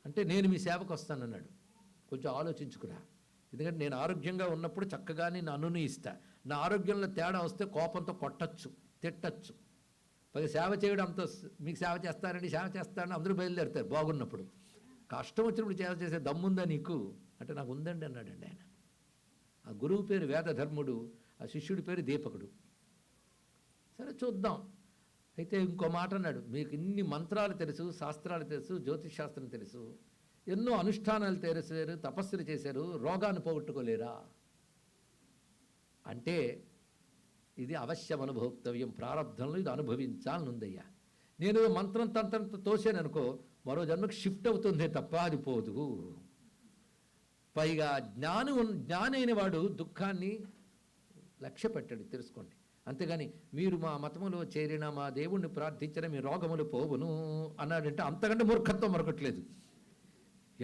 అంటే నేను మీ సేవకు వస్తానన్నాడు. కొంచెం ఆలోచించుకురా. ఎందుకంటే నేను ఆరోగ్యంగా ఉన్నప్పుడు చక్కగా నేను అనునయిస్తా. నా ఆరోగ్యంలో తేడా వస్తే కోపంతో కొట్టచ్చు, తిట్టచ్చు. పది సేవ చేయడం అంత, మీకు సేవ చేస్తానండి, సేవ చేస్తానని అందరూ బయలుదేరుతారు బాగున్నప్పుడు. కష్టం వచ్చినప్పుడు సేవ చేసే దమ్ముందా నీకు అంటే, నాకు ఉందండి అన్నాడండి ఆయన. ఆ గురువు పేరు వేదధర్ముడు, ఆ శిష్యుడి పేరు దీపకుడు. సరే చూద్దాం. అయితే ఇంకో మాట అన్నాడు, మీకు ఇన్ని మంత్రాలు తెలుసు, శాస్త్రాలు తెలుసు, జ్యోతిష్ శాస్త్రం తెలుసు, ఎన్నో అనుష్ఠానాలు చేశారు, తపస్సులు చేశారు, రోగాన్ని పోగొట్టుకోలేరా అంటే ఇది అవశ్యం అనుభోక్తవ్యం, ప్రారంధంలో ఇది అనుభవించాలనుందయ్యా. నేను మంత్రం తంత్రంతో తోసాను అనుకో, మరో జన్మకు షిఫ్ట్ అవుతుందే తప్ప అది పోదు. పైగా జ్ఞాని అయిన వాడు దుఃఖాన్ని లక్ష్య పెట్టాడు, తెలుసుకోండి. అంతేగాని మీరు మా మతములో చేరిన, మా దేవుణ్ణి ప్రార్థించిన మీ రోగములు పోవును అన్నాడంటే అంతకంటే మూర్ఖత్వం మరొకట్లేదు.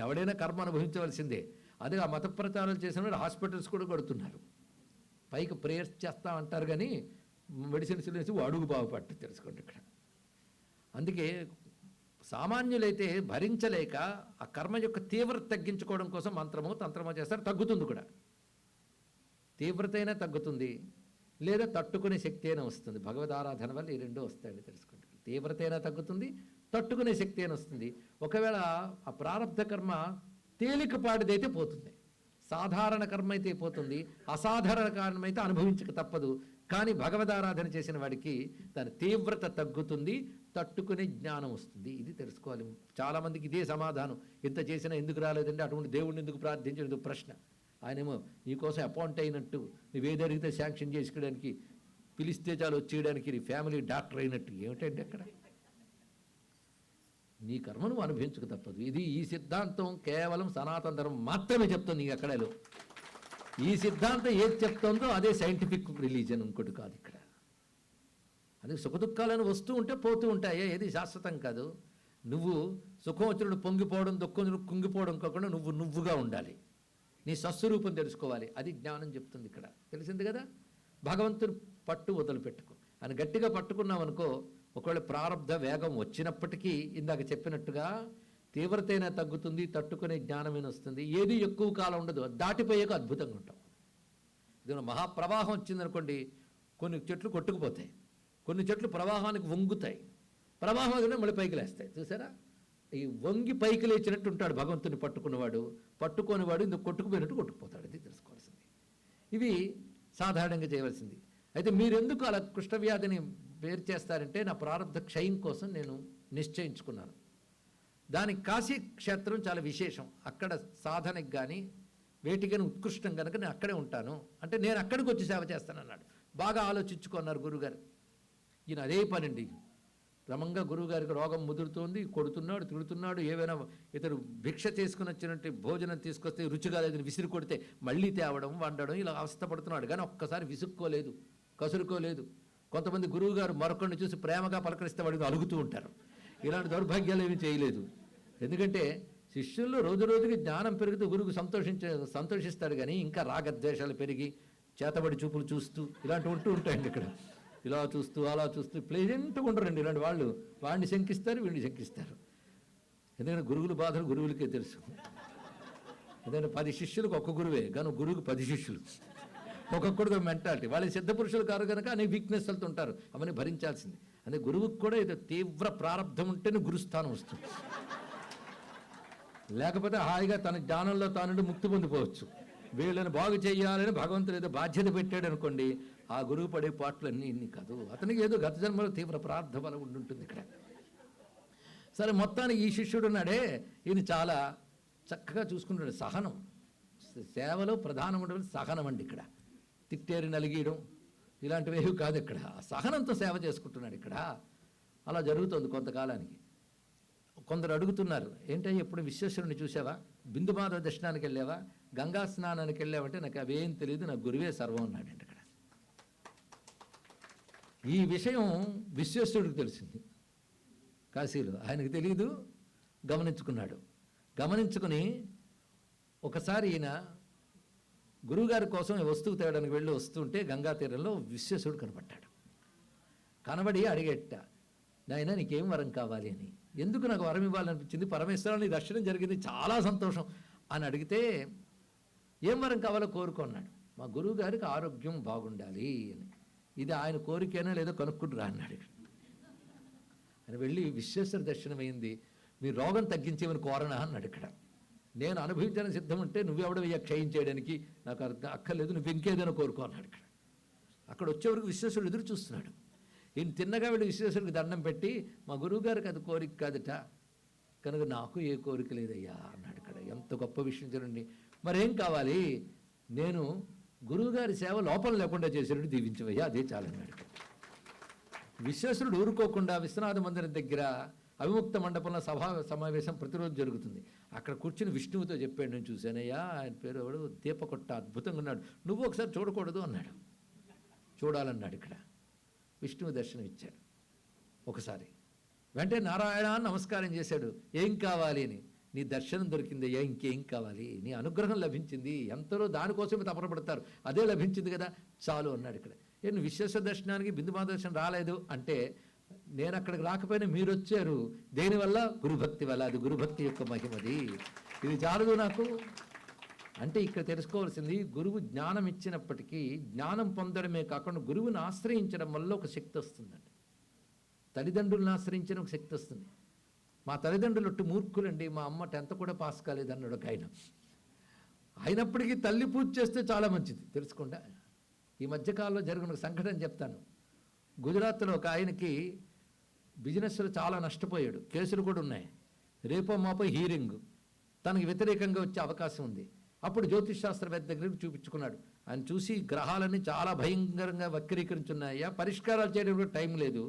ఎవడైనా కర్మ అనుభవించవలసిందే. అదే ఆ మత ప్రచారాలు చేసిన వాడు హాస్పిటల్స్ కూడా కొడుతున్నారు. పైకి ప్రేయర్స్ చేస్తా అంటారు కానీ మెడిసిన్స్ వేసి అడుగు బాగుపట్టు, తెలుసుకోండి ఇక్కడ. అందుకే సామాన్యులైతే భరించలేక ఆ కర్మ యొక్క తీవ్రత తగ్గించుకోవడం కోసం మంత్రమో తంత్రమో చేస్తారు, తగ్గుతుంది కూడా. తీవ్రత అయినా తగ్గుతుంది, లేదా తట్టుకునే శక్తి అయినా వస్తుంది. భగవద్ ఆరాధన వల్ల ఈ రెండూ వస్తాయండి, తెలుసుకోండి. తీవ్రత అయినా తగ్గుతుంది, తట్టుకునే శక్తి అయినా వస్తుంది. ఒకవేళ ఆ ప్రారంధ కర్మ తేలికపాటిదైతే పోతుంది, సాధారణ కర్మ అయితే పోతుంది, అసాధారణ కర్మ అయితే అనుభవించక తప్పదు. కానీ భగవదారాధన చేసిన వాడికి దాని తీవ్రత తగ్గుతుంది, తట్టుకునే జ్ఞానం వస్తుంది. ఇది తెలుసుకోవాలి. చాలామందికి ఇదే సమాధానం, ఇంత చేసినా ఎందుకు రాలేదంటే అటువంటి దేవుడిని ఎందుకు ప్రార్థించలేదు ప్రశ్న. ఆయనేమో నీకోసం అపాయింట్ అయినట్టు, నువ్వేదడిగితే శాంక్షన్ చేసుకోవడానికి, పిలిస్తే చాలు వచ్చేయడానికి నీ ఫ్యామిలీ డాక్టర్ అయినట్టు. ఏమిటండి అక్కడ? నీ కర్మ నువ్వు అనుభవించక తప్పదు. ఇది ఈ సిద్ధాంతం కేవలం సనాతన ధర్మం మాత్రమే చెప్తుంది. నీకు అక్కడలో ఈ సిద్ధాంతం ఏది చెప్తుందో అదే సైంటిఫిక్ రిలీజన్, ఇంకోటి కాదు ఇక్కడ. అది సుఖదుఖాలను వస్తూ ఉంటే పోతూ ఉంటాయే, ఏది శాశ్వతం కాదు. నువ్వు సుఖం వచ్చినప్పుడు పొంగిపోవడం, దుఃఖం వచ్చినప్పుడు కుంగిపోవడం కాకుండా నువ్వుగా ఉండాలి. నీ స్వస్వరూపం తెలుసుకోవాలి. అది జ్ఞానం చెప్తుంది ఇక్కడ. తెలిసింది కదా? భగవంతుని పట్టు వదిలిపెట్టుకో. అని గట్టిగా పట్టుకున్నామనుకో, ఒకవేళ ప్రారంధ వేగం వచ్చినప్పటికీ ఇందాక చెప్పినట్టుగా తీవ్రతైన తగ్గుతుంది, తట్టుకునే జ్ఞానమైన వస్తుంది. ఏది ఎక్కువ కాలం ఉండదు, దాటిపోయాక అద్భుతంగా ఉంటాం. ఇది మహాప్రవాహం వచ్చిందనుకోండి, కొన్ని చెట్లు కొట్టుకుపోతాయి, కొన్ని చెట్లు ప్రవాహానికి వంగుతాయి, ప్రవాహం వదిలే మళ్ళీ పైకి లేస్తాయి. చూసారా? ఈ వంగి పైకి లేచినట్టు ఉంటాడు భగవంతుని పట్టుకున్నవాడు. పట్టుకోనివాడు ఇందుకు కొట్టుకుపోయినట్టు కొట్టుకుపోతాడు. ఇది తెలుసుకోవాల్సింది. ఇవి సాధారణంగా చేయవలసింది. అయితే మీరెందుకు అలా కుష్ఠవ్యాధిని వేరు చేస్తారంటే, నా ప్రారంభ క్షయం కోసం నేను నిశ్చయించుకున్నాను. దానికి కాశీ క్షేత్రం చాలా విశేషం. అక్కడ సాధనకి కానీ వేటికని ఉత్కృష్టం కనుక నేను అక్కడే ఉంటాను అంటే, నేను అక్కడికి వచ్చి సేవ చేస్తానన్నాడు. బాగా ఆలోచించుకున్నారు గురుగారు. ఈయన అదే పనండి. క్రమంగా గురువుగారికి రోగం ముదురుతోంది, కొడుతున్నాడు, తిడుతున్నాడు. ఏవైనా ఇతరు భిక్ష చేసుకుని వచ్చినట్టు భోజనం తీసుకొస్తే రుచిగా లేదని విసిరి కొడితే మళ్ళీ తేవడం, వండడం, ఇలా అవస్థపడుతున్నాడు. కానీ ఒక్కసారి విసుక్కోలేదు, కసురుకోలేదు. కొంతమంది గురువుగారు మరొకరిని చూసి ప్రేమగా పలకరిస్తే వాడికి అలుగుతూ ఉంటారు. ఇలాంటి దౌర్భాగ్యాలు ఏమీ చేయలేదు. ఎందుకంటే శిష్యుల్లో రోజు రోజుకి జ్ఞానం పెరుగుతూ గురువుకు సంతోషిస్తాడు. కానీ ఇంకా రాగద్వేషాలు పెరిగి చేతబడి చూపులు చూస్తూ ఇలాంటివి ఉంటూ ఉంటాయండి ఇక్కడ. ఇలా చూస్తూ అలా చూస్తూ ప్లెజెంట్గా ఉండరండి ఇలాంటి వాళ్ళు. వాడిని శంకిస్తారు, వీడిని శంకిస్తారు. ఎందుకంటే గురువుల బాధలు గురువులకే తెలుసు. ఎందుకంటే 10 శిష్యులకు ఒక్క గురువే, కానీ గురువుకు 10 శిష్యులు, ఒక్కొక్కడికి మెంటాలిటీ. వాళ్ళ సిద్ధ పురుషులు కారు కనుక అనేక వీక్నెస్లతో ఉంటారు, అవన్నీ భరించాల్సింది. అదే గురువుకు కూడా ఏదో తీవ్ర ప్రారంధం ఉంటేనే గురుస్థానం వస్తుంది. లేకపోతే హాయిగా తన జ్ఞానంలో తానుండి ముక్తి పొందిపోవచ్చు. వీళ్ళని బాగు చేయాలని భగవంతుడు ఏదో బాధ్యత పెట్టాడు అనుకోండి, ఆ గురువు పడే పాటలు ఇన్ని కాదు. అతనికి ఏదో గత జన్మలో తీవ్ర ప్రార్థ బలం ఉండుంటుంది ఇక్కడ. సరే, మొత్తానికి ఈ శిష్యుడు ఉన్నాడే, ఈయన చాలా చక్కగా చూసుకుంటాడు. సహనం, సేవలో ప్రధానం ఉండడం సహనం అండి. ఇక్కడ తిట్టేరి నలిగేయడం ఇలాంటివి కాదు. ఇక్కడ సహనంతో సేవ చేసుకుంటున్నాడు. ఇక్కడ అలా జరుగుతుంది కొంతకాలానికి. కొందరు అడుగుతున్నారు, ఏంటంటే ఎప్పుడు విశ్వేశ్వరుని చూసావా, బిందుమాధవ దర్శనానికి వెళ్ళావా, గంగా స్నానానికి వెళ్ళావంటే నాకు అవేం తెలియదు, నాకు గురువే సర్వం అన్నాడండి ఇక్కడ. ఈ విషయం విశ్వేశ్వరుడికి తెలిసింది కాశీలో, ఆయనకు తెలియదు. గమనించుకున్నాడు. గమనించుకుని ఒకసారి ఈయన గురువుగారి కోసం వస్తువు తేయడానికి వెళ్ళి వస్తుంటే గంగా తీరంలో విశ్వేశ్వరుడు కనపడ్డాడు. కనబడి అడిగేట, నాయన నీకేం వరం కావాలి అని. ఎందుకు నాకు వరం ఇవ్వాలనిపించింది, పరమేశ్వరుని దర్శనం జరిగింది, చాలా సంతోషం అని అడిగితే, ఏం వరం కావాలో కోరుకున్నాడు. మా గురువు గారికి ఆరోగ్యం బాగుండాలి అని. ఇది ఆయన కోరికైనా లేదో కనుక్కుంటురా అన్నాడు. అని వెళ్ళి విశ్వేశ్వర దర్శనం అయింది. మీ రోగం తగ్గించేమని కోరనా అన్నాడు ఇక్కడ. నేను అనుభవించడానికి సిద్ధం ఉంటే నువ్వెవడవయ్యా క్షయం చేయడానికి, నాకు అక్కర్లేదు, నువ్వు ఇంకేదైనా కోరుకో అన్నాడు ఇక్కడ. అక్కడ వచ్చేవరకు విశ్వేశ్వరుడు ఎదురు చూస్తున్నాడు. ఈయన తిన్నగా వీడు విశ్వేశ్వరుడికి దండం పెట్టి మా గురువుగారికి అది కోరిక కాదుట, కనుక నాకు ఏ కోరిక లేదయ్యా అన్నాడు. ఇక్కడ ఎంత గొప్ప విషయం చూడండి. మరేం కావాలి, నేను గురువుగారి సేవ లోపం లేకుండా చేసేటట్టు దీవించవయ్యా, అదే చాలన్నాడు. విశ్వేశ్వరుడు ఊరుకోకుండా విశ్వనాథ మందిరం దగ్గర అవిముక్త మండపంలో సమావేశం ప్రతిరోజు జరుగుతుంది. అక్కడ కూర్చుని విష్ణువుతో చెప్పాడు, నేను చూశానయ్యా, ఆయన పేరు ఎవడు దీపకొట్ట, అద్భుతంగా ఉన్నాడు, నువ్వు ఒకసారి చూడకూడదు అన్నాడు. చూడాలన్నాడు. ఇక్కడ విష్ణువు దర్శనం ఇచ్చాడు ఒకసారి. వెంటనే నారాయణ నమస్కారం చేశాడు. ఏం కావాలి అని, నీ దర్శనం దొరికిందయ్యా, ఇంకేం కావాలి, నీ అనుగ్రహం లభించింది, ఎంతలో దానికోసమే తపనపడతారు, అదే లభించింది కదా, చాలు అన్నాడు. ఇక్కడ నేను విశ్వేశ్వర దర్శనానికి బిందుమా దర్శనం రాలేదు అంటే, నేను అక్కడికి రాకపోయినా మీరు వచ్చారు, దేనివల్ల, గురుభక్తి వల్ల, అది గురుభక్తి యొక్క మహిమది, ఇది చాలదు నాకు అంటే. ఇక్కడ తెలుసుకోవాల్సింది, గురువు జ్ఞానం ఇచ్చినప్పటికీ జ్ఞానం పొందడమే కాకుండా గురువుని ఆశ్రయించడం వల్ల ఒక శక్తి వస్తుందండి. తల్లిదండ్రులను ఆశ్రయించిన ఒక శక్తి వస్తుంది. మా తల్లిదండ్రులు ఒట్టు మూర్ఖులండి, మా అమ్మ 10th కూడా పాస్ కాలేదు అన్నాడు ఒక ఆయన. అయినప్పటికీ తల్లి పూజ చేస్తే చాలా మంచిది, తెలుసుకుండా. ఈ మధ్యకాలంలో జరిగిన ఒక సంఘటన చెప్తాను. గుజరాత్లో ఒక ఆయనకి బిజినెస్లో చాలా నష్టపోయాడు, కేసులు కూడా ఉన్నాయి, రేపో మాపో హీరింగ్, తనకి వ్యతిరేకంగా వచ్చే అవకాశం ఉంది. అప్పుడు జ్యోతిష్ శాస్త్రవేత్త దగ్గరికి చూపించుకున్నాడు. ఆయన చూసి గ్రహాలన్నీ చాలా భయంకరంగా వక్రీకరించున్నాయా, పరిష్కారాలు చేయడానికి టైం లేదు,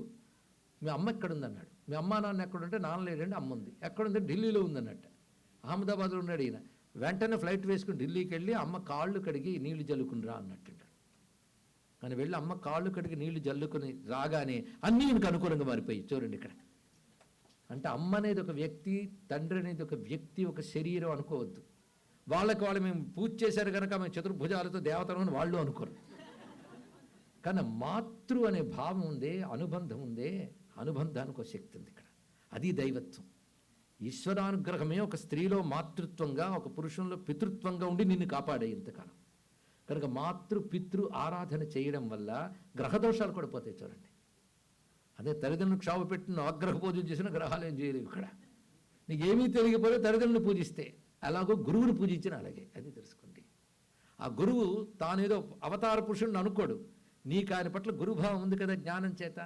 మీ అమ్మ ఎక్కడుందన్నాడు. మీ అమ్మ నాన్న ఎక్కడుంటే, నాన్న లేడండి, అమ్మ ఉంది. ఎక్కడుంది, ఢిల్లీలో ఉందన్నట్టు. అహ్మదాబాద్లో ఉన్నాడు ఈయన. వెంటనే ఫ్లైట్ వేసుకుని ఢిల్లీకి వెళ్ళి అమ్మ కాళ్ళు కడిగి నీళ్లు జల్లుకుని రా అన్నట్టు. కానీ వెళ్ళి అమ్మ కాళ్ళు కడిగి నీళ్లు జల్లుకుని రాగానే అన్నీ ఈయనకు అనుకూలంగా మారిపోయి. చూడండి ఇక్కడ. అంటే అమ్మ అనేది ఒక వ్యక్తి, తండ్రి అనేది ఒక వ్యక్తి, ఒక శరీరం అనుకోవద్దు. వాళ్ళకి వాళ్ళు మేము పూజ చేశారు కనుక మేము చతుర్భుజాలతో దేవతలు అని వాళ్ళు అనుకోరు. కానీ మాతృ అనే భావం ఉందే, అనుబంధం ఉందే, అనుబంధానికి ఒక శక్తి ఉంది ఇక్కడ. అది దైవత్వం. ఈశ్వరానుగ్రహమే ఒక స్త్రీలో మాతృత్వంగా, ఒక పురుషంలో పితృత్వంగా ఉండి నిన్ను కాపాడే ఇంతకాలం. కనుక పితృ ఆరాధన చేయడం వల్ల గ్రహదోషాలు కూడా పోతాయి. చూడండి, అదే తల్లిదండ్రులకు క్షోభ పెట్టిన ఆగ్రహ పూజలు చేసిన గ్రహాలు ఏం చేయలేవు. ఇక్కడ నీకేమీ తెలియకపోతే తల్లిదండ్రులను పూజిస్తే, అలాగో గురువుని పూజించిన అలాగే. అది తెలుసుకోండి. ఆ గురువు తానేదో అవతార పురుషుడిని అనుకోడు, నీకు ఆయన పట్ల గురుభావం ఉంది కదా, జ్ఞానం చేత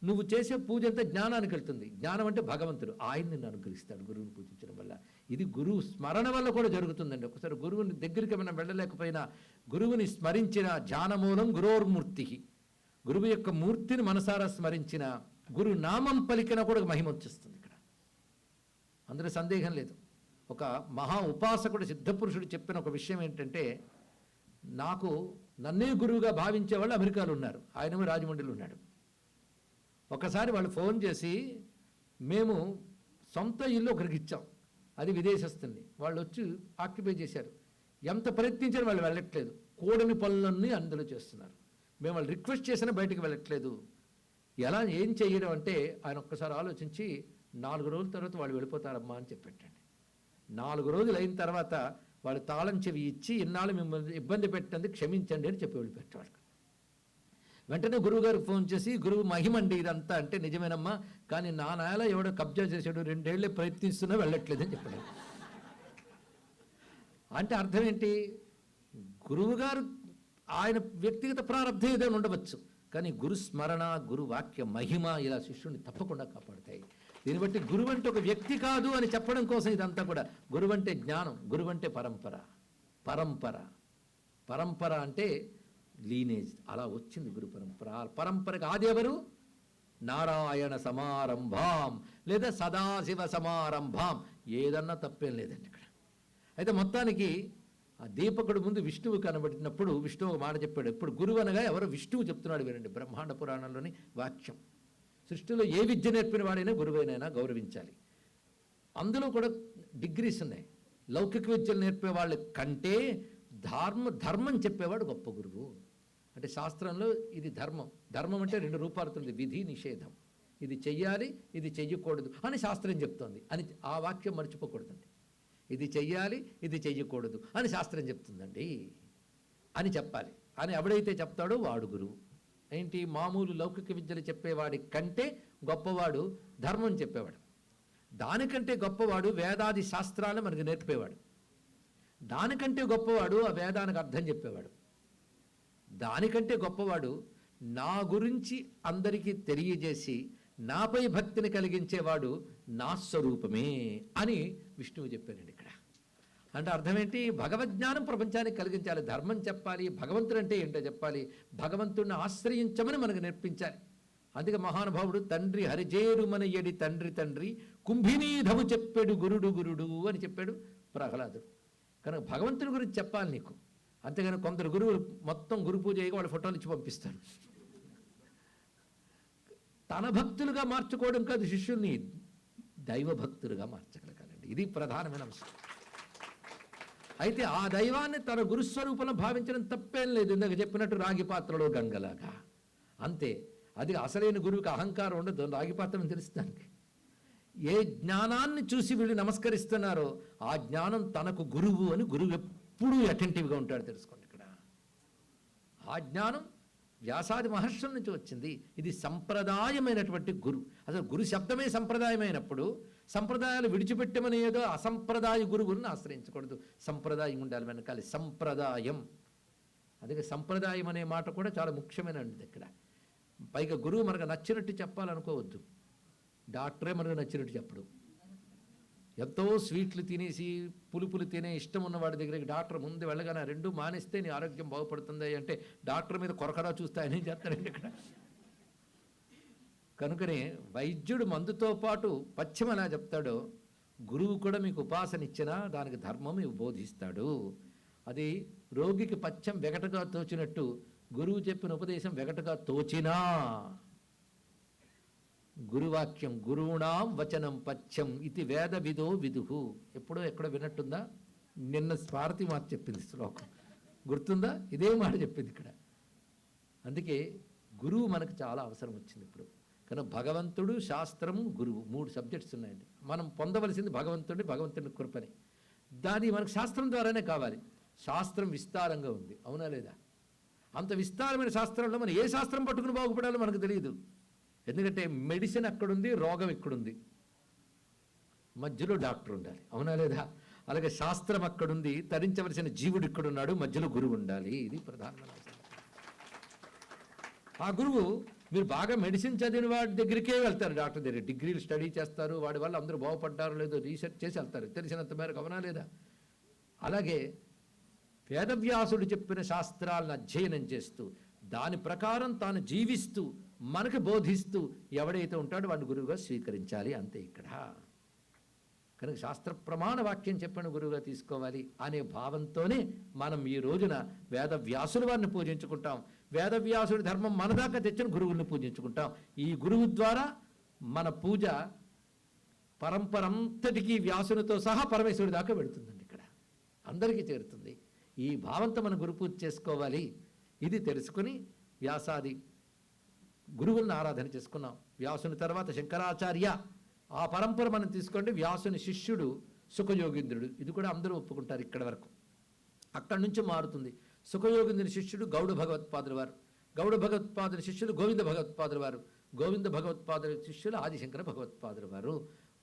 నువ్వు చేసే పూజ అంతా జ్ఞానానికి వెళ్తుంది. జ్ఞానం అంటే భగవంతుడు, ఆయన నిన్ను అనుగ్రహిస్తాడు గురువుని పూజించడం వల్ల. ఇది గురువు స్మరణ వల్ల కూడా జరుగుతుందండి. ఒకసారి గురువుని దగ్గరికి మనం వెళ్ళలేకపోయినా గురువుని స్మరించిన, ధ్యానమూలం గురోర్మూర్తి, గురువు యొక్క మూర్తిని మనసారా స్మరించిన, గురు నామం పలికినా కూడా మహిమ వచ్చేస్తుంది ఇక్కడ. అందులో సందేహం లేదు. ఒక మహా ఉపాసకుడు సిద్ధపురుషుడు చెప్పిన ఒక విషయం ఏంటంటే, నన్నే గురువుగా భావించే వాళ్ళు అమెరికాలో ఉన్నారు, ఆయనేమో రాజమండ్రిలో ఉన్నాడు. ఒకసారి వాళ్ళు ఫోన్ చేసి, మేము సొంత ఇల్లు ఒకరికి ఇచ్చాం, అది విదేశస్తుంది, వాళ్ళు వచ్చి ఆక్యుపై చేశారు, ఎంత ప్రయత్నించారు వాళ్ళు వెళ్ళట్లేదు, కూడని పనులన్నీ అందులో చేస్తున్నారు, మేము వాళ్ళు రిక్వెస్ట్ చేసినా బయటకు వెళ్ళట్లేదు, ఎలా ఏం చేయడం అంటే, ఆయన ఒక్కసారి ఆలోచించి 4 రోజుల తర్వాత వాళ్ళు వెళ్ళిపోతారమ్మా అని చెప్పాడండి. 4 రోజులు అయిన తర్వాత వాళ్ళు తాళం చెవి ఇచ్చి, ఇన్నాళ్ళు మిమ్మల్ని ఇబ్బంది పెట్టినందుకు క్షమించండి అని చెప్పి వెళ్ళిపెట్టాడు. వెంటనే గురువుగారికి ఫోన్ చేసి, గురువు మహిమండి ఇదంతా అంటే, నిజమేనమ్మా, కానీ నా నేల ఎవడో కబ్జా చేశాడు, 2 ఏళ్ళే ప్రయత్నిస్తున్నా వెళ్ళట్లేదని చెప్పాడు. అంటే అర్థం ఏంటి, గురువుగారు ఆయన వ్యక్తిగత ప్రారంభం ఏదైనా ఉండవచ్చు, కానీ గురు స్మరణ, గురు వాక్య మహిమ ఇలా శిష్యుడిని తప్పకుండా కాపాడుతాయి. దీన్ని బట్టి గురువు అంటే ఒక వ్యక్తి కాదు అని చెప్పడం కోసం ఇదంతా కూడా. గురువు అంటే జ్ఞానం, గురువు అంటే పరంపర అంటే లీనేజ్, అలా వచ్చింది గురు పరంపర. పరంపరకి ఆది ఎవరు? నారాయణ సమారంభాం లేదా సదాశివ సమారంభాం, ఏదన్నా తప్పేం లేదండి ఇక్కడ. అయితే మొత్తానికి ఆ దీపకుడు ముందు విష్ణువు కనబడినప్పుడు విష్ణువు ఒక మాట చెప్పాడు. ఇప్పుడు గురువు అనగా ఎవరో విష్ణువు చెప్తున్నాడు, వినండి, బ్రహ్మాండ పురాణంలోని వాక్యం. సృష్టిలో ఏ విద్య నేర్పిన వాడైనా గురువైనా గౌరవించాలి. అందులో కూడా డిగ్రీస్ ఉన్నాయి. లౌకిక విద్యలు నేర్పే వాళ్ళ కంటే ధర్మం చెప్పేవాడు గొప్ప గురువు. అంటే శాస్త్రంలో ఇది ధర్మం అంటే 2 రూపాలుతుంది, విధి నిషేధం. ఇది చెయ్యాలి, ఇది చెయ్యకూడదు అని శాస్త్రం చెప్తోంది అని ఆ వాక్యం మర్చిపోకూడదండి. ఇది చెయ్యాలి, ఇది చెయ్యకూడదు అని శాస్త్రం చెప్తుందండి అని చెప్పాలి. అని ఎవడైతే చెప్తాడో వాడు గురువు. ఏంటి, మామూలు లౌకిక విద్యలు చెప్పేవాడి కంటే గొప్పవాడు ధర్మం చెప్పేవాడు. దానికంటే గొప్పవాడు వేదాది శాస్త్రాలు మనకు నేర్పేవాడు. దానికంటే గొప్పవాడు ఆ వేదానికి అర్థం చెప్పేవాడు. దానికంటే గొప్పవాడు నా గురించి అందరికీ తెలియజేసి నాపై భక్తిని కలిగించేవాడు నా స్వరూపమే అని విష్ణువు చెప్పారండి ఇక్కడ. అంటే అర్థం ఏంటి? భగవజ్ఞానం ప్రపంచానికి కలిగించాలి, ధర్మం చెప్పాలి, భగవంతుడు అంటే ఏంటో చెప్పాలి, భగవంతుడిని ఆశ్రయించమని మనకు నేర్పించాలి. అందుకే మహానుభావుడు తండ్రి హరిజేరుమన ఎడి తండ్రి తండ్రి కుంభినీధము చెప్పాడు గురుడు గురుడు అని చెప్పాడు ప్రహ్లాదుడు. కనుక భగవంతుడి గురించి చెప్పాలి నీకు. అంతేగాని కొందరు గురువులు మొత్తం గురు పూజ అయ్యి వాళ్ళ ఫోటోలు ఇచ్చి పంపిస్తారు. తన భక్తులుగా మార్చుకోవడం కాదు, శిష్యుల్ని దైవ భక్తులుగా మార్చగలగాలండి. ఇది ప్రధానమైన అంశం. అయితే ఆ దైవాన్ని తన గురుస్వరూపంలో భావించడం తప్పేం లేదు. ఇందాక చెప్పినట్టు రాగి పాత్రలో గంగలాగా అంతే. అది అసలైన గురువుకి అహంకారం ఉండదు, రాగి పాత్రను తెలుస్తానికి. ఏ జ్ఞానాన్ని చూసి వీళ్ళు నమస్కరిస్తున్నారో ఆ జ్ఞానం తనకు గురువు అని గురువు ఎప్పుడూ అటెంటివ్గా ఉంటాడు, తెలుసుకోండి ఇక్కడ. ఆ జ్ఞానం వ్యాసాది మహర్షుల నుంచి వచ్చింది. ఇది సంప్రదాయమైనటువంటి గురు. అసలు గురు శబ్దమే సంప్రదాయమైనప్పుడు సంప్రదాయాలు విడిచిపెట్టమని ఏదో అసంప్రదాయ గురువులను ఆశ్రయించకూడదు. సంప్రదాయం ఉండాలి వెనకాలి, సంప్రదాయం. అందుకే సంప్రదాయం అనే మాట కూడా చాలా ముఖ్యమైనది ఇక్కడ. పైగా గురువు మనకు నచ్చినట్టు చెప్పాలనుకోవద్దు, డాక్టరే మనకు నచ్చినట్టు చెప్పడు. ఎంతో స్వీట్లు తినేసి పులుపులు తినే ఇష్టం ఉన్న వాడి దగ్గరికి డాక్టర్ ముందు వెళ్ళగానే రెండు మానేస్తే నీ ఆరోగ్యం బాగుపడుతుంది అంటే డాక్టర్ మీద కొరకడా చూస్తాయని చెప్తారండి ఇక్కడ. కనుకనే వైద్యుడు మందుతో పాటు పథ్యం ఎలా చెప్తాడో గురువు కూడా మీకు ఉపాసన ఇచ్చినా దానికి ధర్మం బోధిస్తాడు. అది రోగికి పథ్యం వెగటగా తోచినట్టు గురువు చెప్పిన ఉపదేశం వెగటగా తోచినా గురువాక్యం గురువుణాం వచనం పథ్యం ఇది వేద విదో విదుహు. ఎప్పుడో ఎక్కడో విన్నట్టుందా? నిన్న స్వారతి మాట చెప్పింది శ్లోకం, గుర్తుందా? ఇదే మాట చెప్పింది ఇక్కడ. అందుకే గురువు మనకు చాలా అవసరం వచ్చింది ఇప్పుడు. కనుక భగవంతుడు, శాస్త్రము, గురువు 3 సబ్జెక్ట్స్ ఉన్నాయండి. మనం పొందవలసింది భగవంతుడి కృపని. దాన్ని మనకు శాస్త్రం ద్వారానే కావాలి. శాస్త్రం విస్తారంగా ఉంది, అవునా లేదా? అంత విస్తారమైన శాస్త్రంలో మనం ఏ శాస్త్రం పట్టుకుని బాగుపడాలో మనకు తెలియదు. ఎందుకంటే మెడిసిన్ అక్కడుంది, రోగం ఇక్కడుంది, మధ్యలో డాక్టర్ ఉండాలి, అవునా లేదా? అలాగే శాస్త్రం అక్కడుంది, తరించవలసిన జీవుడు ఇక్కడున్నాడు, మధ్యలో గురువు ఉండాలి. ఇది ప్రధానమైన అవసరం. ఆ గురువు మీరు బాగా మెడిసిన్ చదివిన వాడి దగ్గరికే వెళ్తారు, డాక్టర్ దగ్గర డిగ్రీలు స్టడీ చేస్తారు, వాడి వల్ల అందరూ బాగుపడ్డారో లేదో రీసెర్చ్ చేసి వెళ్తారు, తెలిసినంత మేరకు, అవునా లేదా? అలాగే వేదవ్యాసుడు చెప్పిన శాస్త్రాలను అధ్యయనం చేస్తూ దాని ప్రకారం తాను జీవిస్తూ మనకు బోధిస్తూ ఎవడైతే ఉంటాడో వాడిని గురువుగా స్వీకరించాలి, అంతే ఇక్కడ. కనుక శాస్త్ర ప్రమాణ వాక్యం చెప్పిన గురువుగా తీసుకోవాలి అనే భావంతోనే మనం ఈ రోజున వేదవ్యాసుల వారిని పూజించుకుంటాం. వేదవ్యాసుడి ధర్మం మన దాకా తెచ్చిన గురువుల్ని పూజించుకుంటాం. ఈ గురువు ద్వారా మన పూజ పరంపరంతటికీ వ్యాసునితో సహా పరమేశ్వరుడి దాకా వెళుతుందండి, ఇక్కడ అందరికీ చేరుతుంది. ఈ భావంతో మనం గురు పూజ చేసుకోవాలి. ఇది తెలుసుకుని వ్యాసాది గురువులను ఆరాధన చేసుకున్నాం. వ్యాసుని తర్వాత శంకరాచార్య, ఆ పరంపర మనం తీసుకోండి. వ్యాసుని శిష్యుడు సుఖయోగీంద్రుడు, ఇది కూడా అందరూ ఒప్పుకుంటారు ఇక్కడ వరకు. అక్కడి నుంచి మారుతుంది. సుఖయోగీంద్రుని శిష్యుడు గౌడ భగవత్పాదుల వారు, గౌడ భగవత్పాదుని శిష్యులు గోవింద భగవత్పాదుల వారు, గోవింద భగవత్పాదుల శిష్యులు ఆదిశంకర భగవత్పాదుల వారు.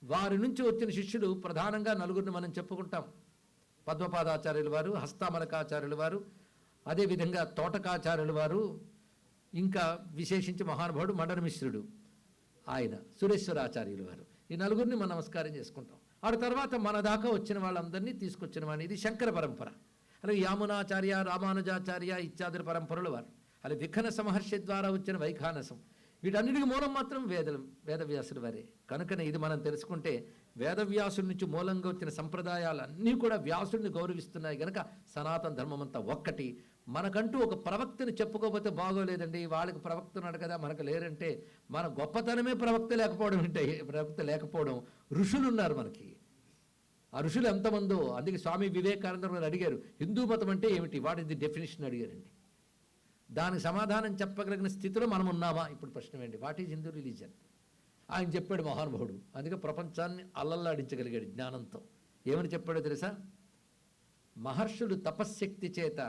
వారి నుంచి వచ్చిన శిష్యులు ప్రధానంగా 4 మనం చెప్పుకుంటాం. పద్మపాదాచార్యుల వారు, హస్తామలకాచార్యుల వారు, అదేవిధంగా తోటకాచార్యుల వారు, ఇంకా విశేషించి మహానుభావుడు మండనమిశ్రుడు, ఆయన సురేశ్వరాచార్యుల వారు. ఈ 4 మనం నమస్కారం చేసుకుంటాం. ఆ తర్వాత మన దాకా వచ్చిన వాళ్ళందరినీ తీసుకొచ్చిన వాడిని, ఇది శంకర పరంపర. అలాగే యామునాచార్య, రామానుజాచార్య ఇత్యాదుల పరంపరలు వారు. అలాగే విఖనస మహర్షి ద్వారా వచ్చిన వైఖానసం. వీటన్నిటికీ మూలం మాత్రం వేదవ్యాసుల వారే. కనుకనే ఇది మనం తెలుసుకుంటే వేదవ్యాసుడి నుంచి మూలంగా వచ్చిన సంప్రదాయాలన్నీ కూడా వ్యాసుడిని గౌరవిస్తున్నాయి కనుక సనాతన ధర్మం అంతా ఒక్కటి. మనకంటూ ఒక ప్రవక్తని చెప్పుకోకపోతే బాగోలేదండి. వాళ్ళకి ప్రవక్త ఉన్నాడు కదా, మనకు లేరంటే మన గొప్పతనమే ప్రవక్త లేకపోవడం అంటే, ప్రవక్త లేకపోవడం. ఋషులు ఉన్నారు మనకి, ఆ ఋషులు ఎంతమందో. అందుకే స్వామి వివేకానంద గారు అడిగారు, హిందూ మతం అంటే ఏమిటి, వాట్ ఇస్ ది డెఫినేషన్ అడిగారండి. దానికి సమాధానం చెప్పగలిగిన స్థితిలో మనం ఉన్నామా? ఇప్పుడు ప్రశ్న ఏంటి, వాట్ ఈజ్ హిందూ రిలీజన్? ఆయన చెప్పాడు మహానుభావుడు. అందుకే ప్రపంచాన్ని అల్లల్లాడించగలిగాడు జ్ఞానంతో. ఏమని చెప్పాడో తెలుసా? మహర్షులు తపశ్శక్తి చేత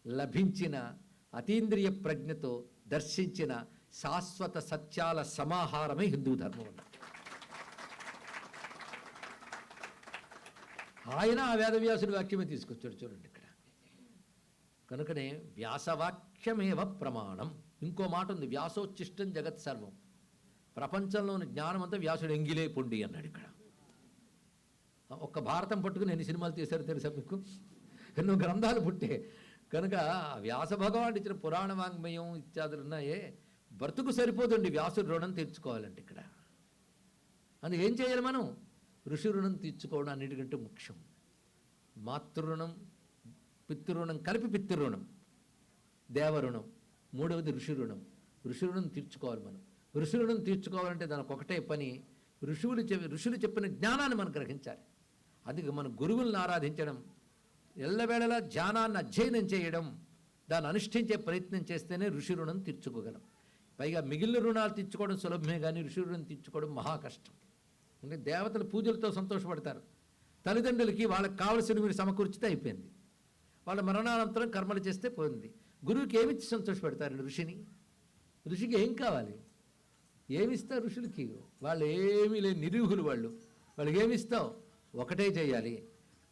లభించిన అతీంద్రియ ప్రజ్ఞతో దర్శించిన శాశ్వత సత్యాల సమాహారమే హిందూ ధర్మం అన్న. ఆయన ఆ వేదవ్యాసుడి వాక్యమే తీసుకొచ్చాడు చూడండి ఇక్కడ. కనుకనే వ్యాసవాక్యమేవ ప్రమాణం. ఇంకో మాట ఉంది, వ్యాసోచ్చిష్టం జగత్ సర్వం. ప్రపంచంలోని జ్ఞానం అంతా వ్యాసుడు ఎంగిలే పొండి అన్నాడు ఇక్కడ. ఒక్క భారతం పట్టుకుని ఎన్ని సినిమాలు తీశారో తెలుసా మీకు? ఎన్నో గ్రంథాలు పుట్టే. కనుక వ్యాస భగవానుడు ఇచ్చిన పురాణ వాంగ్మయం ఇత్యాదులు ఉన్నాయే, బ్రతుకు సరిపోతుంది వ్యాసుడు రుణం తీర్చుకోవాలంటే ఇక్కడ. అందుకు ఏం చేయాలి మనం? ఋషి రుణం తీర్చుకోవడం అన్నిటికంటే ముఖ్యం. మాతృరుణం, పితృరుణం కలిపి పితృరుణం, దేవరుణం, మూడవది ఋషి రుణం. ఋషి రుణం తీర్చుకోవాలి మనం. ఋషి రుణం తీర్చుకోవాలంటే దానికి ఒకటే పని, ఋషులు చెప్పిన జ్ఞానాన్ని మనం గ్రహించాలి. అందుకే మన గురువులను ఆరాధించడం, ఎల్లవేళలా ధ్యానాన్ని అధ్యయనం చేయడం, దాన్ని అనుష్ఠించే ప్రయత్నం చేస్తేనే ఋషి రుణం తీర్చుకోగలం. పైగా మిగిలిన రుణాలు తీర్చుకోవడం సులభమే, కానీ ఋషి రుణం తీర్చుకోవడం మహా కష్టం. అంటే దేవతలు పూజలతో సంతోషపడతారు, తల్లిదండ్రులకి వాళ్ళకి కావలసిన మీరు సమకూర్చితే అయిపోయింది, వాళ్ళ మరణానంతరం కర్మలు చేస్తే పోయింది. గురువుకి ఏమిచ్చి సంతోషపెడతారు ఋషిని? ఋషికి ఏం కావాలి? ఏమిస్తారు ఋషులకి? వాళ్ళు ఏమీ లేని నిరూహులు వాళ్ళు. వాళ్ళకి ఏమిస్తావు? ఒకటే చేయాలి,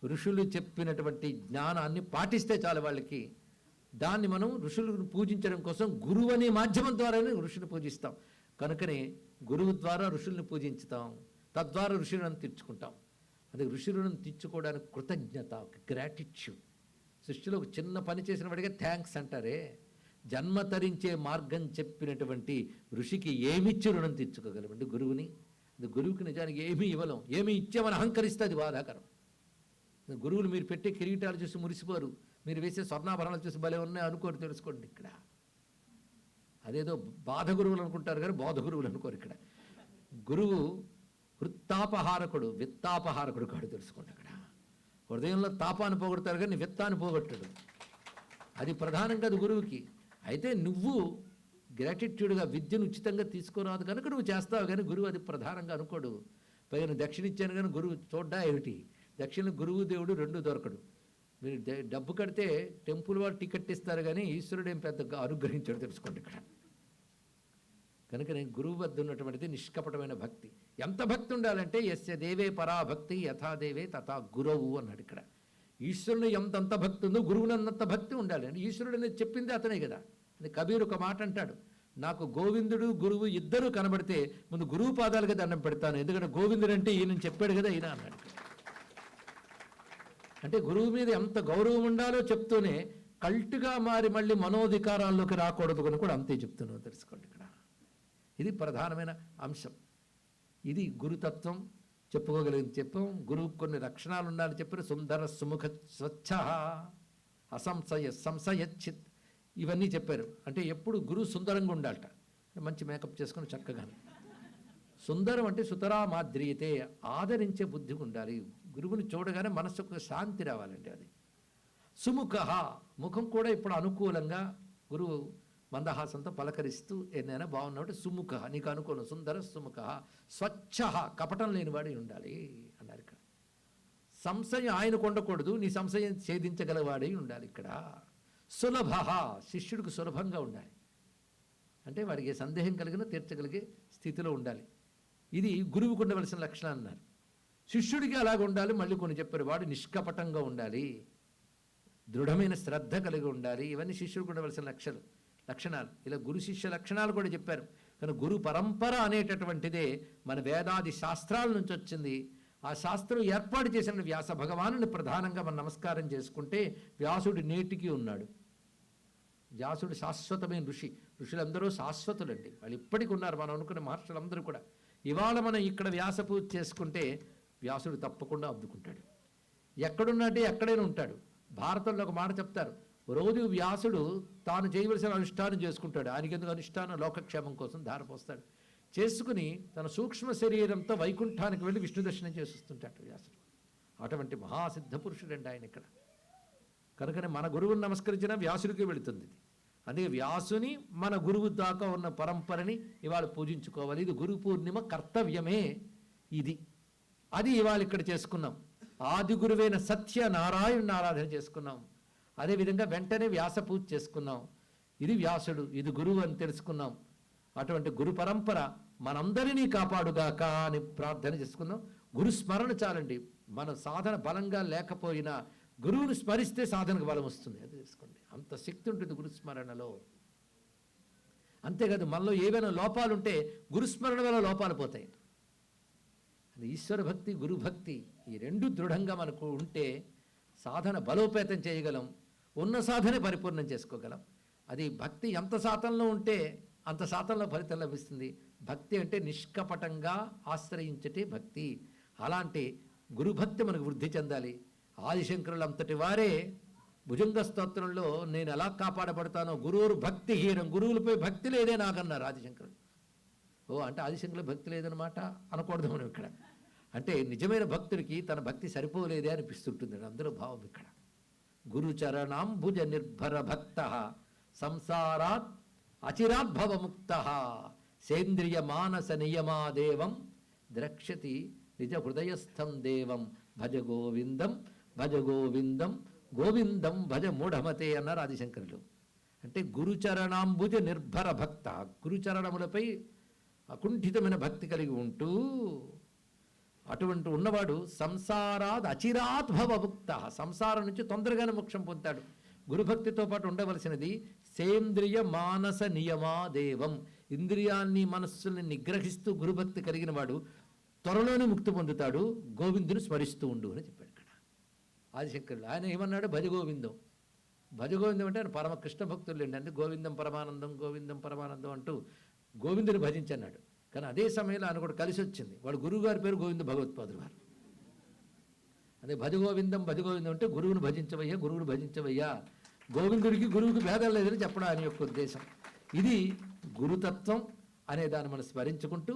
ఋషులు చెప్పినటువంటి జ్ఞానాన్ని పాటిస్తే చాలు వాళ్ళకి. దాన్ని మనం ఋషులను పూజించడం కోసం గురువు అనే మాధ్యమం ద్వారానే ఋషులు పూజిస్తాం. కనుకనే గురువు ద్వారా ఋషుల్ని పూజించుతాం, తద్వారా ఋషులను తీర్చుకుంటాం. అందుకే ఋషులను తీర్చుకోవడానికి కృతజ్ఞత, గ్రాటిట్యూడ్. సృష్టిలో ఒక చిన్న పని చేసిన వాడిగా థ్యాంక్స్ అంటారే, జన్మ తరించే మార్గం చెప్పినటువంటి ఋషికి ఏమిచ్చి రుణం తీర్చుకోగలమండి? గురువుని. గురువుకి నిజానికి ఏమీ ఇవ్వలేం, ఏమీ ఇచ్చామని అహంకరిస్తే అది బాధాకరం. గురువులు మీరు పెట్టే కిరీటాలు చూసి మురిసిపోరు, మీరు వేసే స్వర్ణాభరణాలు చూసి భలే ఉన్నాయి అనుకోరు, తెలుసుకోండి ఇక్కడ. అదేదో బాధ గురువులు అనుకుంటారు కానీ బోధ గురువులు అనుకోరు ఇక్కడ. గురువు వృత్తాపహారకుడు, విత్తాపహారకుడు కాడు, తెలుసుకోండి అక్కడ. హృదయంలో తాపాన్ని పోగొడతారు కానీ విత్తాన్ని పోగొట్టడు. అది ప్రధానంగా అది గురువుకి. అయితే నువ్వు గ్రాటిట్యూడ్గా విద్యను ఉచితంగా తీసుకోరాదు కనుక నువ్వు చేస్తావు, కానీ గురువు అది ప్రధానంగా అనుకోడు. పైన దక్షిణ ఇచ్చాను కానీ గురువు చూడ్డా ఏమిటి? దక్షిణ గురువు దేవుడు రెండు దొరకడు. మీరు డబ్బు కడితే టెంపుల్ వాళ్ళు టికెట్ ఇస్తారు కానీ ఈశ్వరుడు ఏం పెద్ద అనుగ్రహించాడు, తెలుసుకోండి ఇక్కడ. కనుక నేను గురువు వద్ద ఉన్నటువంటిది నిష్కపటమైన భక్తి. ఎంత భక్తి ఉండాలంటే యస్య దేవే పరాభక్తి యథాదేవే తథా గురువు అన్నాడు ఇక్కడ. ఈశ్వరుని ఎంతంత భక్తి ఉందో గురువుని అంత భక్తి ఉండాలి. అంటే ఈశ్వరుడు అనేది చెప్పింది అతనే కదా. అది కబీర్ ఒక మాట అంటాడు, నాకు గోవిందుడు గురువు ఇద్దరు కనబడితే ముందు గురువు పాదాలుగా దండం పెడతాను, ఎందుకంటే గోవిందుడు అంటే ఈయన చెప్పాడు కదా ఈయన అన్నాడు. అంటే గురువు మీద ఎంత గౌరవం ఉండాలో చెప్తూనే కల్టుగా మారి మళ్ళీ మనోధికారాల్లోకి రాకూడదు అని కూడా అంతే చెప్తున్నావు, తెలుసుకోండి ఇక్కడ. ఇది ప్రధానమైన అంశం. ఇది గురుతత్వం చెప్పుకోగలిగింది చెప్పాం. గురువుకు కొన్ని లక్షణాలు ఉండాలని చెప్పారు. సుందర సుముఖ స్వచ్ఛ అసంశయ సంశయచ్చిత్, ఇవన్నీ చెప్పారు. అంటే ఎప్పుడు గురువు సుందరంగా ఉండాలట, మంచి మేకప్ చేసుకుని చక్కగా. సుందరం అంటే సుతరా మాద్రియతే, ఆదరించే బుద్ధి ఉండాలి. గురువుని చూడగానే మనసుకు శాంతి రావాలండి. అది సుముఖ, ముఖం కూడా ఇప్పుడు అనుకూలంగా గురువు మందహాసంతో పలకరిస్తూ ఏదైనా బాగున్నప్పుడు సుముఖ, నీకు అనుకూలం. సుందర సుముఖ స్వచ్ఛ, కపటం లేనివాడి ఉండాలి అన్నారు ఇక్కడ. సంశయం ఆయనకు ఉండకూడదు, నీ సంశయం ఛేదించగలవాడై ఉండాలి ఇక్కడ. సులభ, శిష్యుడికి సులభంగా ఉండాలి. అంటే వాడికి ఏ సందేహం కలిగినా తీర్చగలిగే స్థితిలో ఉండాలి. ఇది గురువుకు ఉండవలసిన లక్షణాలు అన్నారు. శిష్యుడికి అలాగ ఉండాలి. మళ్ళీ కొన్ని చెప్పారు, వాడు నిష్కపటంగా ఉండాలి, దృఢమైన శ్రద్ధ కలిగి ఉండాలి. ఇవన్నీ శిష్యుడికి ఉండవలసిన లక్షణాలు. ఇలా గురు శిష్య లక్షణాలు కూడా చెప్పారు. కానీ గురు పరంపర అనేటటువంటిదే మన వేదాది శాస్త్రాల నుంచి వచ్చింది. ఆ శాస్త్రం ఏర్పాటు చేసిన వ్యాస భగవానుని ప్రధానంగా మనం నమస్కారం చేసుకుంటే వ్యాసుడు నేటికి ఉన్నాడు. వ్యాసుడు శాశ్వతమైన ఋషి. ఋషులందరూ శాశ్వతులండి, వాళ్ళు ఇప్పటికి ఉన్నారు. మనం అనుకున్న మహర్షులందరూ కూడా. ఇవాళ మనం ఇక్కడ వ్యాస పూజ చేసుకుంటే వ్యాసుడు తప్పకుండా అద్దుకుంటాడు. ఎక్కడున్నట్టే ఎక్కడైనా ఉంటాడు. భారతంలో ఒక మాట చెప్తారు, రోజు వ్యాసుడు తాను చేయవలసిన అనుష్ఠానం చేసుకుంటాడు. ఆయనకి ఎందుకు అనుష్ఠానం? లోకక్షేమం కోసం ధారపోస్తాడు. చేసుకుని తన సూక్ష్మ శరీరంతో వైకుంఠానికి వెళ్ళి విష్ణు దర్శనం చేస్తుంటాడు వ్యాసుడు. అటువంటి మహాసిద్ధ పురుషుడండి ఆయన ఇక్కడ. కనుకనే మన గురువుని నమస్కరించిన వ్యాసుడికి వెళుతుంది. అందుకే వ్యాసుని మన గురువు దాకా ఉన్న పరంపరని ఇవాళ పూజించుకోవాలి. ఇది గురు పూర్ణిమ కర్తవ్యమే ఇది. అది ఇవాళ ఇక్కడ చేసుకున్నాం. ఆది గురువైన సత్యనారాయణుని ఆరాధన చేసుకున్నాం. అదేవిధంగా వెంటనే వ్యాస పూజ చేసుకున్నాం. ఇది వ్యాసుడు, ఇది గురువు అని తెలుసుకున్నాం. అటువంటి గురు పరంపర మనందరినీ కాపాడుగాక అని ప్రార్థన చేసుకుందాం. గురు స్మరణ చాలండి. మన సాధన బలంగా లేకపోయినా గురువుని స్మరిస్తే సాధనకు బలం వస్తుంది. అది తెలుసుకోండి, అంత శక్తి ఉంటుంది గురుస్మరణలో. అంతేకాదు మనలో ఏవైనా లోపాలు ఉంటే గురుస్మరణ వల్ల లోపాలు పోతాయి. అది ఈశ్వర భక్తి, గురుభక్తి ఈ రెండు దృఢంగా మనకు ఉంటే సాధన బలోపేతం చేయగలం, ఉన్న సాధనే పరిపూర్ణం చేసుకోగలం. అది భక్తి ఎంత శాతంలో ఉంటే అంత శాతంలో ఫలితం లభిస్తుంది. భక్తి అంటే నిష్కపటంగా ఆశ్రయించటే భక్తి. అలాంటి గురుభక్తి మనకు వృద్ధి చెందాలి. ఆదిశంకరులు అంతటి వారే భుజంగ స్తోత్రంలో నేను ఎలా కాపాడబడతానో గురువురు భక్తిహీనం, గురువులపై భక్తి లేదే నాకన్నారు ఆదిశంకరులు. అంటే ఆదిశంకరులు భక్తి లేదనమాట అనకూడదు మనం ఇక్కడ. అంటే నిజమైన భక్తుడికి తన భక్తి సరిపోలేదే అనిపిస్తుంటుంది. అందులో భావం ఇక్కడ. గురుచరణాంబుజ నిర్భర భక్త సంసారాత్ అచిరాద్భవముక్త సేంద్రియ మానస నియమాదేవం ద్రక్ష్యతి నిజ హృదయస్థం దేవం భజ గోవిందం భజ గోవిందం గోవిందం భజ మూఢమతే అన్నారు ఆదిశంకరులు. అంటే గురుచరణాంబుజ నిర్భర భక్త, గురుచరణములపై అకుంఠితమైన భక్తి కలిగి ఉంటూ అటువంటి ఉన్నవాడు సంసారాద్ అచిరాత్ భవముక్త, సంసారం నుంచి తొందరగానే మోక్షం పొందుతాడు. గురుభక్తితో పాటు ఉండవలసినది సేంద్రియ మానస నియమాదేవం, ఇంద్రియాన్ని మనస్సుల్ని నిగ్రహిస్తూ గురుభక్తి కలిగిన వాడు త్వరలోనే ముక్తి పొందుతాడు. గోవిందుని స్మరిస్తూ ఉండు అని చెప్పాడు ఇక్కడ ఆదిశంకరులు. ఆయన ఏమన్నాడు? భజగోవిందం. భజగోవిందం అంటే ఆయన పరమ కృష్ణ భక్తులు అండి. అంటే గోవిందం పరమానందం, గోవిందం పరమానందం అంటూ గోవిందుని భజించన్నాడు. కానీ అదే సమయంలో ఆయన కూడా కలిసి వచ్చింది. వాడు గురువు గారి పేరు గోవింద భగవత్పాదులు వారు. అదే భజగోవిందం భజగోవిందం అంటే గురువుని భజించవయ్యా, గురువుని భజించవయ్యా. గోవిందుడికి గురువుకి భేదం లేదని చెప్పడం ఆయన యొక్క ఉద్దేశం. ఇది గురుతత్వం అనే దాన్ని మనం స్మరించుకుంటూ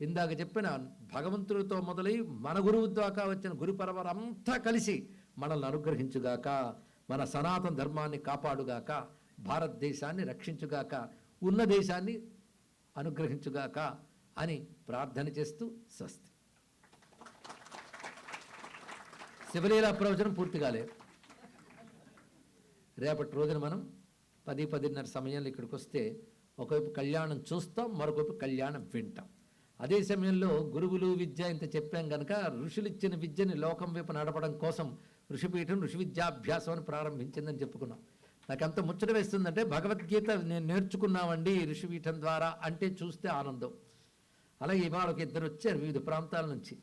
ఇందాక చెప్పిన భగవంతుడితో మొదలై మన గురువు దాకా వచ్చిన గురు పరపర అంతా కలిసి మనల్ని అనుగ్రహించుగాక, మన సనాతన ధర్మాన్ని కాపాడుగాక, భారతదేశాన్ని రక్షించుగాక, ఉన్న దేశాన్ని అనుగ్రహించుగాక అని ప్రార్థన చేస్తూ స్వస్తి. శివలీల ప్రవచనం పూర్తి కాలేదు. రేపటి రోజున మనం 10-10:30 సమయంలో ఇక్కడికి వస్తే ఒకవైపు కళ్యాణం చూస్తాం, మరొకవైపు కళ్యాణం వింటాం. అదే సమయంలో గురువులు విద్య ఇంత చెప్పాం కనుక ఋషులు ఇచ్చిన విద్యని లోకం వైపు నడపడం కోసం ఋషిపీఠం ఋషి విద్యాభ్యాసం అని ప్రారంభించిందని చెప్పుకున్నాం. నాకు ఎంత ముచ్చట వేస్తుందంటే భగవద్గీత నేను నేర్చుకున్నామండి ఋషిపీఠం ద్వారా అంటే చూస్తే ఆనందం. అలాగే ఇవాళ ఒక ఇద్దరు వచ్చారు వివిధ ప్రాంతాల నుంచి.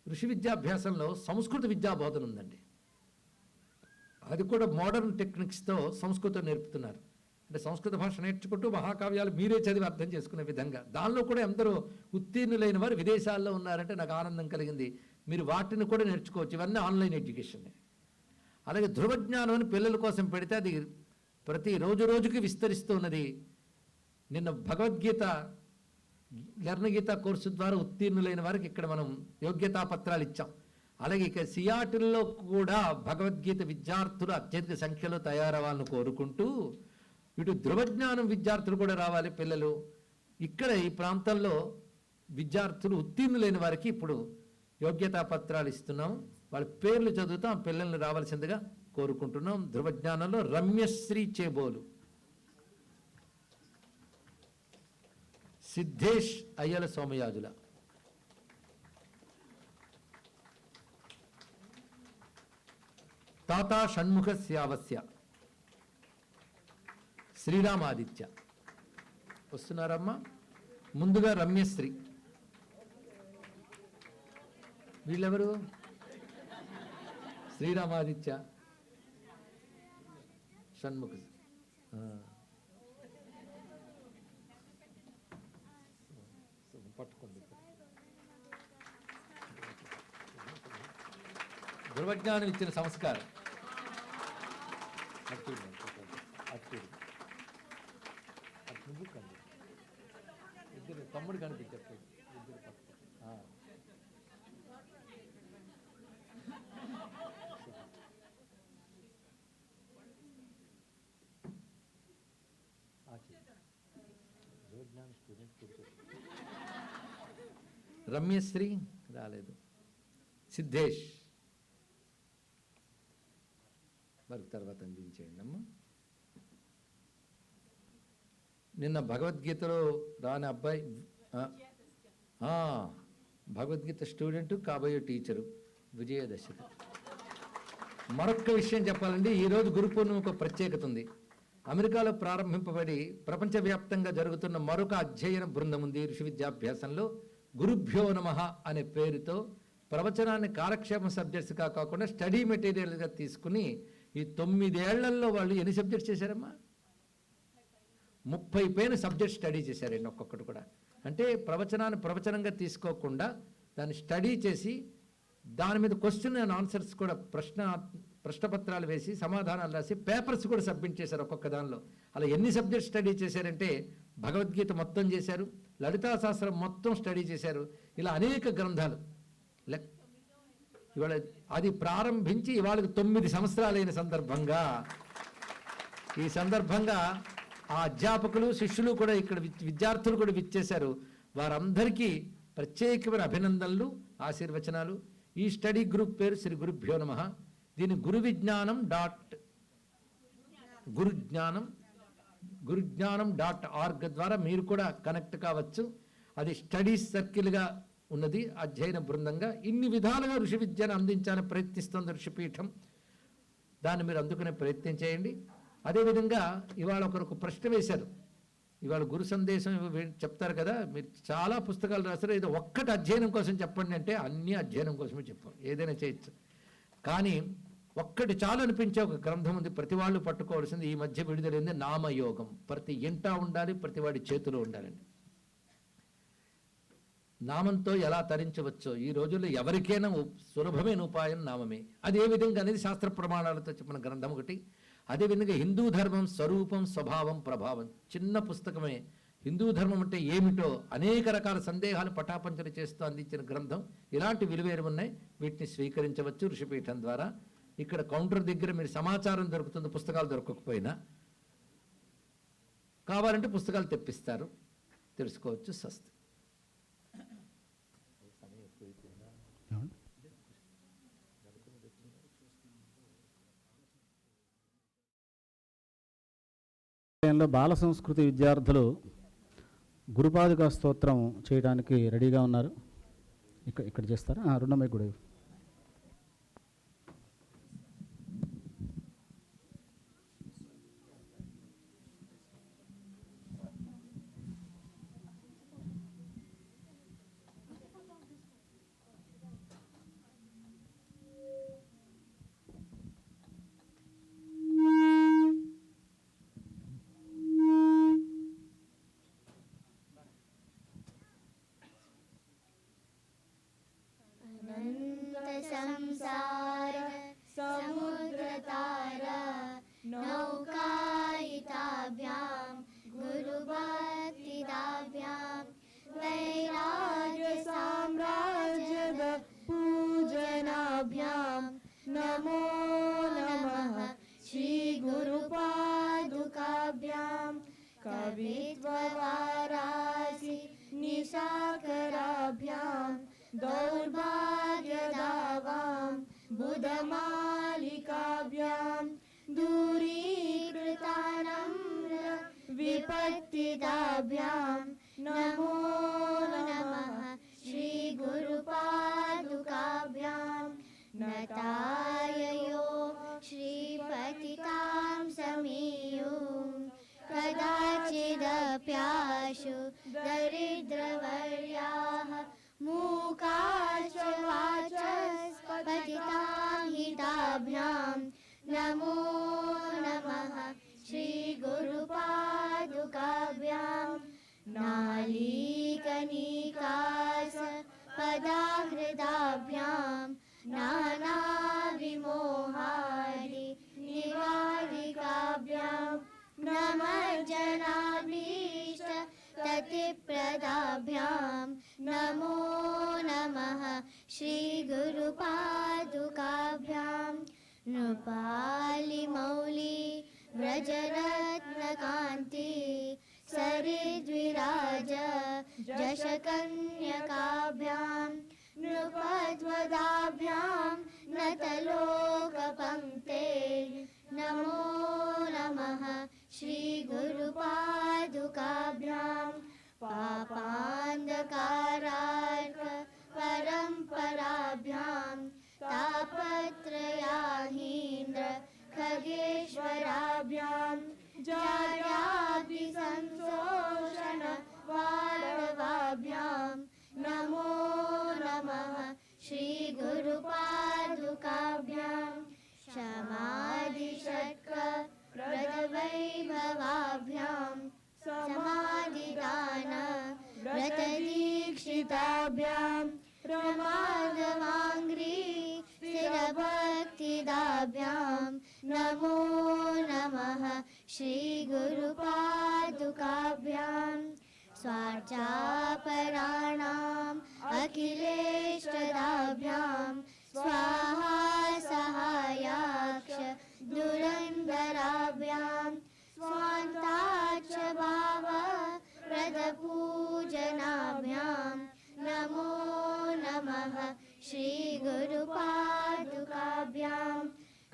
ఋషి విద్యాభ్యాసంలో సంస్కృత విద్యా బోధన ఉందండి. అది కూడా మోడర్న్ టెక్నిక్స్తో సంస్కృతం నేర్పుతున్నారు. అంటే సంస్కృత భాష నేర్చుకుంటూ మహాకావ్యాలు మీరే చదివి అర్థం చేసుకునే విధంగా. దానిలో కూడా ఎందరో ఉత్తీర్ణులైన వారు విదేశాల్లో ఉన్నారంటే నాకు ఆనందం కలిగింది. మీరు వాటిని కూడా నేర్చుకోవచ్చు. ఇవన్నీ ఆన్లైన్ ఎడ్యుకేషన్. అలాగే ధృవజ్ఞానం అని పిల్లల కోసం పెడితే అది ప్రతి రోజుకి విస్తరిస్తూ ఉన్నది. నిన్న భగవద్గీత లర్ణగీత కోర్సు ద్వారా ఉత్తీర్ణులైన వారికి ఇక్కడ మనం యోగ్యతా పత్రాలు ఇచ్చాం. అలాగే ఇక సియాటిల్లో కూడా భగవద్గీత విద్యార్థులు అత్యధిక సంఖ్యలో తయారవ్వాలని కోరుకుంటూ ఇటు ధృవజ్ఞానం విద్యార్థులు కూడా రావాలి పిల్లలు. ఇక్కడ ఈ ప్రాంతంలో విద్యార్థులు ఉత్తీర్ణులైన వారికి ఇప్పుడు యోగ్యతా పత్రాలు ఇస్తున్నాం. వాళ్ళ పేర్లు చదువుతాం, పిల్లల్ని రావాల్సిందిగా కోరుకుంటున్నాం. ధృవజ్ఞానంలో రమ్యశ్రీ చేబోలు, సిద్ధేష్ అయ్యల సోమయాజుల, తాతా షణ్ముఖ శ్యావస్య, శ్రీరామాదిత్య. వస్తున్నారమ్మా? ముందుగా రమ్యశ్రీ. వీళ్ళెవరు? శ్రీరామాదిత్య, షణ్ముఖ. పట్టుకోండి. ధృవజ్ఞానం ఇచ్చిన సంస్కారం. ఇద్దరు తమ్ముడు కనిపించారు. ఇద్దరు రమ్యశ్రీ రాలేదు. సిద్ధేష్ వారికి తర్వాత అందించేయండి అమ్మ. నిన్న భగవద్గీతలో రాని అబ్బాయి భగవద్గీత స్టూడెంట్, కాబోయే టీచరు విజయదశమి. మరొక్క విషయం చెప్పాలండి, ఈరోజు గురు పూర్ణిమకు ప్రత్యేకత ఉంది. అమెరికాలో ప్రారంభింపబడి ప్రపంచవ్యాప్తంగా జరుగుతున్న మరొక అధ్యయన బృందం ఉంది ఋషి విద్యాభ్యాసంలో. గురుభ్యో నమః అనే పేరుతో ప్రవచనాన్ని కాలక్షేపం సబ్జెక్ట్స్గా కాకుండా స్టడీ మెటీరియల్గా తీసుకుని ఈ 9 ఏళ్లలో వాళ్ళు ఎన్ని సబ్జెక్ట్స్ చేశారమ్మా? 30 పైన సబ్జెక్ట్ స్టడీ చేశారండి ఒక్కొక్కటి కూడా. అంటే ప్రవచనాన్ని ప్రవచనంగా తీసుకోకుండా దాన్ని స్టడీ చేసి దాని మీద క్వశ్చన్ అండ్ ఆన్సర్స్ కూడా ప్రశ్నపత్రాలు వేసి సమాధానాలు రాసి పేపర్స్ కూడా సబ్మిట్ చేశారు ఒక్కొక్క దానిలో. అలా ఎన్ని సబ్జెక్ట్స్ స్టడీ చేశారంటే భగవద్గీత మొత్తం చేశారు, లలితా శాస్త్రం మొత్తం స్టడీ చేశారు. ఇలా అనేక గ్రంథాలు. ఇవాళ అది ప్రారంభించి ఇవాళకి 9 సంవత్సరాలైన సందర్భంగా ఈ సందర్భంగా ఆ అధ్యాపకులు శిష్యులు కూడా ఇక్కడ విద్యార్థులు కూడా విచ్చేశారు. వారందరికీ ప్రత్యేకమైన అభినందనలు, ఆశీర్వచనాలు. ఈ స్టడీ గ్రూప్ పేరు శ్రీ గురుభ్యో నమః. దీన్ని గురుజ్ఞానం.org ద్వారా మీరు కూడా కనెక్ట్ కావచ్చు. అది స్టడీస్ సర్కిల్గా ఉన్నది, అధ్యయన బృందంగా. ఇన్ని విధాలుగా ఋషి విద్యను అందించాలని ప్రయత్నిస్తుంది ఋషిపీఠం. దాన్ని మీరు అందుకునే ప్రయత్నం చేయండి. అదేవిధంగా ఇవాళ ఒకరు ప్రశ్న వేశారు. ఇవాళ గురు సందేశం చెప్తారు కదా, మీరు చాలా పుస్తకాలు రాస్తారు, ఏదో ఒక్కటి అధ్యయనం కోసం చెప్పండి అంటే అన్ని అధ్యయనం కోసమే చెప్పాం, ఏదైనా చేయొచ్చు. కానీ ఒక్కటి చాలు అనిపించే ఒక గ్రంథం ఉంది, ప్రతి వాళ్ళు పట్టుకోవాల్సింది. ఈ మధ్య విడుదలైంది నామయోగం. ప్రతి ఇంటా ఉండాలి, ప్రతి వాడి చేతిలో ఉండాలండి. నామంతో ఎలా తరించవచ్చో ఈ రోజుల్లో ఎవరికైనా సులభమైన ఉపాయం నామమే. అది ఏ విధంగా అనేది శాస్త్ర ప్రమాణాలతో చెప్పిన గ్రంథం ఒకటి. అదేవిధంగా హిందూ ధర్మం స్వరూపం స్వభావం ప్రభావం, చిన్న పుస్తకమే. హిందూ ధర్మం అంటే ఏమిటో అనేక రకాల సందేహాలు పటాపంచలు చేస్తూ అందించిన గ్రంథం. ఇలాంటి విలువేలు ఉన్నాయి, వీటిని స్వీకరించవచ్చు ఋషిపీఠం ద్వారా. ఇక్కడ కౌంటర్ దగ్గర మీరు సమాచారం దొరుకుతుంది, పుస్తకాలు దొరకకపోయినా. కావాలంటే పుస్తకాలు తెప్పిస్తారు, తెలుసుకోవచ్చు. స్వస్తి. బాల సంస్కృతి విద్యార్థులు గురుపాదుకా స్తోత్రం చేయడానికి రెడీగా ఉన్నారు. ఇక్కడ చేస్తారా? రెండమ్మాయి కూడా. संसार समुद्रतारा नौकायिताभ्यां गुरुभक्तिदाभ्यां वैराग्य साम्राज्यद पूजनाभ्यां नमो नमः श्री गुरुपादुकाभ्यां कवित्ववारासि निशाकराभ्यां दौर्भाग्यदावां बुधमालिकाभ्यां दूरीकृतानम्र विपत्तिदाभ्यां नमो नमः श्री गुरुपादुकाभ्यां नताययो श्रीपतितां समीयुं कदाचिदप्याशु दरिद्रवर्याः मूकाश्च वाचस्पतितां हिताभ्यां नमो नमः श्री गुरुपादुकाभ्यां नालीकनिकास पदाहृदाभ्यां नानाविमोहादि निवारिकाभ्यां नमर्जनाभीष्ट ततिप्रदाभ्यां नमो नमः श्री गुरुपादुकाभ्यां नृपालिमौली व्रजरत्नकान्ति सरिद्विराज जशकन्यकाभ्यां नृपध्वदाभ्यां नतलोकपङ्क्ते नमो नमः श्री गुरुपादुकाभ्यां पापान्धकारार्क परम्पराभ्यां तापत्रयाहीन्द्र खगेश्वराभ्यां जाड्यादिसंशोषण वाडवाभ्यां नमो नमः श्रीगुरुपादुकाभ्यां समाधिषट्क व्रतवैभवाभ्यां समाधिदान व्रतदीक्षिताभ्यां प्रमादवाङ्घ्रि स्थिरभक्तिदाभ्यां नमो नमः श्रीगुरुपादुकाभ्यां स्वार्चापराणाम् अखिलेष्टदाभ्यां स्वाहा सहायाक्ष दुरन्दराभ्यां स्वान्ताच्च भाव व्रतपूजनाभ्यां नमो नमः श्रीगुरुपादुकाभ्यां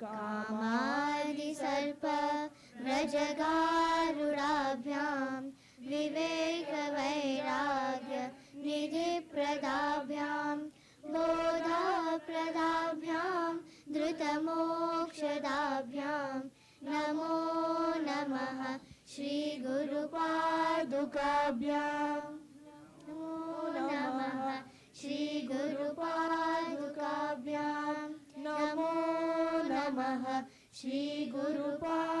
कामादिसर्प व्रजगारुडाभ्यां विवेकवैराग्य निधिप्रदाभ्यां बोधप्रदाभ्यां धृतमोक्षदाभ्यां नमो नमः श्रीगुरुपादुकाभ्यां नमो नमः श्रीगुरुपादुकाभ्यां नमो नमः श्रीगुरुपादुकाभ्यां